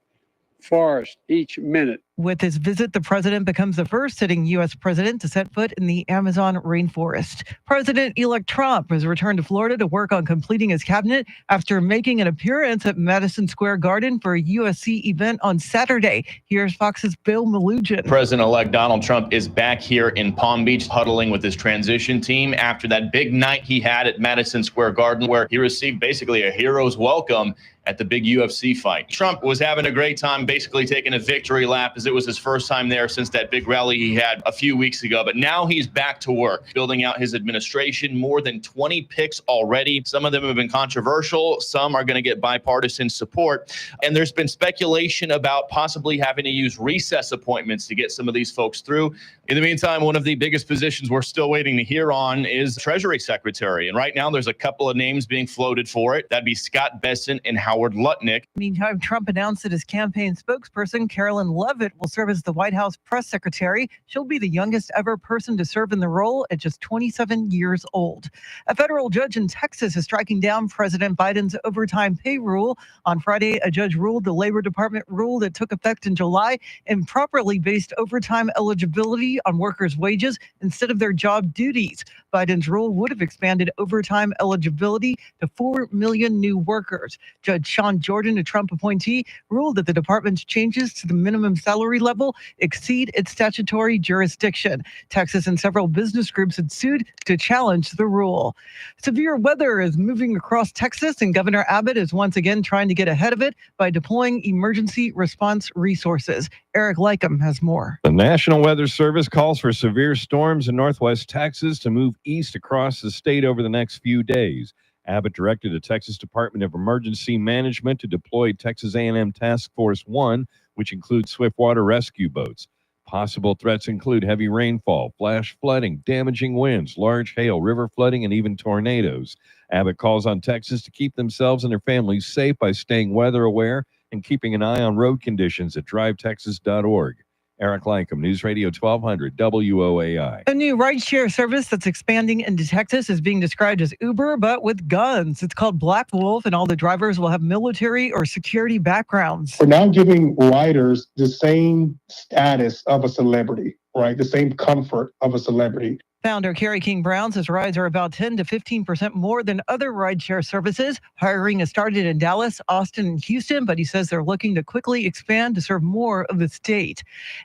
forest each minute. With his visit, the president becomes the first sitting U.S. president to set foot in the Amazon rainforest. President-elect Trump has returned to Florida to work on completing his cabinet after making an appearance at Madison Square Garden for a USC event on Saturday. Here's Fox's Bill Malugin. President-elect Donald Trump is back here in Palm Beach, huddling with his transition team after that big night he had at Madison Square Garden, where he received basically a hero's welcome at the big UFC fight. Trump was having a great time, basically taking a victory lap, as it was his first time there since that big rally he had a few weeks ago. But now he's back to work, building out his administration. More than 20 picks already. Some of them have been controversial. Some are going to get bipartisan support. And there's been speculation about possibly having to use recess appointments to get some of these folks through. In the meantime, one of the biggest positions we're still waiting to hear on is Treasury Secretary. And right now there's a couple of names being floated for it. That'd be Scott Bessent and Howard Lutnick. Meantime, Trump announced that his campaign spokesperson, Carolyn Leavitt, will serve as the White House press secretary. She'll be the youngest ever person to serve in the role at just 27 years old. A federal judge in Texas is striking down President Biden's overtime pay rule. On Friday, a judge ruled the Labor Department rule that took effect in July improperly based overtime eligibility on workers' wages instead of their job duties. Biden's rule would have expanded overtime eligibility to 4 million new workers. Judge Sean Jordan, a Trump appointee, ruled that the department's changes to the minimum salary level exceed its statutory jurisdiction. Texas and several business groups had sued to challenge the rule. Severe weather is moving across Texas, and Governor Abbott is once again trying to get ahead of it by deploying emergency response resources. Eric Lycum has more. The National Weather Service calls for severe storms in northwest Texas to move east across the state over the next few days. Abbott directed the Texas Department of Emergency Management to deploy Texas A&M Task Force 1, which includes swiftwater rescue boats. Possible threats include heavy rainfall, flash flooding, damaging winds, large hail, river flooding, and even tornadoes. Abbott calls on Texans to keep themselves and their families safe by staying weather aware and keeping an eye on road conditions at drivetexas.org. Eric Lankham, News Radio 1200 WOAI. A new rideshare service that's expanding into Texas is being described as Uber, but with guns. It's called Black Wolf, and all the drivers will have military or security backgrounds. We're now giving riders the same status of a celebrity, right? The same comfort of a celebrity. Founder Kerry King Brown says rides are about 10 to 15% more than other rideshare services. Hiring has started in Dallas, Austin, and Houston, but he says they're looking to quickly expand to serve more of the state.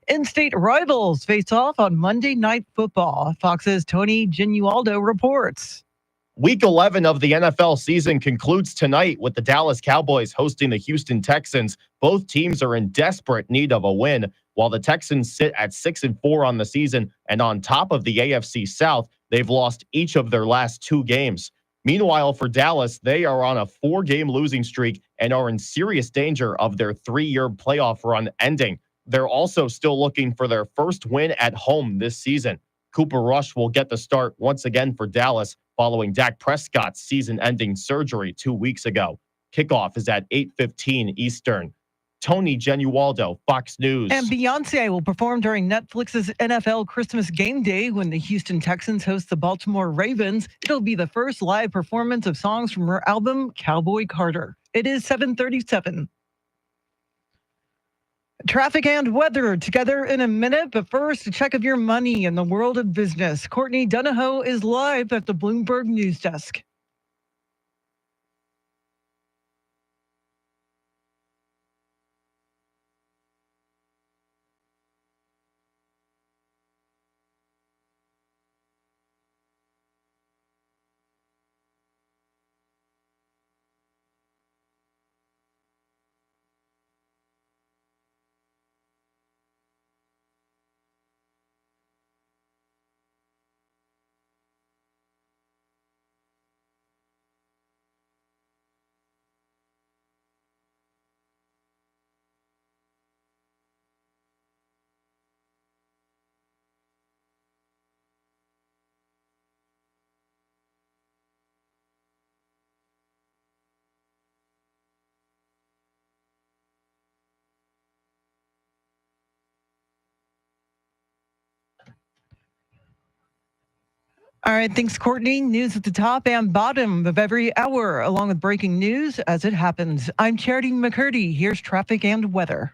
In-state rivals face off on Monday Night Football. Fox's Tony Genualdo reports. Week 11 of the NFL season concludes tonight with the Dallas Cowboys hosting the Houston Texans. Both teams are in desperate need of a win. While the Texans sit at 6-4 on the season and on top of the AFC South, they've lost each of their last 2 games. Meanwhile, for Dallas, they are on a 4-game losing streak and are in serious danger of their 3-year playoff run ending. They're also still looking for their first win at home this season. Cooper Rush will get the start once again for Dallas following Dak Prescott's season-ending surgery 2 weeks ago. Kickoff is at 8:15 Eastern. Tony Genualdo, Fox News. And Beyonce will perform during Netflix's NFL Christmas Game Day when the Houston Texans host the Baltimore Ravens. It'll be the first live performance of songs from her album, Cowboy Carter. It is 7:37. Traffic and weather together in a minute, but first, a check of your money in the world of business. Courtney Donahoe is live at the Bloomberg News Desk. All right, thanks, Courtney. News at the top and bottom of every hour, along with breaking news as it happens. I'm Charity McCurdy. Here's traffic and weather.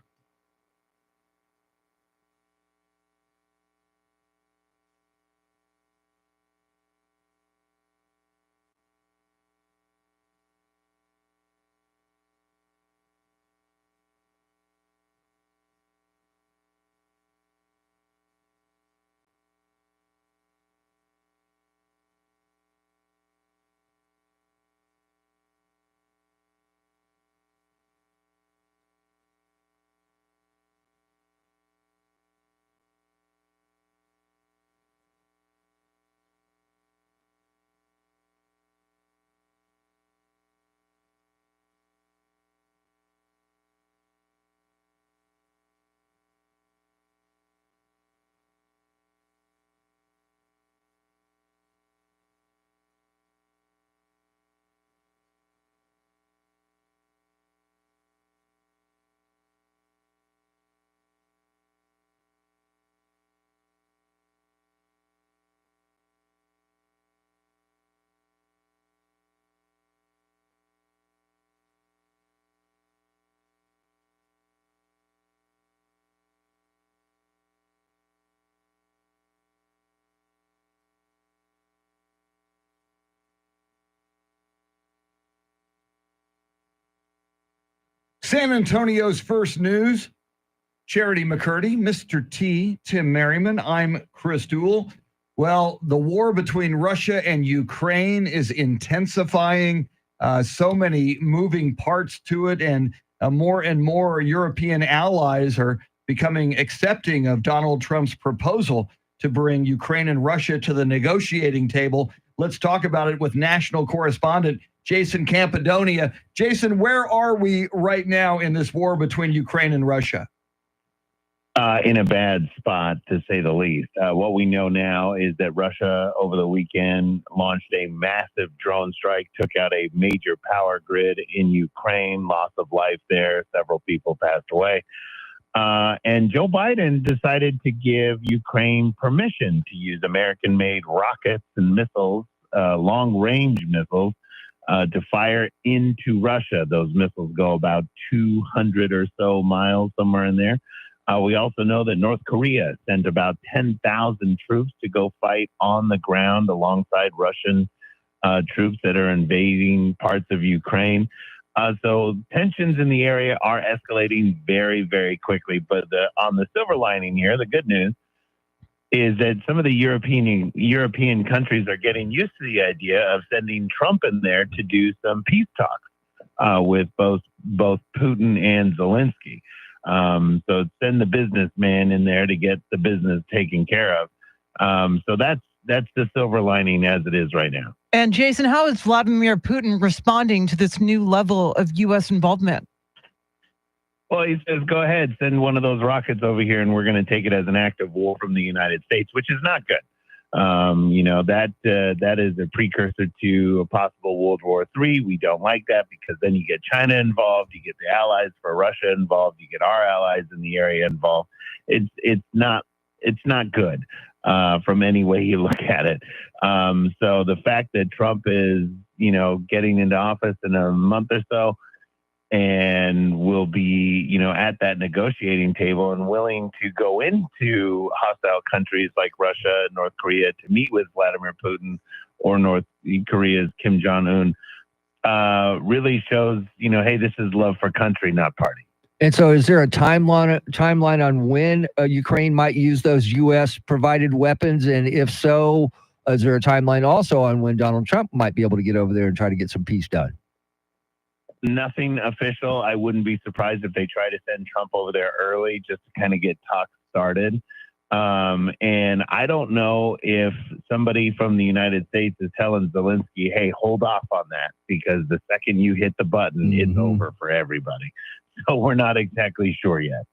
San Antonio's first news. Charity McCurdy, Mr. T, Tim Merriman. I'm Chris Duell. Well, the war between Russia and Ukraine is intensifying. So many moving parts to it, and more and more European allies are becoming accepting of Donald Trump's proposal to bring Ukraine and Russia to the negotiating table. Let's talk about it with national correspondent Jason Campadonia. Jason, where are we right now in this war between Ukraine and Russia? In a bad spot, to say the least. What we know now is that Russia, over the weekend, launched a massive drone strike, took out a major power grid in Ukraine, loss of life there. Several people passed away. And Joe Biden decided to give Ukraine permission to use American-made rockets and missiles, long-range missiles, to fire into Russia. Those missiles go about 200 or so miles, somewhere in there. We also know that North Korea sent about 10,000 troops to go fight on the ground alongside Russian troops that are invading parts of Ukraine. So tensions in the area are escalating very, very quickly. But on the silver lining here, the good news is that some of the European countries are getting used to the idea of sending Trump in there to do some peace talks with both Putin and Zelensky. So send the businessman in there to get the business taken care of. So that's the silver lining as it is right now. And Jason, how is Vladimir Putin responding to this new level of U.S. involvement? Well, he says, go ahead, send one of those rockets over here, and we're going to take it as an act of war from the United States, which is not good. That is a precursor to a possible World War III. We don't like that because then you get China involved, you get the allies for Russia involved, you get our allies in the area involved. It's not good from any way you look at it. So the fact that Trump is, getting into office in a month or so, and will be, at that negotiating table and willing to go into hostile countries like Russia and North Korea to meet with Vladimir Putin or North Korea's Kim Jong-un, really shows, hey, this is love for country, not party. And so is there a timeline on when Ukraine might use those U.S. provided weapons? And if so, is there a timeline also on when Donald Trump might be able to get over there and try to get some peace done? Nothing official. I wouldn't be surprised if they try to send Trump over there early just to kind of get talks started. And I don't know if somebody from the United States is telling Zelensky, hey, hold off on that, because the second you hit the button, it's over for everybody. So we're not exactly sure yet.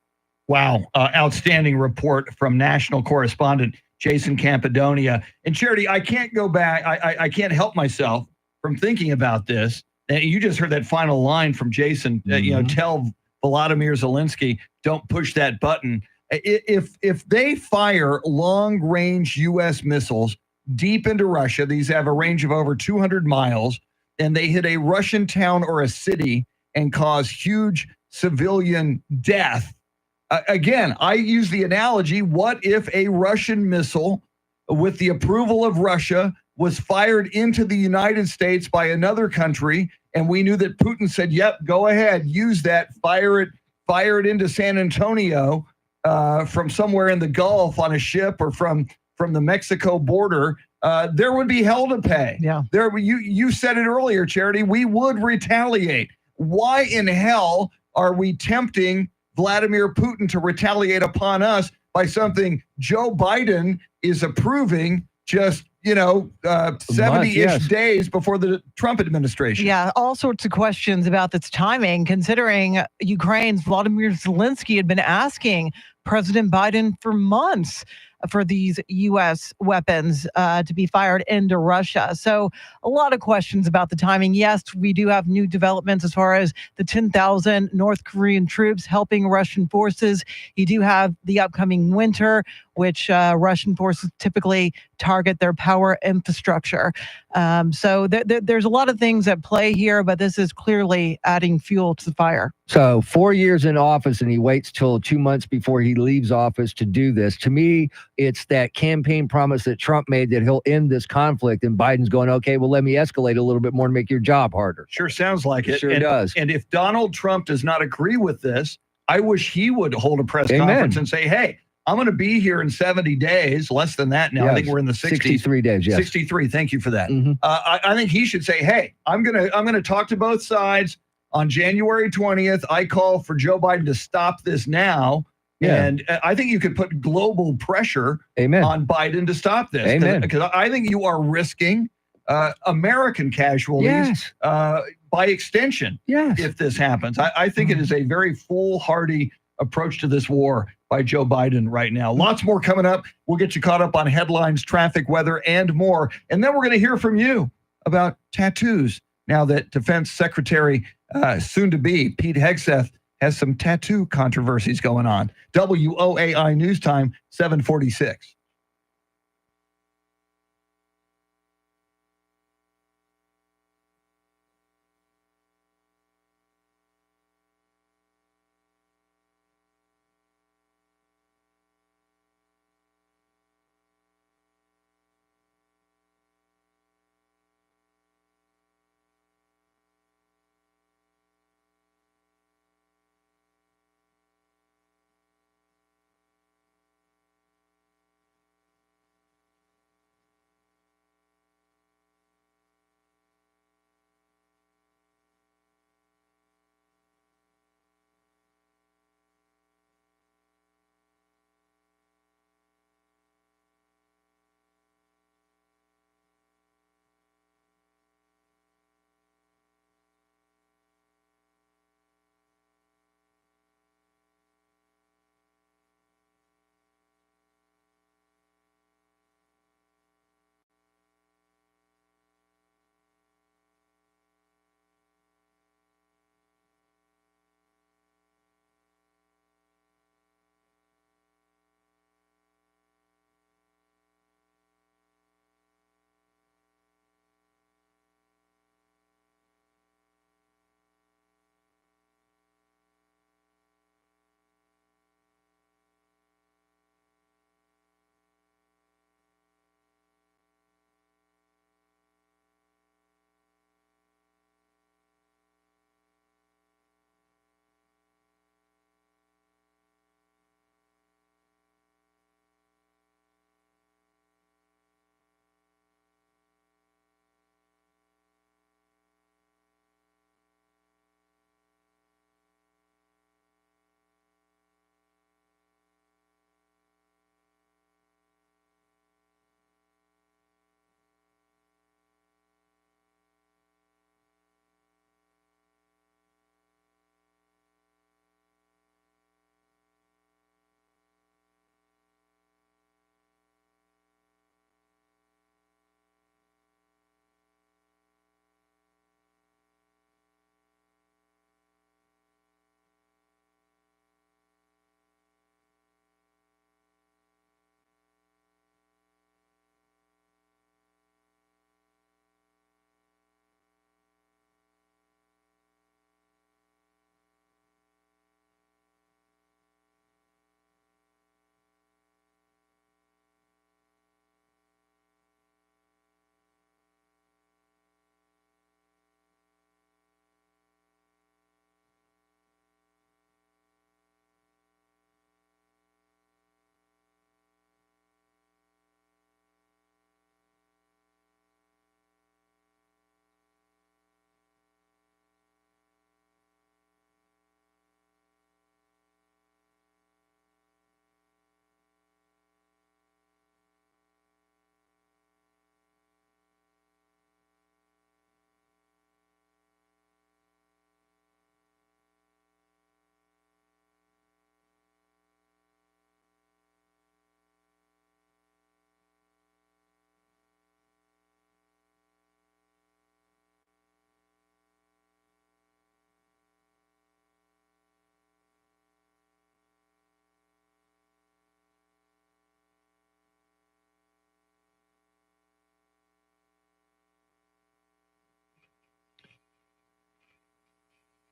Wow. Outstanding report from national correspondent Jason Campidonia. And Charity, I can't go back. I can't help myself from thinking about this. And you just heard that final line from Jason, tell Volodymyr Zelensky, don't push that button. If they fire long-range U.S. missiles deep into Russia, these have a range of over 200 miles, and they hit a Russian town or a city and cause huge civilian death. Again, I use the analogy, what if a Russian missile with the approval of Russia was fired into the United States by another country, and we knew that Putin said, yep, go ahead, use that, fire it into San Antonio from somewhere in the Gulf on a ship or from the Mexico border, there would be hell to pay. Yeah. You said it earlier, Charity, we would retaliate. Why in hell are we tempting Vladimir Putin to retaliate upon us by something Joe Biden is approving just 70-ish days before the Trump administration? Yeah, all sorts of questions about this timing, considering Ukraine's Volodymyr Zelensky had been asking President Biden for months for these U.S. weapons to be fired into Russia. So a lot of questions about the timing. Yes, we do have new developments as far as the 10,000 North Korean troops helping Russian forces. You do have the upcoming winter, which Russian forces typically target their power infrastructure. So there's a lot of things at play here, but this is clearly adding fuel to the fire. So 4 years in office, and he waits till 2 months before he leaves office to do this. To me, it's that campaign promise that Trump made that he'll end this conflict, and Biden's going, okay, well, let me escalate a little bit more to make your job harder. Sure sounds like it. Sure does. And if Donald Trump does not agree with this, I wish he would hold a press conference and say, hey, I'm going to be here in 70 days, less than that now. Yes. I think we're in the 60s. 63 days, yes. 63, thank you for that. I think he should say, hey, I'm going to talk to both sides. On January 20th, I call for Joe Biden to stop this now. Yeah. And I think you could put global pressure Amen. on Biden to stop this. Amen. Because I think you are risking American casualties by extension if this happens. I think it is a very foolhardy approach to this war by Joe Biden right now. Lots more coming up. We'll get you caught up on headlines, traffic, weather, and more. And then we're going to hear from you about tattoos now that Defense Secretary, soon to be, Pete Hegseth, has some tattoo controversies going on. WOAI News Time, 746.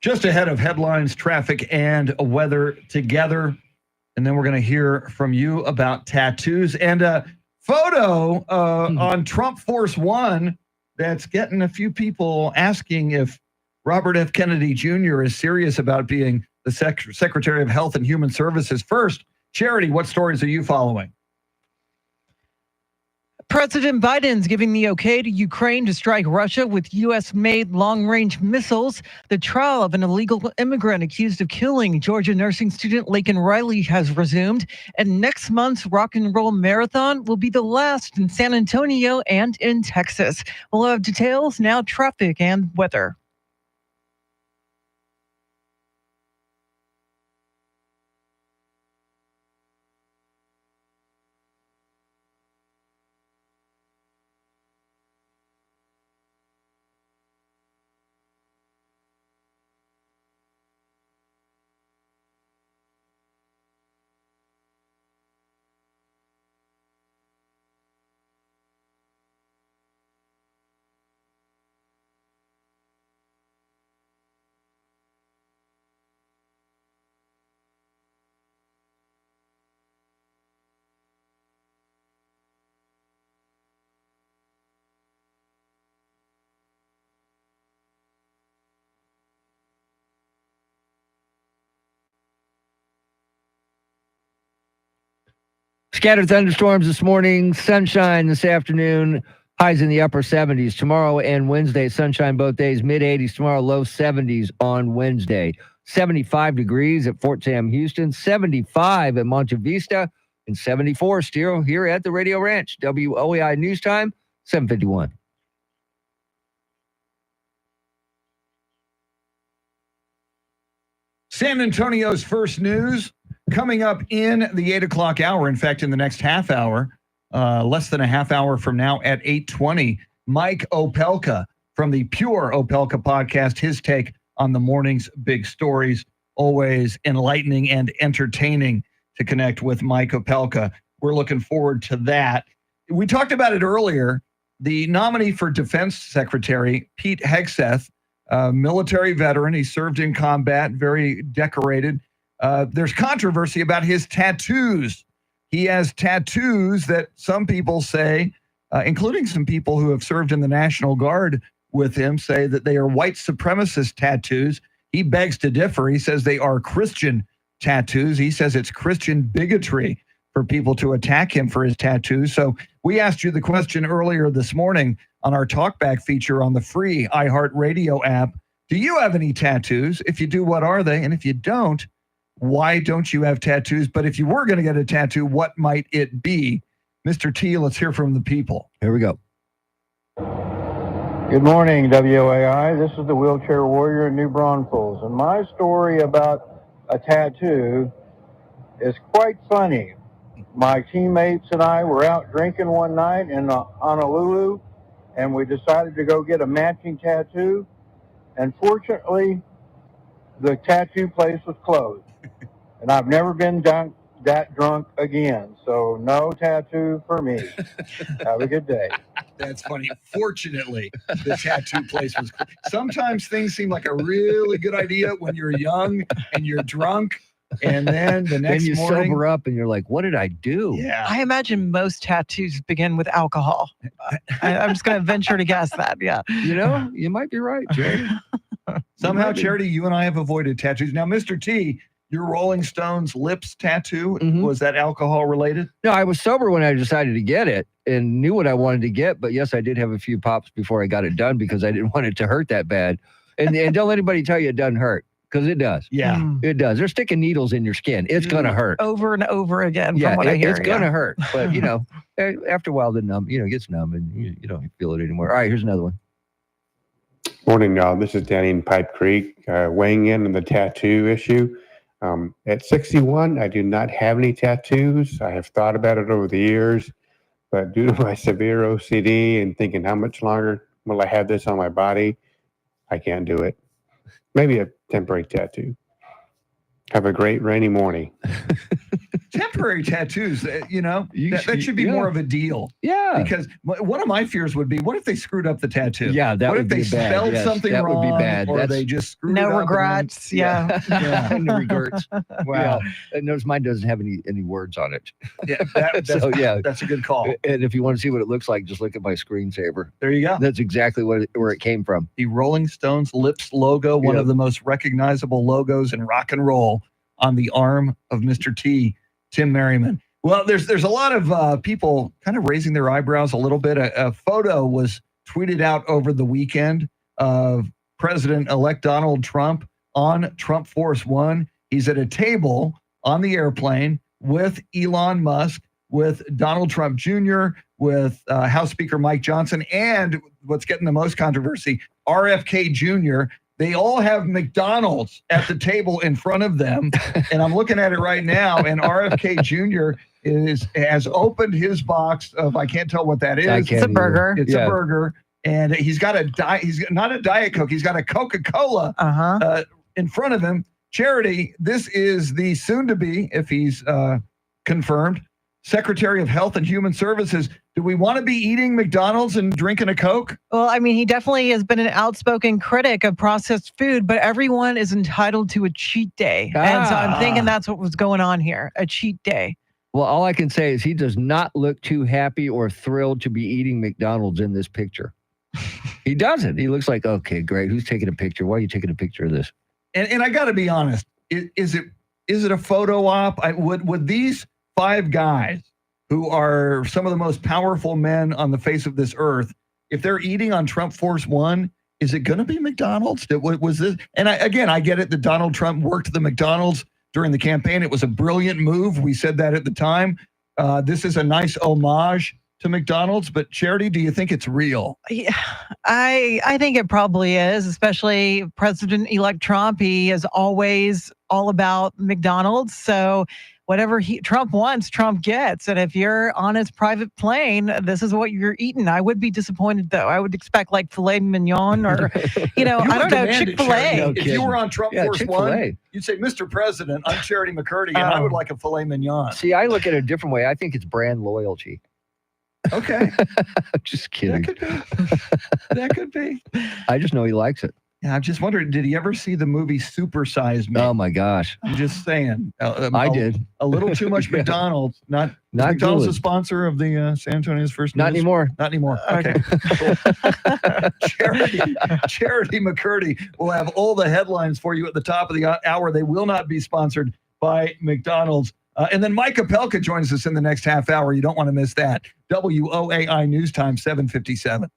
Just ahead of headlines, traffic, and weather together. And then we're going to hear from you about tattoos and a photo on Trump Force One that's getting a few people asking if Robert F. Kennedy Jr. is serious about being the Secretary of Health and Human Services. First, Charity, what stories are you following? President Biden's giving the okay to Ukraine to strike Russia with U.S.-made long-range missiles. The trial of an illegal immigrant accused of killing Georgia nursing student Laken Riley has resumed. And next month's Rock and Roll Marathon will be the last in San Antonio and in Texas. We'll have details now, traffic and weather. Scattered thunderstorms this morning, sunshine this afternoon, highs in the upper 70s. Tomorrow and Wednesday, sunshine both days, mid-80s tomorrow, low 70s on Wednesday. 75 degrees at Fort Sam Houston, 75 at Monte Vista, and 74 still here at the Radio Ranch. WOAI News Time, 7:51. San Antonio's first news coming up in the 8 o'clock hour. In fact, in the next half hour, less than a half hour from now at 8:20, Mike Opelka from the Pure Opelka podcast, his take on the morning's big stories. Always enlightening and entertaining to connect with Mike Opelka. We're looking forward to that. We talked about it earlier. The nominee for Defense Secretary, Pete Hegseth, military veteran. He served in combat, very decorated. There's controversy about his tattoos. He has tattoos that some people say, including some people who have served in the National Guard with him, say that they are white supremacist tattoos. He begs to differ. He says they are Christian tattoos. He says it's Christian bigotry for people to attack him for his tattoos. So we asked you the question earlier this morning on our Talkback feature on the free iHeartRadio app. Do you have any tattoos? If you do, what are they? And if you don't, why don't you have tattoos? But if you were going to get a tattoo, what might it be? Mr. T, let's hear from the people. Here we go. Good morning, WOAI. This is the Wheelchair Warrior in New Braunfels. And my story about a tattoo is quite funny. My teammates and I were out drinking one night in Honolulu, and we decided to go get a matching tattoo. And fortunately, the tattoo place was closed. And I've never been that drunk again. So no tattoo for me. Have a good day. That's funny. Fortunately, the tattoo place was closed. Sometimes things seem like a really good idea when you're young and you're drunk. And then the next then you morning, sober up and you're like, what did I do? Yeah. I imagine most tattoos begin with alcohol. I'm just going to venture to guess that. Yeah. You know, you might be right, Jerry. Somehow, Charity, you and I have avoided tattoos. Now, Mr. T, your Rolling Stones lips tattoo, was that alcohol related? No, I was sober when I decided to get it and knew what I wanted to get. But yes, I did have a few pops before I got it done because I didn't want it to hurt that bad. And don't let anybody tell you it doesn't hurt, because it does. Yeah. It does. They're sticking needles in your skin. It's going to hurt. Over and over again, from what I hear. It's going to hurt. But, you know, after a while, it gets numb and you don't feel it anymore. All right, here's another one. Morning, y'all. This is Danny in Pipe Creek, weighing in on the tattoo issue. At 61, I do not have any tattoos. I have thought about it over the years, but due to my severe OCD and thinking how much longer will I have this on my body, I can't do it. Maybe a temporary tattoo. Have a great rainy morning. Temporary tattoos, that should be yeah. more of a deal. Yeah. Because one of my fears would be, what if they screwed up the tattoo? Yeah, that what would if they be bad. spelled Yes, something that wrong? would be bad. Or That's- they just screwed No it up. regrets. Yeah. No regrets. Wow. And notice mine doesn't have any words on it. Yeah, that's a good call. And if you want to see what it looks like, just look at my screensaver. There you go. That's exactly where it came from. The Rolling Stones lips logo, one Yep. of the most recognizable logos in rock and roll, on the arm of Mr. T, Tim Merriman. Well, there's a lot of people kind of raising their eyebrows a little bit. A photo was tweeted out over the weekend of President-elect Donald Trump on Trump Force One. He's at a table on the airplane with Elon Musk, with Donald Trump Jr., with House Speaker Mike Johnson, and what's getting the most controversy, RFK Jr. They all have McDonald's at the table in front of them. And I'm looking at it right now, and RFK Jr. has opened his box of, I can't tell what that is. It's a burger. It's a burger. And he's got he's not a Diet Coke. He's got a Coca-Cola in front of him. Charity, this is the soon-to-be, if he's confirmed, Secretary of Health and Human Services. Do we want to be eating McDonald's and drinking a Coke? Well, I mean, he definitely has been an outspoken critic of processed food, but everyone is entitled to a cheat day. And so I'm thinking that's what was going on here, a cheat day. Well, all I can say is he does not look too happy or thrilled to be eating McDonald's in this picture. He doesn't. He looks like, okay, great. Who's taking a picture? Why are you taking a picture of this? And I got to be honest, is it a photo op? Would these five guys who are some of the most powerful men on the face of this earth, if they're eating on Trump Force One, is it going to be McDonald's? Was this? And I get it that Donald Trump worked the McDonald's during the campaign. It was a brilliant move. We said that at the time. This is a nice homage to McDonald's, but Charity, do you think it's real? Yeah, I think it probably is, especially President-elect Trump. He is always all about McDonald's. So whatever Trump wants, Trump gets. And if you're on his private plane, this is what you're eating. I would be disappointed, though. I would expect like filet mignon or, I don't know, Chick-fil-A. If you were on Trump Force One, you'd say, Mr. President, I'm Charity McCurdy, and I would like a filet mignon. See, I look at it a different way. I think it's brand loyalty. Okay. Just kidding. That could be. I just know he likes it. Yeah, I'm just wondering, did he ever see the movie Super Size Me? Oh, my gosh. I'm just saying. I did. A little too much McDonald's. Not McDonald's good. a sponsor of the San Antonio's First Not News? anymore. Not anymore. Okay. Charity McCurdy will have all the headlines for you at the top of the hour. They will not be sponsored by McDonald's. And then Mike Opelka joins us in the next half hour. You don't want to miss that. WOAI News Time, 7:57.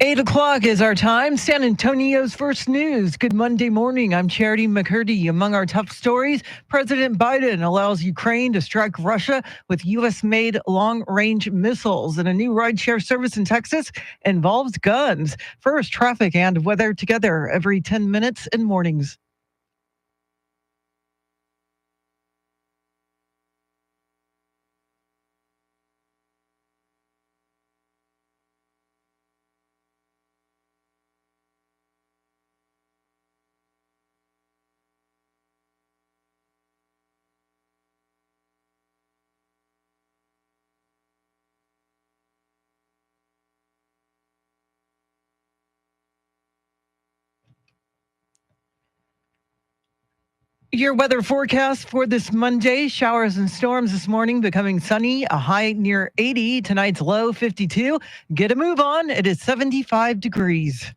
Eight o'clock is our time. San Antonio's First News. Good Monday morning. I'm Charity McCurdy. Among our top stories, President Biden allows Ukraine to strike Russia with U.S.-made long-range missiles. And a new rideshare service in Texas involves guns. First, traffic and weather together every 10 minutes in mornings. Your weather forecast for this Monday: showers and storms this morning, becoming sunny, a high near 80. Tonight's low 52. Get a move on. It is 75 degrees.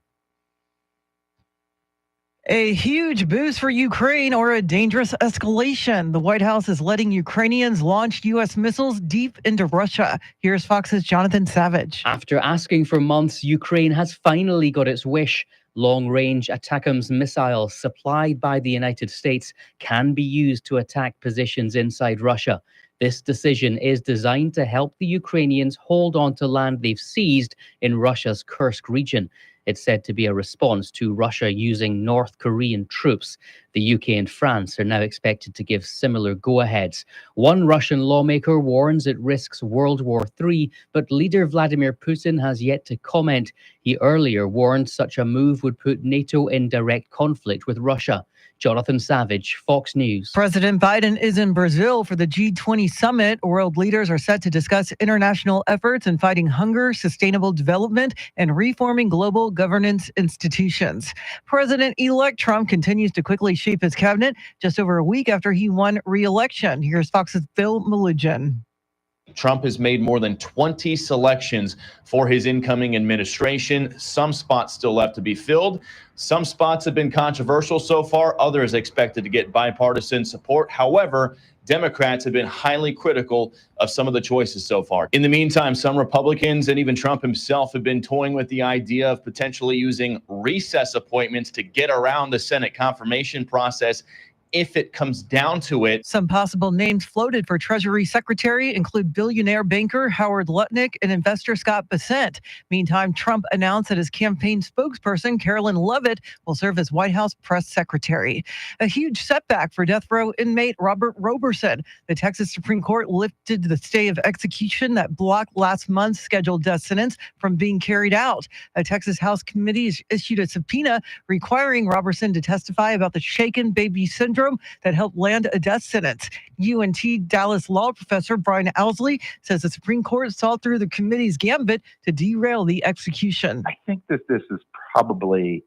A huge boost for Ukraine or a dangerous escalation. The White House is letting Ukrainians launch U.S. missiles deep into Russia. Here's Fox's Jonathan Savage. After asking for months, Ukraine has finally got its wish. Long-range ATACMS missiles supplied by the United States can be used to attack positions inside Russia. This decision is designed to help the Ukrainians hold on to land they've seized in Russia's Kursk region. It's said to be a response to Russia using North Korean troops. The UK and France are now expected to give similar go-aheads. One Russian lawmaker warns it risks World War III, but leader Vladimir Putin has yet to comment. He earlier warned such a move would put NATO in direct conflict with Russia. Jonathan Savage, Fox News. President Biden is in Brazil for the G20 summit. World leaders are set to discuss international efforts in fighting hunger, sustainable development, and reforming global governance institutions. President-elect Trump continues to quickly shape his cabinet just over a week after he won re-election. Here's Fox's Phil Melugin. Trump has made more than 20 selections for his incoming administration. Some spots still left to be filled. Some spots have been controversial so far. Others expected to get bipartisan support. However, Democrats have been highly critical of some of the choices so far. In the meantime, some Republicans and even Trump himself have been toying with the idea of potentially using recess appointments to get around the Senate confirmation process if it comes down to it. Some possible names floated for Treasury Secretary include billionaire banker Howard Lutnick and investor Scott Bessent. Meantime, Trump announced that his campaign spokesperson, Carolyn Levitt, will serve as White House press secretary. A huge setback for death row inmate Robert Roberson. The Texas Supreme Court lifted the stay of execution that blocked last month's scheduled death sentence from being carried out. A Texas House committee issued a subpoena requiring Roberson to testify about the shaken baby syndrome that helped land a death sentence. UNT Dallas law professor Brian Owsley says the Supreme Court saw through the committee's gambit to derail the execution. I think that this is probably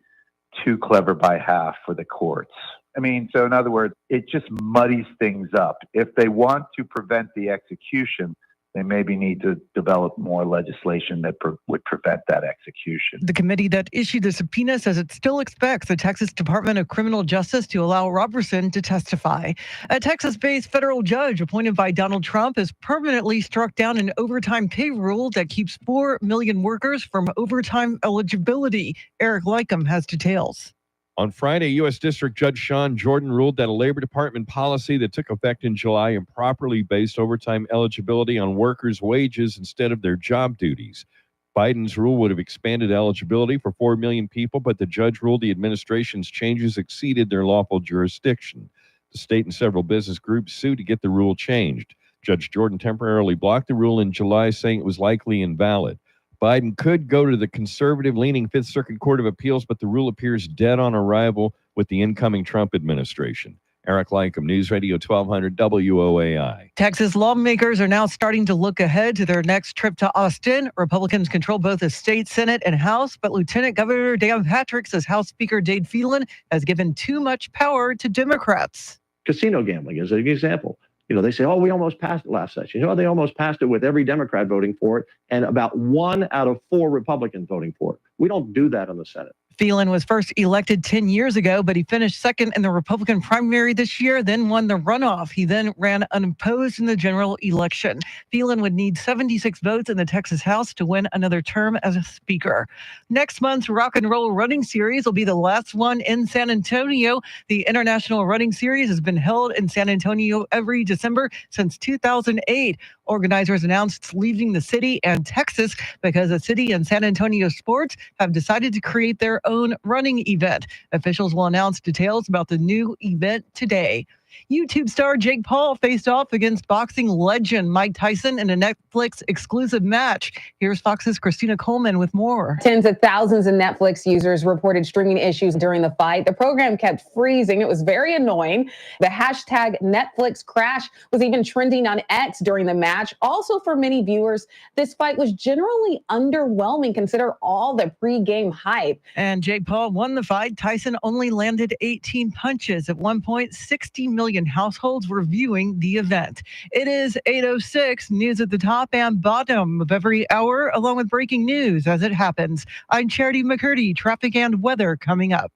too clever by half for the courts. I mean, so in other words, it just muddies things up. If they want to prevent the execution, they maybe need to develop more legislation that would prevent that execution. The committee that issued the subpoena says it still expects the Texas Department of Criminal Justice to allow Roberson to testify. A Texas-based federal judge appointed by Donald Trump has permanently struck down an overtime pay rule that keeps 4 million workers from overtime eligibility. Eric Lycum has details. On Friday, U.S. District Judge Sean Jordan ruled that a Labor Department policy that took effect in July improperly based overtime eligibility on workers' wages instead of their job duties. Biden's rule would have expanded eligibility for 4 million people, but the judge ruled the administration's changes exceeded their lawful jurisdiction. The state and several business groups sued to get the rule changed. Judge Jordan temporarily blocked the rule in July, saying it was likely invalid. Biden could go to the conservative-leaning Fifth Circuit Court of Appeals, but the rule appears dead on arrival with the incoming Trump administration. Eric Lycum, News Radio 1200 WOAI. Texas lawmakers are now starting to look ahead to their next trip to Austin. Republicans control both the state Senate and House, but Lieutenant Governor Dan Patrick says House Speaker Dade Phelan has given too much power to Democrats. Casino gambling is an example. You know, they say, oh, we almost passed it last session. You know, they almost passed it with every Democrat voting for it and about 1 out of 4 Republicans voting for it. We don't do that in the Senate. Phelan was first elected 10 years ago, but he finished second in the Republican primary this year, then won the runoff. He then ran unopposed in the general election. Phelan would need 76 votes in the Texas House to win another term as a speaker. Next month's Rock and Roll Running Series will be the last one in San Antonio. The International Running Series has been held in San Antonio every December since 2008. Organizers announced leaving the city and Texas because the city and San Antonio sports have decided to create their own running event. Officials will announce details about the new event today. YouTube star Jake Paul faced off against boxing legend Mike Tyson in a Netflix exclusive match. Here's Fox's Christina Coleman with more. Tens of thousands of Netflix users reported streaming issues during the fight. The program kept freezing. It was very annoying. The hashtag Netflix crash was even trending on X during the match. Also, for many viewers, this fight was generally underwhelming. Consider all the pre-game hype. And Jake Paul won the fight. Tyson only landed 18 punches. At one point, 60 million households were viewing the event. It is 8:06. News at the top and bottom of every hour, along with breaking news as it happens. I'm Charity McCurdy. Traffic and weather coming up.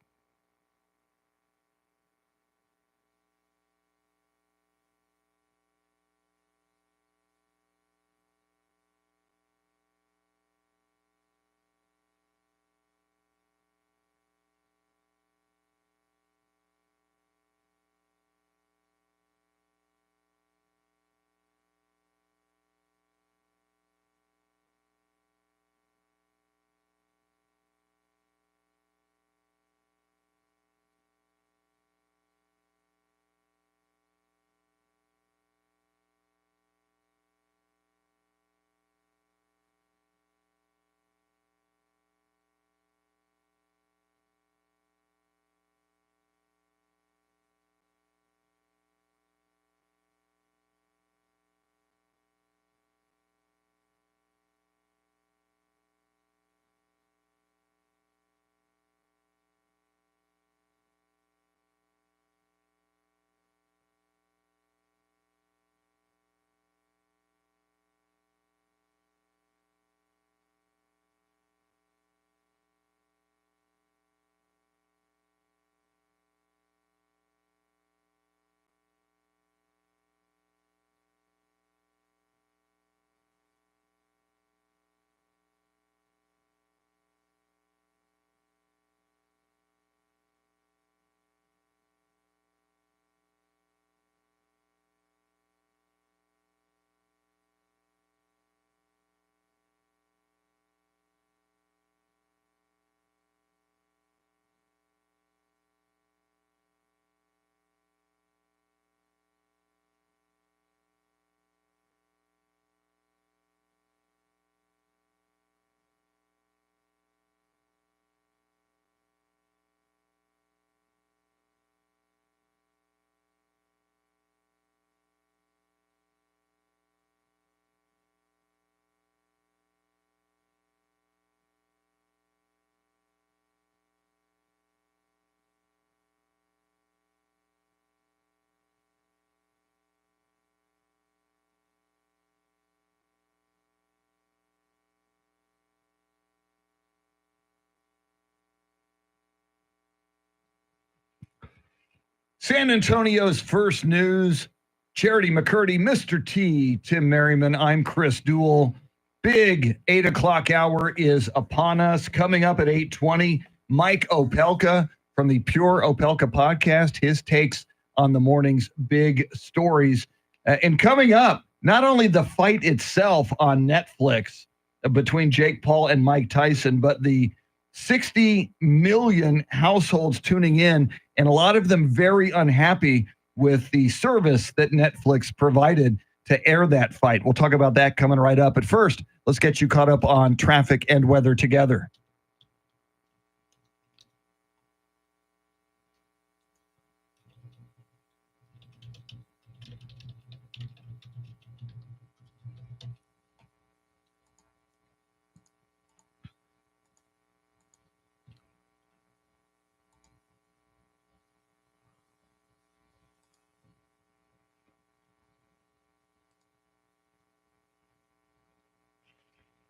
San Antonio's first news. Charity McCurdy, Mr. T, Tim Merriman. I'm Chris Duell. Big 8 o'clock hour is upon us. Coming up at 8:20, Mike Opelka from the Pure Opelka podcast. His takes on the morning's big stories. And coming up, not only the fight itself on Netflix between Jake Paul and Mike Tyson, but the 60 million households tuning in, and a lot of them very unhappy with the service that Netflix provided to air that fight. We'll talk about that coming right up. But first, let's get you caught up on traffic and weather together.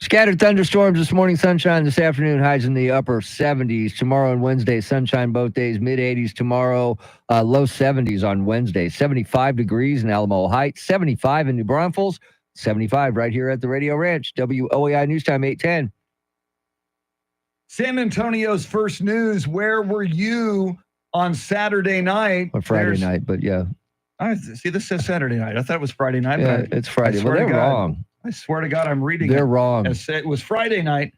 Scattered thunderstorms this morning, sunshine this afternoon, highs in the upper 70s. Tomorrow and Wednesday, sunshine both days, mid 80s tomorrow, low 70s on Wednesday. 75 degrees in Alamo Heights, 75 in New Braunfels, 75 right here at the Radio Ranch. WOAI News Time 810. San Antonio's first news. Where were you on Saturday night? Or Friday night, but yeah. I see, this says Saturday night. I thought it was Friday night. Yeah, but it's Friday. Well, they're wrong. I swear to God, I'm reading They're wrong. It was Friday night.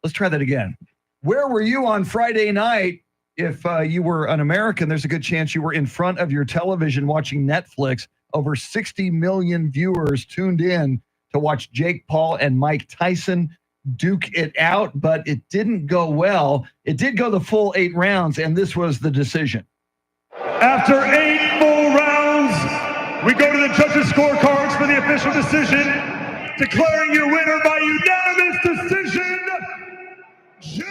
Let's try that again. Where were you on Friday night if you were an American, there's a good chance you were in front of your television watching Netflix. Over 60 million viewers tuned in to watch Jake Paul and Mike Tyson duke it out, but it didn't go well. It did go the full 8 rounds, and this was the decision. After 8 full rounds, we go to the judges' scorecards for the official decision, declaring your winner by unanimous decision, Jake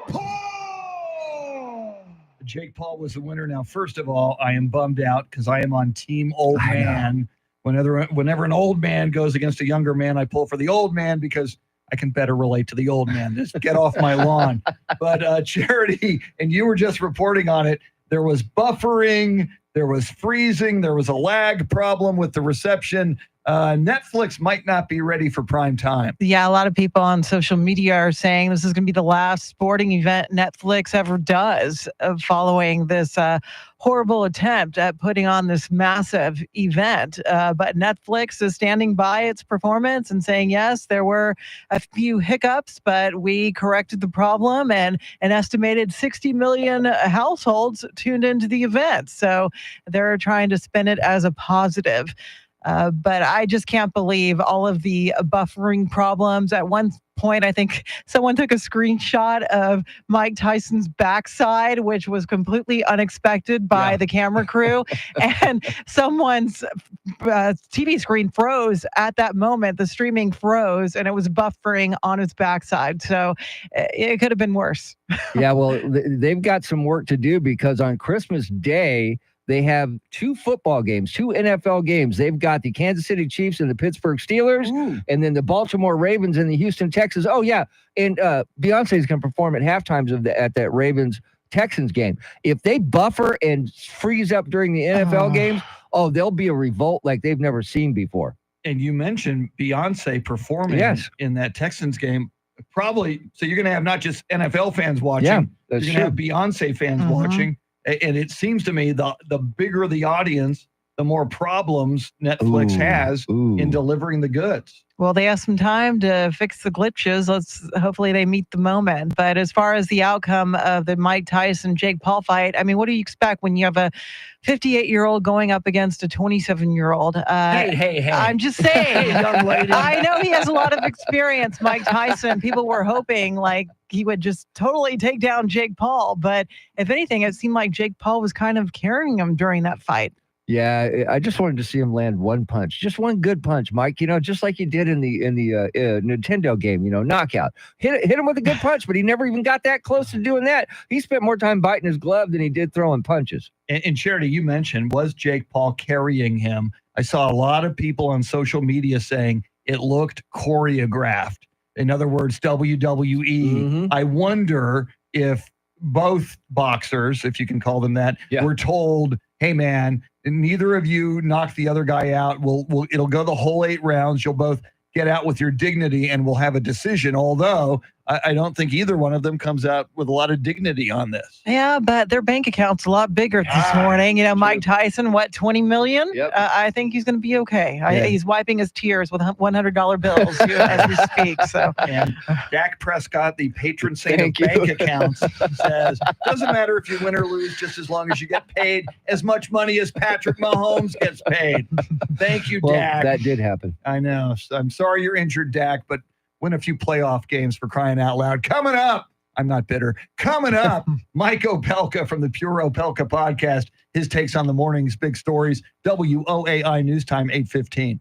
Paul. Jake Paul was the winner. Now, first of all, I am bummed out because I am on team old man. Whenever an old man goes against a younger man, I pull for the old man because I can better relate to the old man. Just get off my lawn. But Charity, and you were just reporting on it, there was buffering, there was freezing, there was a lag problem with the reception. Netflix might not be ready for prime time. Yeah, a lot of people on social media are saying this is going to be the last sporting event Netflix ever does following this horrible attempt at putting on this massive event. But Netflix is standing by its performance and saying, yes, there were a few hiccups, but we corrected the problem, and an estimated 60 million households tuned into the event. So they're trying to spin it as a positive. But I just can't believe all of the buffering problems. At one point, I think someone took a screenshot of Mike Tyson's backside, which was completely unexpected by the camera crew. And someone's TV screen froze at that moment. The streaming froze, and it was buffering on his backside. So it could have been worse. Yeah, well, they've got some work to do because on Christmas Day, they have 2 football games, 2 NFL games. They've got the Kansas City Chiefs and the Pittsburgh Steelers, and then the Baltimore Ravens and the Houston Texans. Oh, yeah, and Beyonce is going to perform at halftimes at that Ravens-Texans game. If they buffer and freeze up during the NFL games, there'll be a revolt like they've never seen before. And you mentioned Beyonce performing in that Texans game. Probably, so you're going to have not just NFL fans watching, Yeah, you're that's going to have true. Beyonce fans watching. And it seems to me the bigger the audience, the more problems Netflix has in delivering the goods. Well, they have some time to fix the glitches. Hopefully they meet the moment. But as far as the outcome of the Mike Tyson Jake Paul fight, I mean, what do you expect when you have a 58-year-old going up against a 27-year-old? Hey. I'm just saying. Hey, young lady. I know he has a lot of experience, Mike Tyson. People were hoping like he would just totally take down Jake Paul. But if anything, it seemed like Jake Paul was kind of carrying him during that fight. Yeah, I just wanted to see him land one punch, just one good punch, Mike. You know, just like he did in the Nintendo game. You know, knockout. Hit him with a good punch, but he never even got that close to doing that. He spent more time biting his glove than he did throwing punches. And Charity, you mentioned, was Jake Paul carrying him? I saw a lot of people on social media saying it looked choreographed. In other words, WWE. I wonder if both boxers, if you can call them that, were told, hey, man, neither of you knock the other guy out. It'll go the whole 8 rounds. You'll both get out with your dignity and we'll have a decision. Although I don't think either one of them comes out with a lot of dignity on this. Yeah, but their bank account's a lot bigger this morning. You know, Mike Tyson, what, 20 million? Yep. I think he's going to be okay. He's wiping his tears with $100 bills as we speak. So, and Dak Prescott, the patron saint of bank accounts, says, doesn't matter if you win or lose, just as long as you get paid as much money as Patrick Mahomes gets paid. Thank you, Well, Dak. that did happen. I know. I'm sorry you're injured, Dak, but win a few playoff games for crying out loud. Coming up, I'm not bitter. Coming up, Mike Opelka from the Pure Opelka podcast. His takes on the morning's big stories. WOAI News Time, 8:15.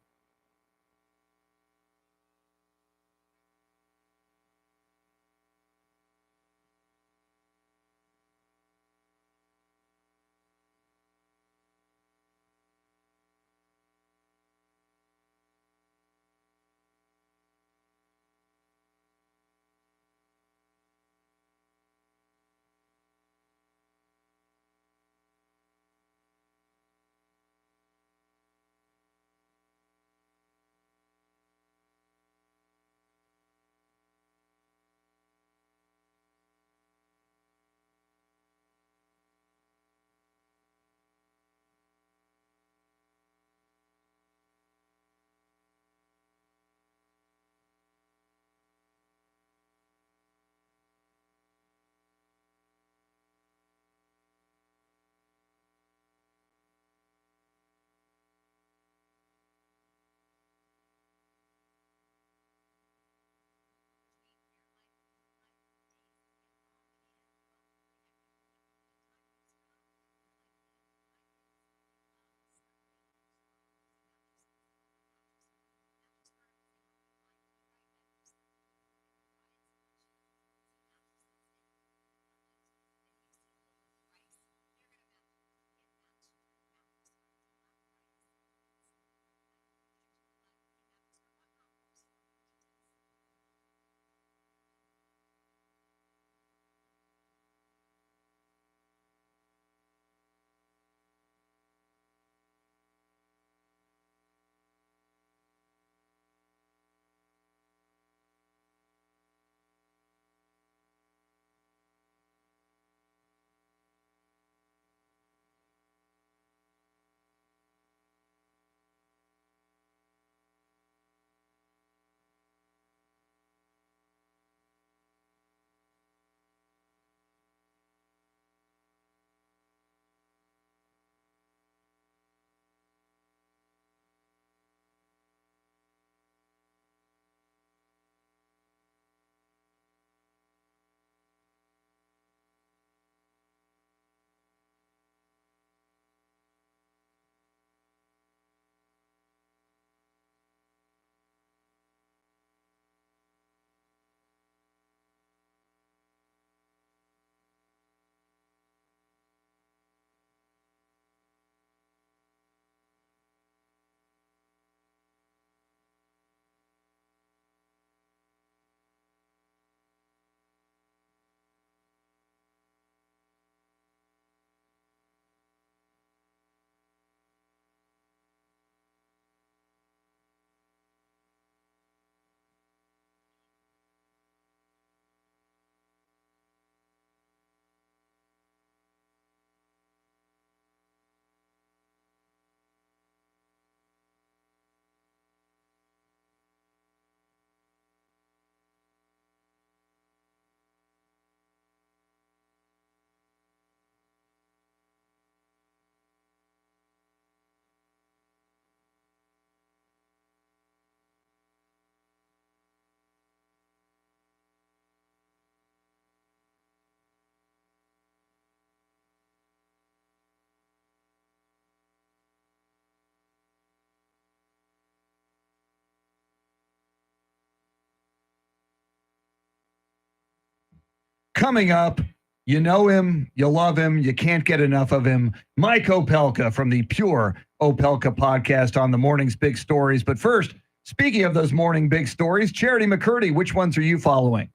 Coming up, you know him, you love him, you can't get enough of him. Mike Opelka from the Pure Opelka podcast on the morning's big stories. But first, speaking of those morning big stories, Charity McCurdy, which ones are you following?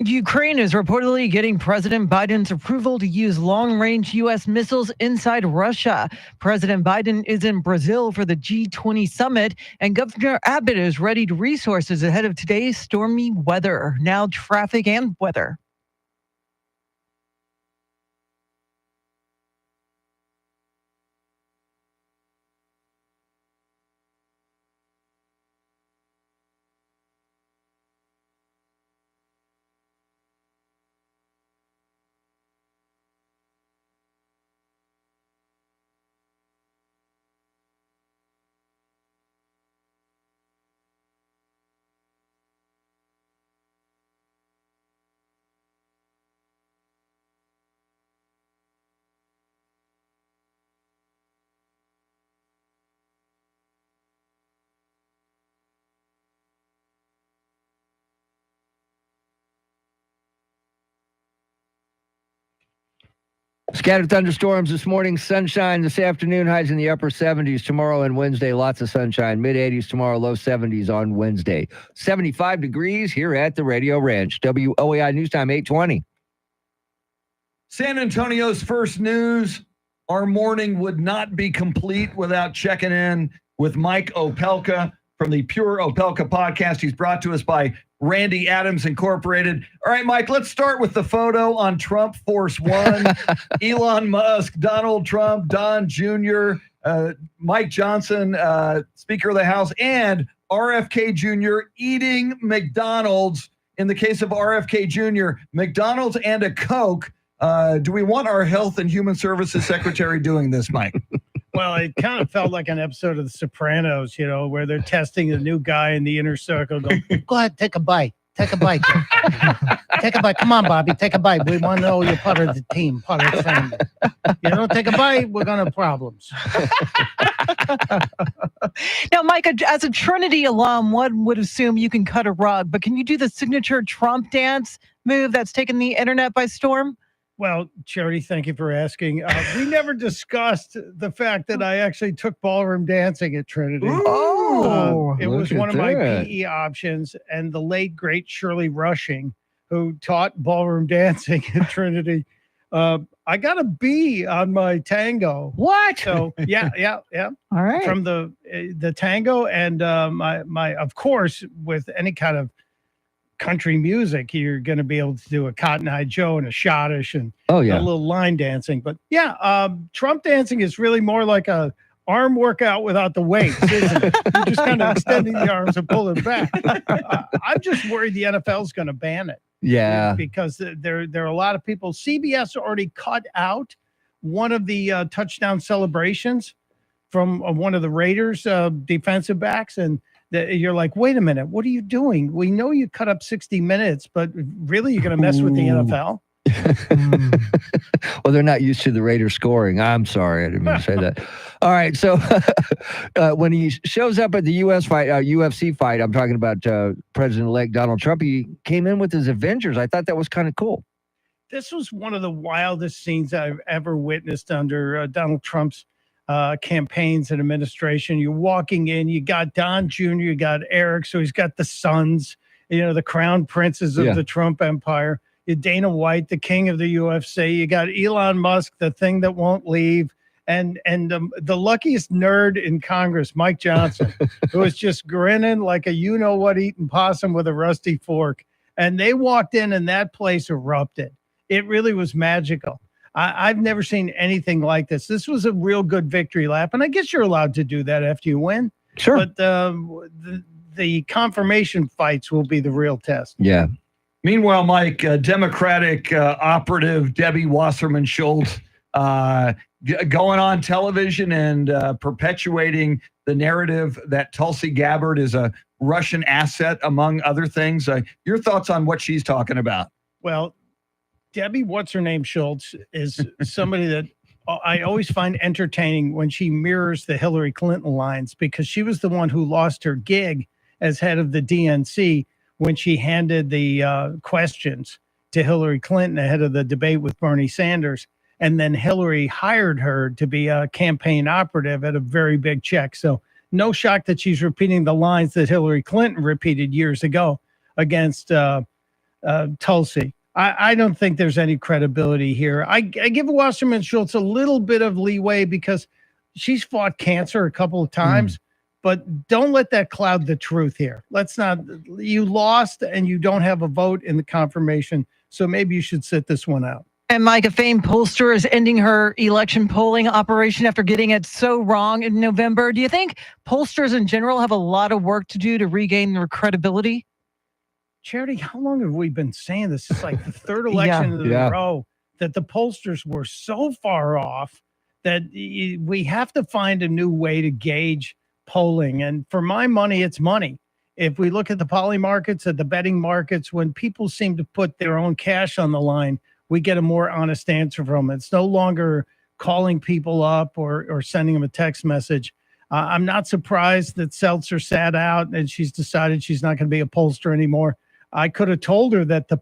Ukraine is reportedly getting President Biden's approval to use long-range U.S. missiles inside Russia. President Biden is in Brazil for the G20 summit, and Governor Abbott is ready to resources ahead of today's stormy weather. Now traffic and weather. Scattered thunderstorms this morning, sunshine this afternoon, highs in the upper 70s tomorrow and Wednesday, lots of sunshine, mid 80s tomorrow, low 70s on Wednesday. 75 degrees here at the Radio Ranch. WOAI News Time 820. San Antonio's first news. Our morning would not be complete without checking in with Mike Opelka from the Pure Opelka podcast. He's brought to us by Randy Adams Incorporated. All right, Mike, let's start with the photo on Trump Force One. Elon Musk, Donald Trump, Don Jr., Mike Johnson, Speaker of the House, and RFK Jr. eating McDonald's. In the case of RFK Jr., McDonald's and a Coke. Do we want our Health and Human Services Secretary doing this, Mike? Well, it kind of felt like an episode of The Sopranos, where they're testing a new guy in the inner circle. Go ahead, take a bite. Take a bite. Take a bite. Come on, Bobby, take a bite. We want to know you're part of the team, part of the family. You don't take a bite, we're going to have problems. Now, Mike, as a Trinity alum, one would assume you can cut a rug, but can you do the signature Trump dance move that's taken the internet by storm? Well, Charity, thank you for asking. We never discussed the fact that I actually took ballroom dancing at Trinity. It was one of my PE options, and the late, great Shirley Rushing, who taught ballroom dancing at Trinity, I got a B on my tango. What? So, yeah. All right. From the tango, and my of course, with any kind of country music, you're going to be able to do a Cotton Eye Joe and a schottish and a little line dancing. But Trump dancing is really more like a arm workout without the weights, isn't it? You're just kind of extending the arms and pulling back. I'm just worried the NFL is going to ban it. Yeah. Because there are a lot of people. CBS already cut out one of the touchdown celebrations from one of the Raiders defensive backs, and you're like, wait a minute, what are you doing? We know you cut up 60 minutes, but really you're going to mess with the NFL? Well, they're not used to the Raiders scoring. I'm sorry, I didn't mean to say that. All right, so when he shows up at the UFC fight, I'm talking about President-elect Donald Trump, he came in with his Avengers. I thought that was kind of cool. This was one of the wildest scenes I've ever witnessed under Donald Trump's campaigns and administration. You're walking in, you got Don Jr., you got Eric, so he's got the sons, the crown princes of the Trump empire. You Dana White, the king of the UFC. You got Elon Musk, the thing that won't leave, and the luckiest nerd in Congress, Mike Johnson, who was just grinning like a you-know-what eating possum with a rusty fork. And they walked in, and that place erupted. It really was magical. I've never seen anything like this. This was a real good victory lap, and I guess you're allowed to do that after you win. Sure. But the confirmation fights will be the real test. Yeah. Meanwhile, Mike, Democratic operative Debbie Wasserman Schultz going on television and perpetuating the narrative that Tulsi Gabbard is a Russian asset, among other things. Your thoughts on what she's talking about? Well, Debbie, what's her name, Schultz, is somebody that I always find entertaining when she mirrors the Hillary Clinton lines, because she was the one who lost her gig as head of the DNC when she handed the questions to Hillary Clinton ahead of the debate with Bernie Sanders. And then Hillary hired her to be a campaign operative at a very big check. So no shock that she's repeating the lines that Hillary Clinton repeated years ago against Tulsi. I don't think there's any credibility here. I give Wasserman Schultz a little bit of leeway because she's fought cancer a couple of times, but don't let that cloud the truth here. You lost and you don't have a vote in the confirmation. So maybe you should sit this one out. And Mike, a famed pollster is ending her election polling operation after getting it so wrong in November. Do you think pollsters in general have a lot of work to do to regain their credibility? Charity, how long have we been saying this? It's like the third election in a row that the pollsters were so far off that we have to find a new way to gauge polling. And for my money, it's money. If we look at the poly markets, at the betting markets, when people seem to put their own cash on the line, we get a more honest answer from them. It's no longer calling people up or sending them a text message. I'm not surprised that Seltzer sat out and she's decided she's not going to be a pollster anymore. I could have told her that the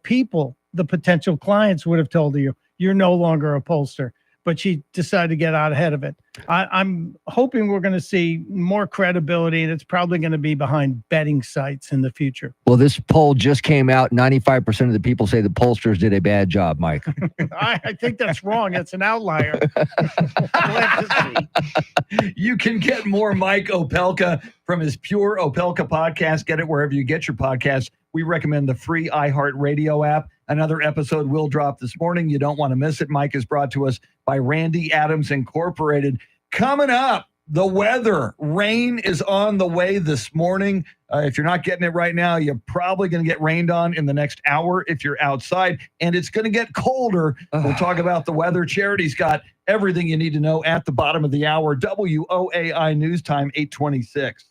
potential clients would have told her, you're no longer a pollster. But she decided to get out ahead of it. I'm hoping we're going to see more credibility, and it's probably going to be behind betting sites in the future. Well, this poll just came out. 95% of the people say the pollsters did a bad job, Mike. I think that's wrong. That's an outlier. We'll have to see. You can get more Mike Opelka from his Pure Opelka podcast. Get it wherever you get your podcasts. We recommend the free iHeartRadio app. Another episode will drop this morning. You don't want to miss it. Mike is brought to us by Randy Adams Incorporated. Coming up, the weather. Rain is on the way this morning. If you're not getting it right now, you're probably going to get rained on in the next hour if you're outside. And it's going to get colder. We'll talk about the weather. Charity's got everything you need to know at the bottom of the hour. WOAI News Time, 8:26.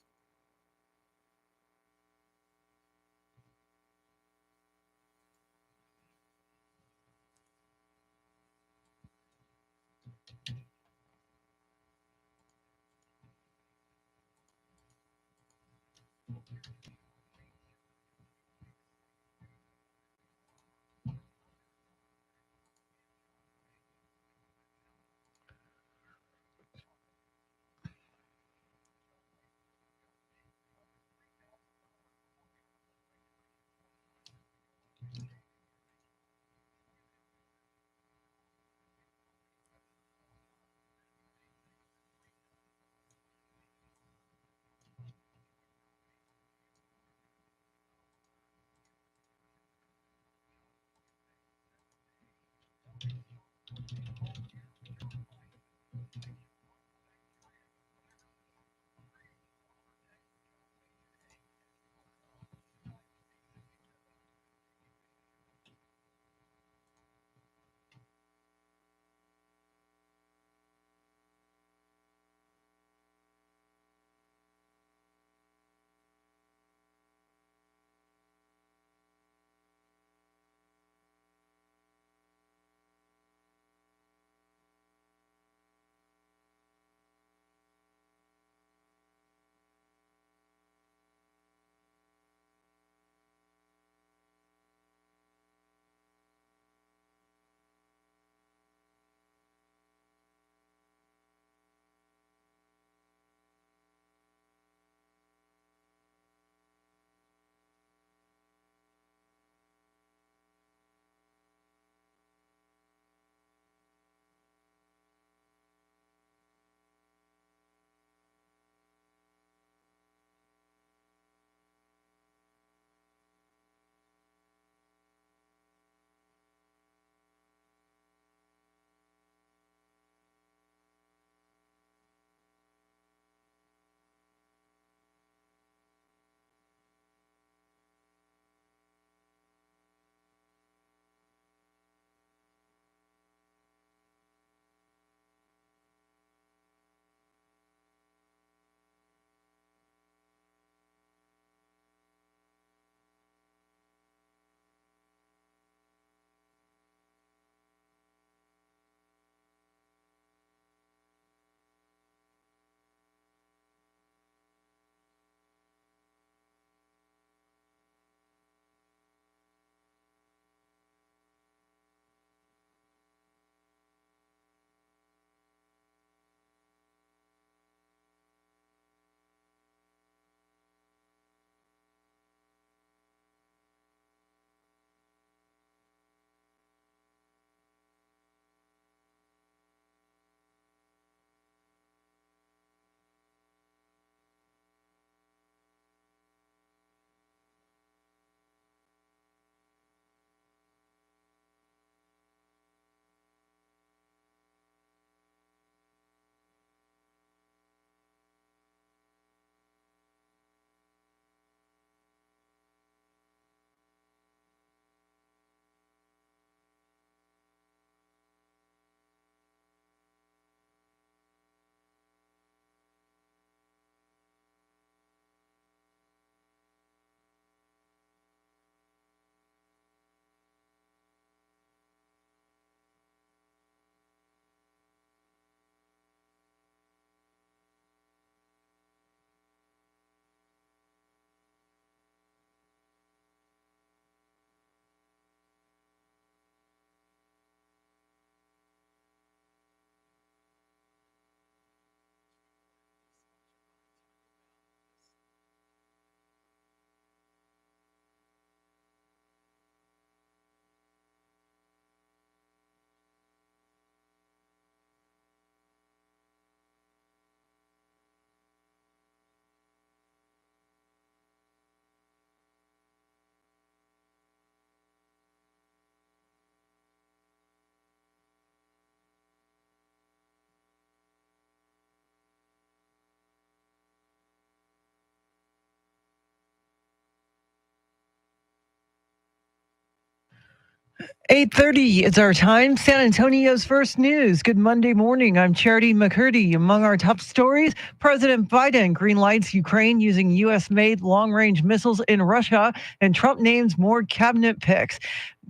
8:30 is our time. San Antonio's first news. Good Monday morning. I'm Charity McCurdy. Among our top stories, President Biden greenlights Ukraine using U.S.-made long-range missiles in Russia, and Trump names more cabinet picks.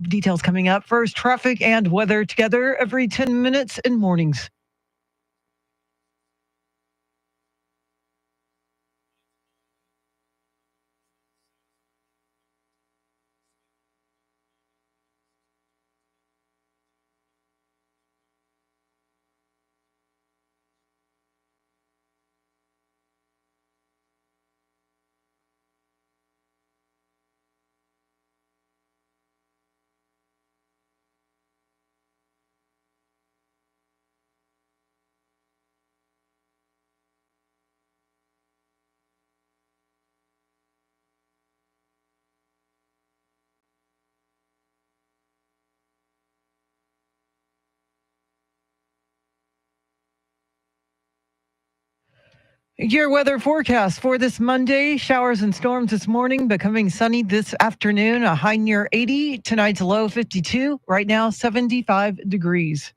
Details coming up. First, traffic and weather together every 10 minutes in mornings. Your weather forecast for this Monday: showers and storms this morning, becoming sunny this afternoon, a high near 80, tonight's low 52, right now 75 degrees.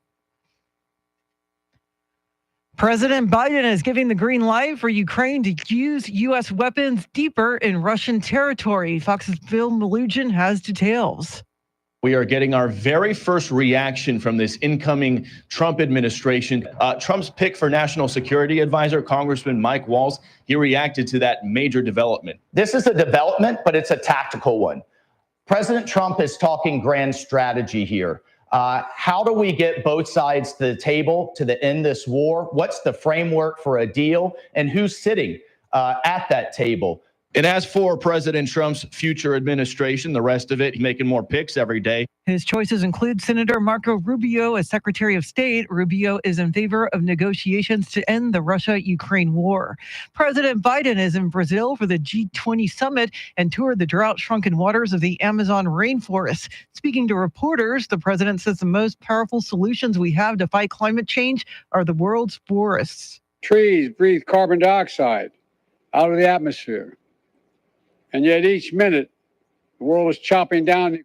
President Biden is giving the green light for Ukraine to use U.S. weapons deeper in Russian territory. Fox's Phil Malugin has details. We are getting our very first reaction from this incoming Trump administration. Trump's pick for National Security Advisor, Congressman Mike Waltz, he reacted to that major development. This is a development, but it's a tactical one. President Trump is talking grand strategy here. How do we get both sides to the table to end this war? What's the framework for a deal? And who's sitting at that table? And as for President Trump's future administration, the rest of it, making more picks every day. His choices include Senator Marco Rubio as Secretary of State. Rubio is in favor of negotiations to end the Russia-Ukraine war. President Biden is in Brazil for the G20 summit and toured the drought-shrunken waters of the Amazon rainforest. Speaking to reporters, the president says the most powerful solutions we have to fight climate change are the world's forests. Trees breathe carbon dioxide out of the atmosphere. And yet each minute, the world is chopping down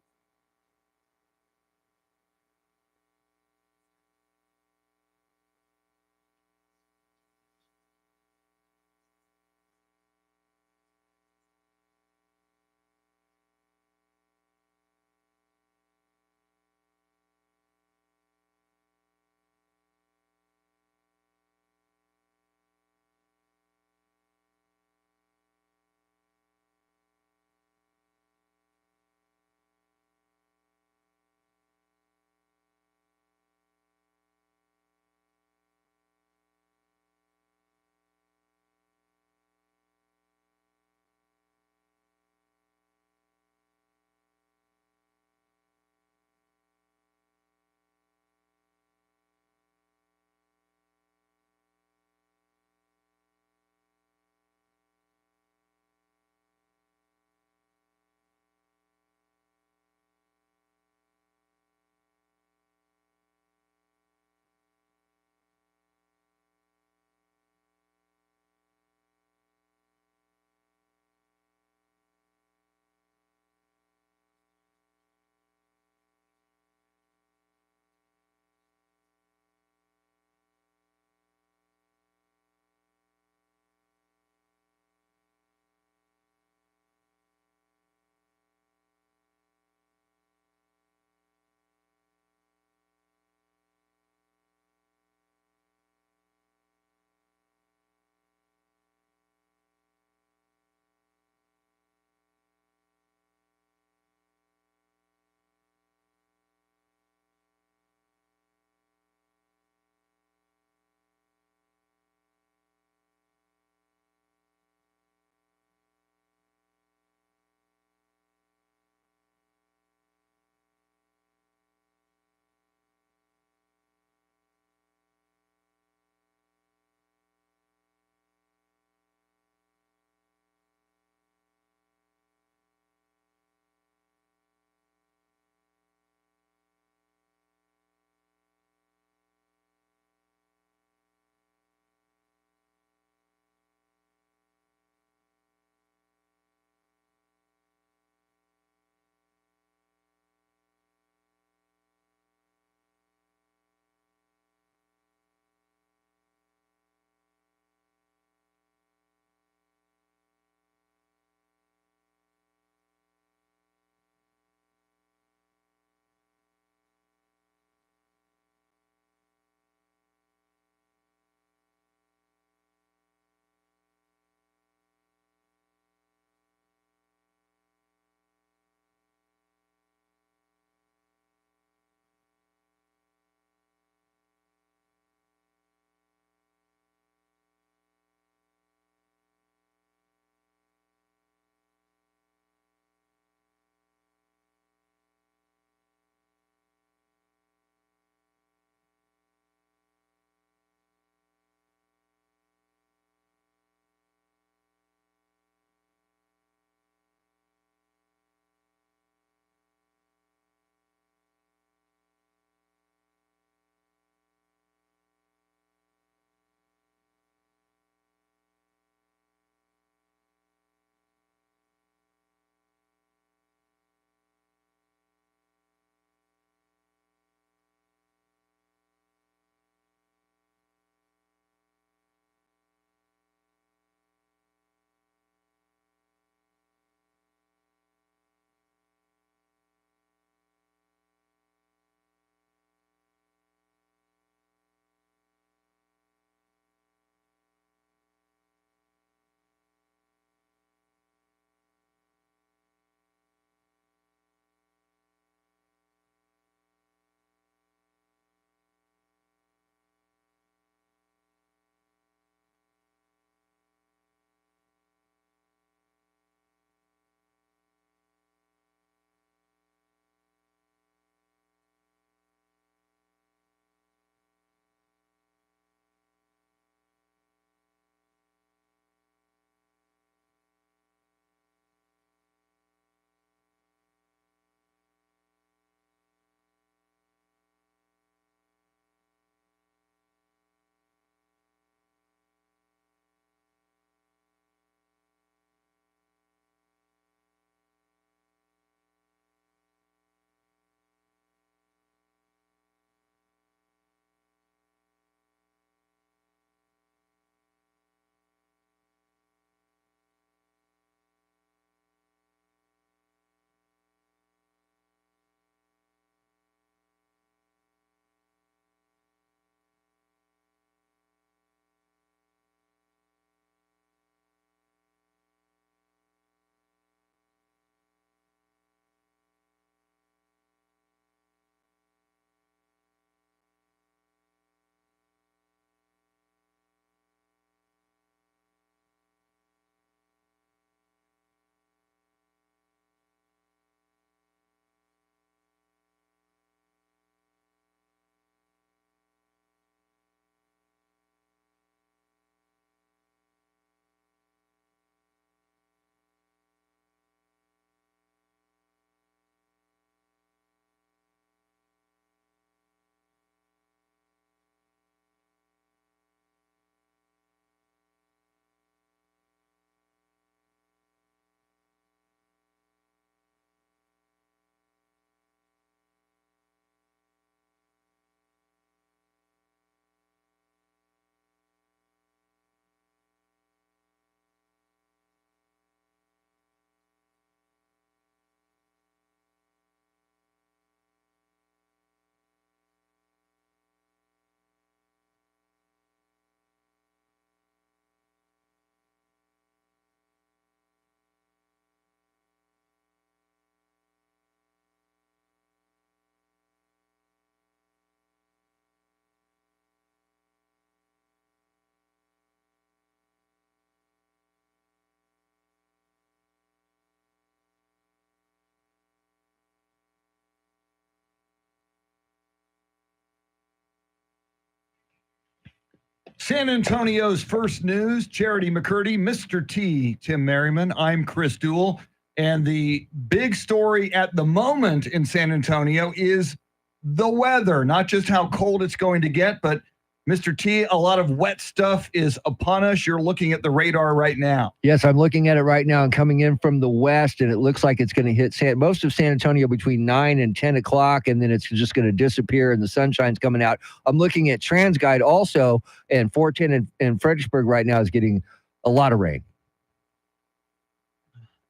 San Antonio's first news, Charity McCurdy, Mr. T, Tim Merriman. I'm Chris Duell. And the big story at the moment in San Antonio is the weather, not just how cold it's going to get, but Mr. T, a lot of wet stuff is upon us. You're looking at the radar right now. Yes, I'm looking at it right now and coming in from the west, and it looks like it's going to hit most of San Antonio between 9 and 10 o'clock, and then it's just going to disappear, and the sunshine's coming out. I'm looking at TransGuide also, and 410 in Fredericksburg right now is getting a lot of rain.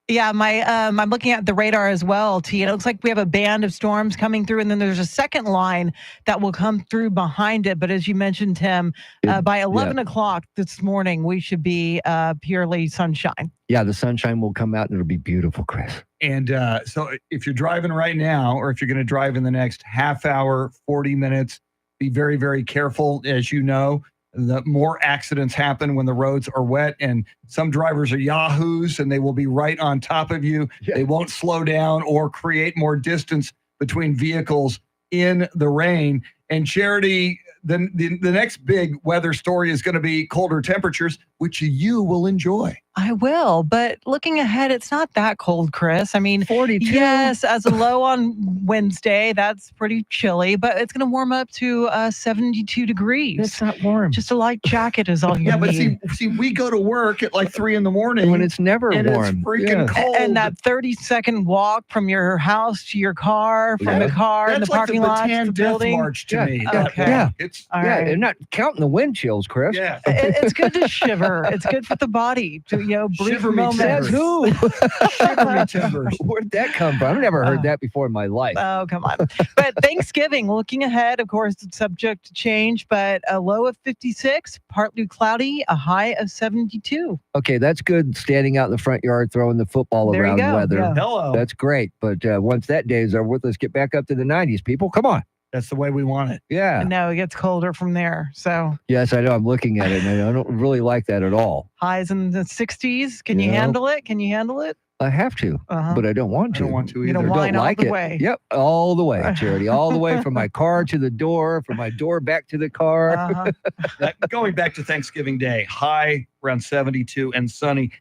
Yeah, I'm looking at the radar as well, T. And it looks like we have a band of storms coming through, and then there's a second line that will come through behind it. But as you mentioned, Tim, by 11 o'clock this morning, we should be purely sunshine. Yeah, the sunshine will come out, and it'll be beautiful, Chris. And so if you're driving right now, or if you're going to drive in the next half hour, 40 minutes, be very, very careful. As you know, the more accidents happen when the roads are wet, and some drivers are yahoos and they will be right on top of you. Yeah. They won't slow down or create more distance between vehicles in the rain. And Charity, the next big weather story is going to be colder temperatures, which you will enjoy. I will, but looking ahead, it's not that cold, Chris. I mean, 42. Yes, as a low on Wednesday, that's pretty chilly, but it's going to warm up to 72 degrees. It's not warm. Just a light jacket is all you Yeah, need. but see, we go to work at like 3 a.m. when it's never and warm. It's freaking cold. And that 30-second walk from your house to your car, from the car in the parking lot to the building. March to me. Okay. Yeah. It's All yeah, right. and not counting the wind chills, Chris. yeah. It's good to shiver. It's good for the body to, brief Shiver me moments. timbers. Who? Shiver me timbers. Where'd that come from? I've never heard that before in my life. Oh, come on. But Thanksgiving, looking ahead, of course, it's subject to change, but a low of 56, partly cloudy, a high of 72. Okay, that's good standing out in the front yard throwing the football There you around go, weather. yeah. Hello. That's great. But once that day is over with, let's get back up to the 90s, people. Come on. That's the way we want it. Yeah. No, it gets colder from there. So Yes, I know. I'm looking at it, and I don't really like that at all. highs in the 60s. Can you Yeah. handle it? Can you handle it? I have to, Uh-huh. I don't want I to. don't want to You either. don't whine all like the it. way. Yep, all the way, Charity. All the way from my car to the door, from my door back to the car. Uh-huh. Going back to Thanksgiving Day, high around 72 and sunny.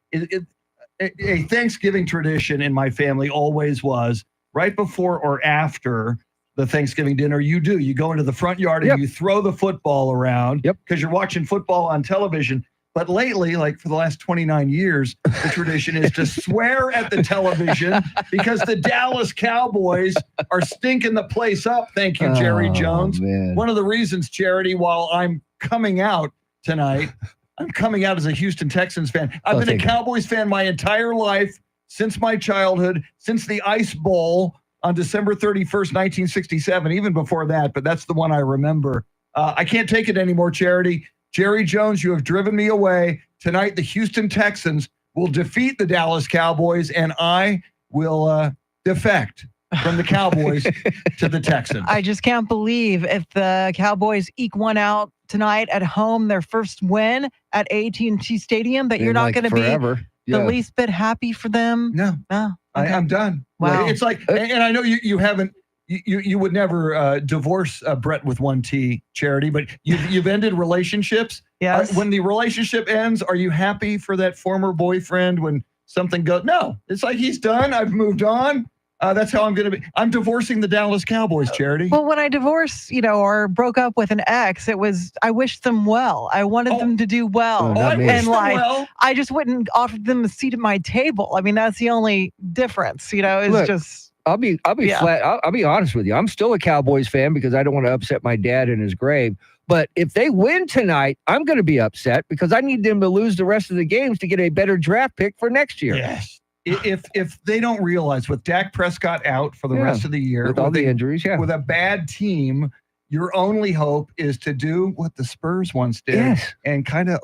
A Thanksgiving tradition in my family always was right before or after the Thanksgiving dinner, you go into the front yard and Yep. you throw the football around Yep. because you're watching football on television. But lately, like for the last 29 years, the tradition is to swear at the television because the Dallas Cowboys are stinking the place up. Thank you, Jerry Jones. Man. One of the reasons, Charity, while I'm coming out tonight, I'm coming out as a Houston Texans fan. I've been a thank you. Cowboys fan my entire life, since my childhood, since the Ice Bowl on December 31st, 1967, even before that, but that's the one I remember. I can't take it anymore, Charity. Jerry Jones, you have driven me away. Tonight, the Houston Texans will defeat the Dallas Cowboys, and I will defect from the Cowboys to the Texans. I just can't believe if the Cowboys eke one out tonight at home, their first win at AT&T Stadium, that you're In, not like, going to be forever. the Yeah. least bit happy for them. No. Oh, okay. I'm done. Wow. It's like, and I know you haven't, you would never divorce Brett with one T, Charity, but you've ended relationships. Yes. When the relationship ends, are you happy for that former boyfriend when something goes? No, it's like he's done. I've moved on. That's how I'm going to be. I'm divorcing the Dallas Cowboys, Charity. Well, when I divorced, or broke up with an ex, it was, I wished them well. I wanted them to do well. Oh, not I me. wish And them like, well. I just wouldn't offer them a seat at my table. I mean, that's the only difference, it's Look, just. I'll be Yeah. flat. I'll be honest with you. I'm still a Cowboys fan because I don't want to upset my dad in his grave. But if they win tonight, I'm going to be upset because I need them to lose the rest of the games to get a better draft pick for next year. Yes. If they don't realize with Dak Prescott out for the Yeah. rest of the year, With all the injuries, yeah. with a bad team, your only hope is to do what the Spurs once did Yes. and kind of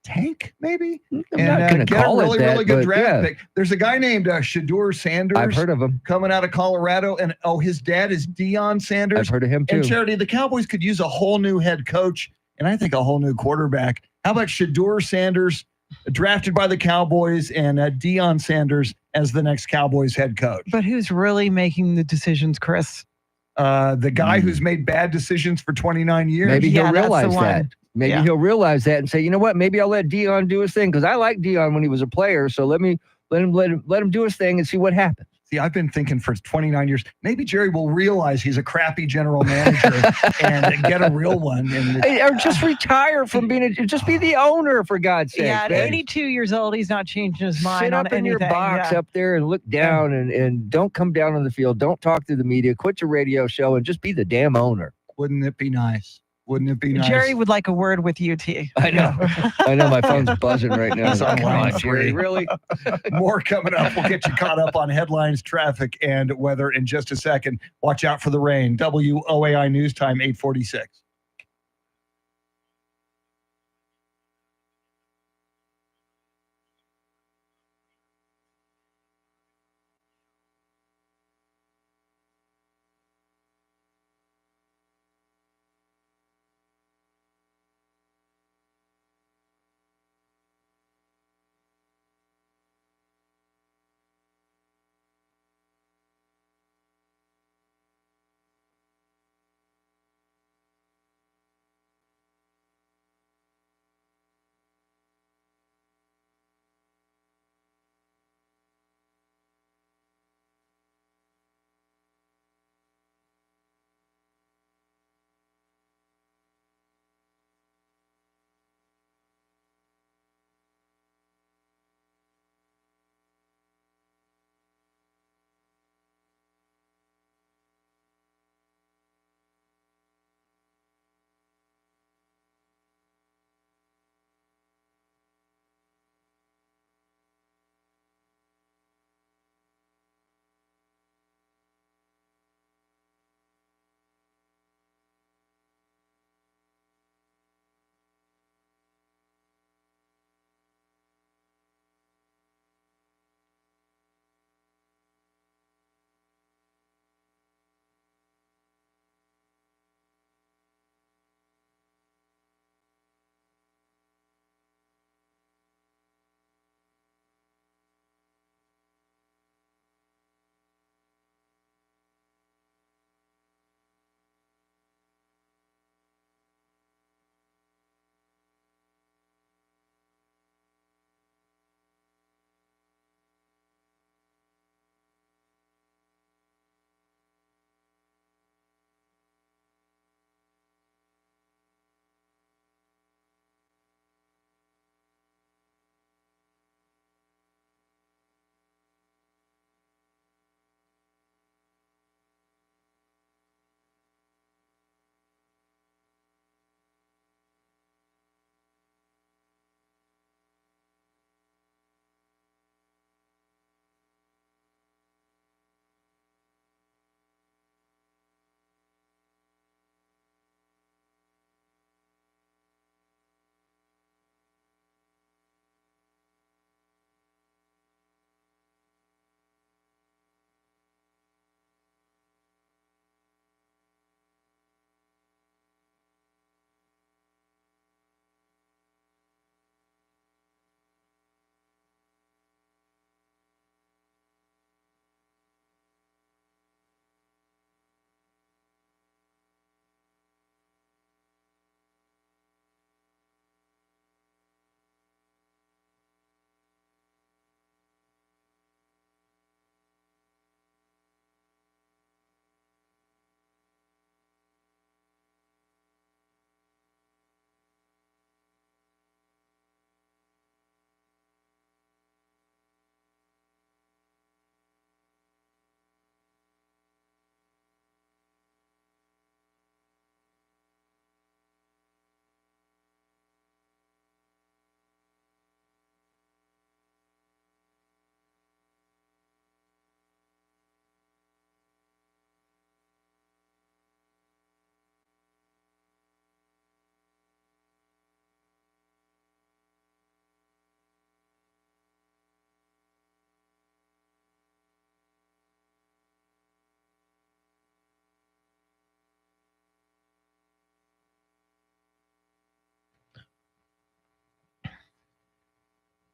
tank maybe. I'm and not going to get call a really it that, really good but draft yeah. pick. There's a guy named Shedeur Sanders. I've heard of him. coming out of Colorado, and his dad is Deion Sanders. I've heard of him too. And Charity, the Cowboys could use a whole new head coach, and I think a whole new quarterback. How about Shedeur Sanders, drafted by the Cowboys, and Deion Sanders as the next Cowboys head coach? But who's really making the decisions, Chris? The guy who's made bad decisions for 29 years. Maybe he'll Yeah, that's the realize one. that. Maybe Yeah. he'll realize that and say, you know what? Maybe I'll let Dion do his thing because I like Dion when he was a player. So let him do his thing and see what happens. See, I've been thinking for 29 years, maybe Jerry will realize he's a crappy general manager and get a real one. Or just retire from just be the owner, for God's sake. Yeah, at man. 82 years old, he's not changing his mind Sit on up in your anything. box Yeah. up there and look down and don't come down on the field. Don't talk to the media. Quit your radio show and just be the damn owner. Wouldn't it be nice? Wouldn't it be nice? Jerry would like a word with you, T. I know. I know my phone's buzzing right now. It's on Come line on, Jerry, three. really? More coming up. We'll get you caught up on headlines, traffic, and weather in just a second. Watch out for the rain. WOAI News Time, 846.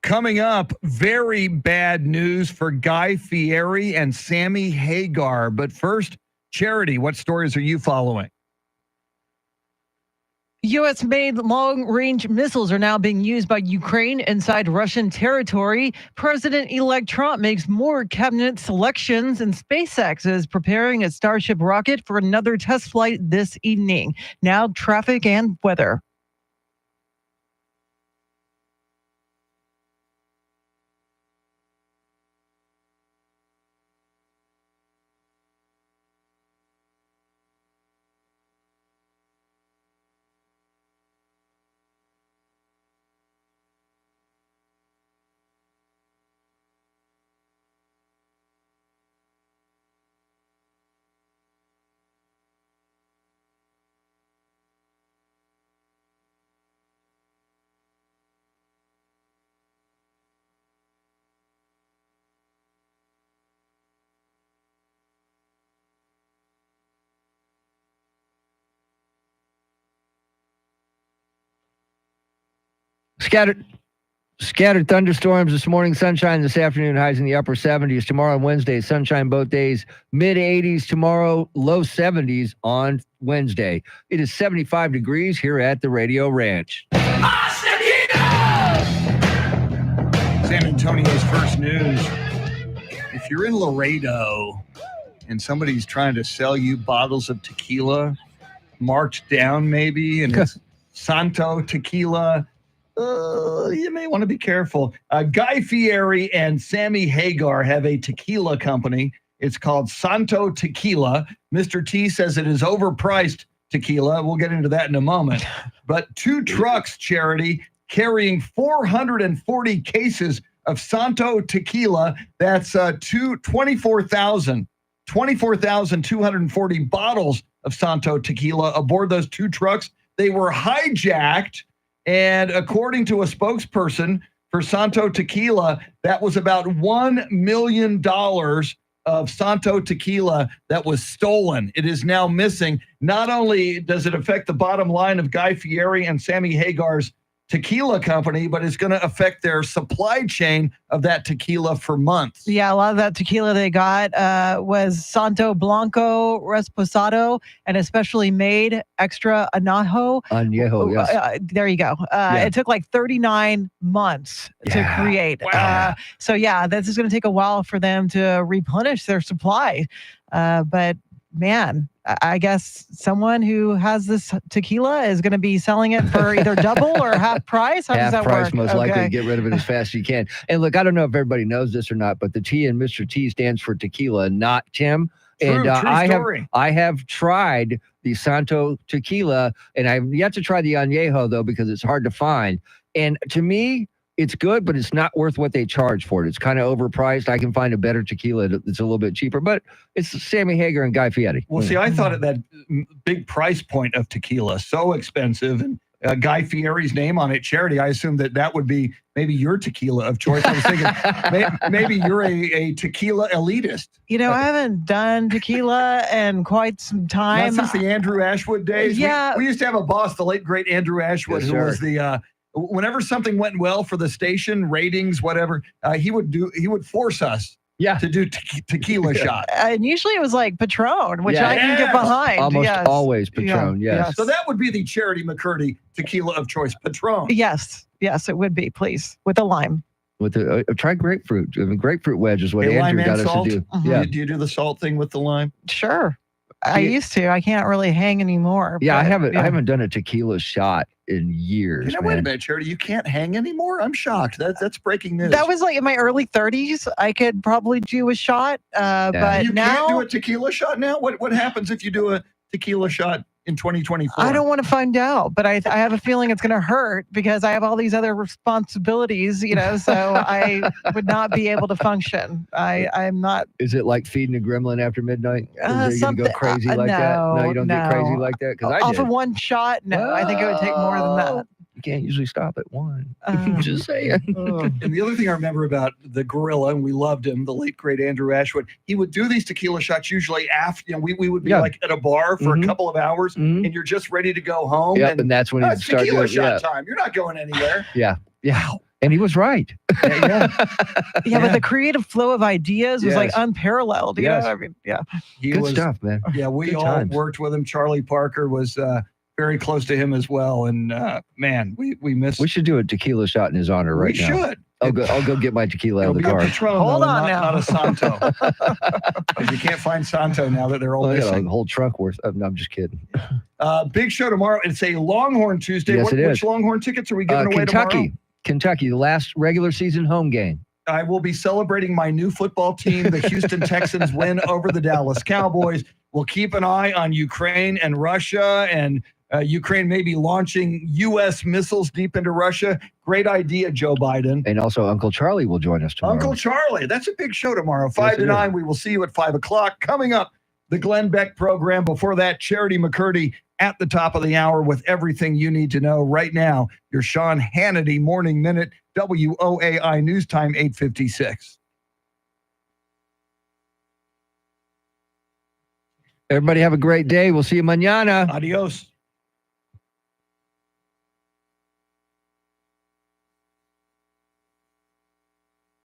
Coming up, very bad news for Guy Fieri and Sammy Hagar. But first, Charity, what stories are you following? U.S. made long range missiles are now being used by Ukraine inside Russian territory. President elect Trump makes more cabinet selections, and SpaceX is preparing its Starship rocket for another test flight this evening. Now, traffic and weather. Scattered thunderstorms this morning, sunshine this afternoon, highs in the upper 70s. Tomorrow and Wednesday, sunshine both days, mid 80s tomorrow, low 70s on Wednesday. It is 75 degrees here at the Radio Ranch. San Antonio's first news. If you're in Laredo and somebody's trying to sell you bottles of tequila, marked down maybe, and it's Santo Tequila, you may want to be careful. Guy Fieri and Sammy Hagar have a tequila company. It's called Santo Tequila. Mr. T says it is overpriced tequila. We'll get into that in a moment. But 2 trucks, Charity, carrying 440 cases of Santo Tequila. That's 24,240 bottles of Santo Tequila aboard those 2 trucks. They were hijacked. And according to a spokesperson for Santo Tequila, that was about $1 million of Santo Tequila that was stolen. It is now missing. Not only does it affect the bottom line of Guy Fieri and Sammy Hagar's tequila company, but it's going to affect their supply chain of that tequila for months. Yeah, a lot of that tequila they got was Santo Blanco Reposado and especially made extra añejo. Añejo, yes. There you go. It took like 39 months to create. Wow. So yeah, this is going to take a while for them to replenish their supply. But man, I guess someone who has this tequila is going to be selling it for either double or half price. How does that price, work? most likely to get rid of it as fast as you can. And look, I don't know if everybody knows this or not, but the T in Mr. T stands for tequila, not Tim. True story. I have tried the Santo Tequila, and I've yet to try the Añejo though because it's hard to find. And to me, it's good, but it's not worth what they charge for it. It's kind of overpriced. I can find a better tequila that's a little bit cheaper, but it's Sammy Hagar and Guy Fieri. Well, see, I thought at that big price point of tequila, so expensive, and Guy Fieri's name on it, Charity, I assumed that would be maybe your tequila of choice. I was thinking maybe you're a tequila elitist. You know, I haven't done tequila in quite some time. Not since the Andrew Ashwood days. Yeah. We used to have a boss, the late, great Andrew Ashwood, Yes, who sir. was the... whenever something went well for the station, ratings, whatever, he would force us to do tequila shots. And usually it was like Patron, which I can get behind. Almost yes. always Patron, yes. So that would be the Charity McCurdy tequila of choice, Patron. Yes, it would be, please, with a lime. With the try grapefruit. I mean, grapefruit wedge is what Hey, lime Andrew and got us salt? to do. Mhm. Yeah. Do you do the salt thing with the lime? Sure. I used to. I can't really hang anymore. Yeah, I but, haven't. yeah. I haven't done a tequila shot in years. You know, wait a minute, Charity. You can't hang anymore? I'm shocked. That's breaking news. That was like in my early 30s. I could probably do a shot, but you now can't do a tequila shot now? What happens if you do a tequila shot in 2024? I don't want to find out, but I have a feeling it's going to hurt because I have all these other responsibilities, so I would not be able to function. I'm not. Is it like feeding a gremlin after midnight? Are you gonna go something- crazy like that? No, you don't get crazy like that? Because I Off did. of one shot, no. I think it would take more than that. You can't usually stop at one. Just saying. And the other thing I remember about the gorilla, and we loved him, the late great Andrew Ashwood, he would do these tequila shots usually after, we would be like at a bar for a couple of hours and you're just ready to go home. Yep, and that's when he'd it's start tequila doing- shot yeah. time. You're not going anywhere. Yeah. And he was right. Yeah, but the creative flow of ideas was like Yes. unparalleled. You Yes. know, I mean, yeah. He Good was- stuff, man. Yeah, we Good all times. worked with him. Charlie Parker was very close to him as well. And man, we miss. We should do a tequila shot in his honor right we now. should. I'll go get my tequila out It'll of the be a car. Patron, Hold though, on not a Santo. now. 'Cause you can't find Santo now that they're all I got missing. a whole trunk worth. No, I'm just kidding. Big show tomorrow. It's a Longhorn Tuesday. Yes, it Which is. Longhorn tickets are we giving away tomorrow? Kentucky, the last regular season home game. I will be celebrating my new football team, the Houston Texans win over the Dallas Cowboys. We'll keep an eye on Ukraine and Russia, and Ukraine may be launching U.S. missiles deep into Russia. Great idea, Joe Biden. And also Uncle Charlie will join us tomorrow. Uncle Charlie, that's a big show tomorrow. 5 Yes, to it 9. is. We will see you at 5 o'clock. Coming up, the Glenn Beck program. Before that, Charity McCurdy at the top of the hour with everything you need to know right now. Your Sean Hannity Morning Minute, WOAI News Time, 8:56. Everybody have a great day. We'll see you mañana. Adios.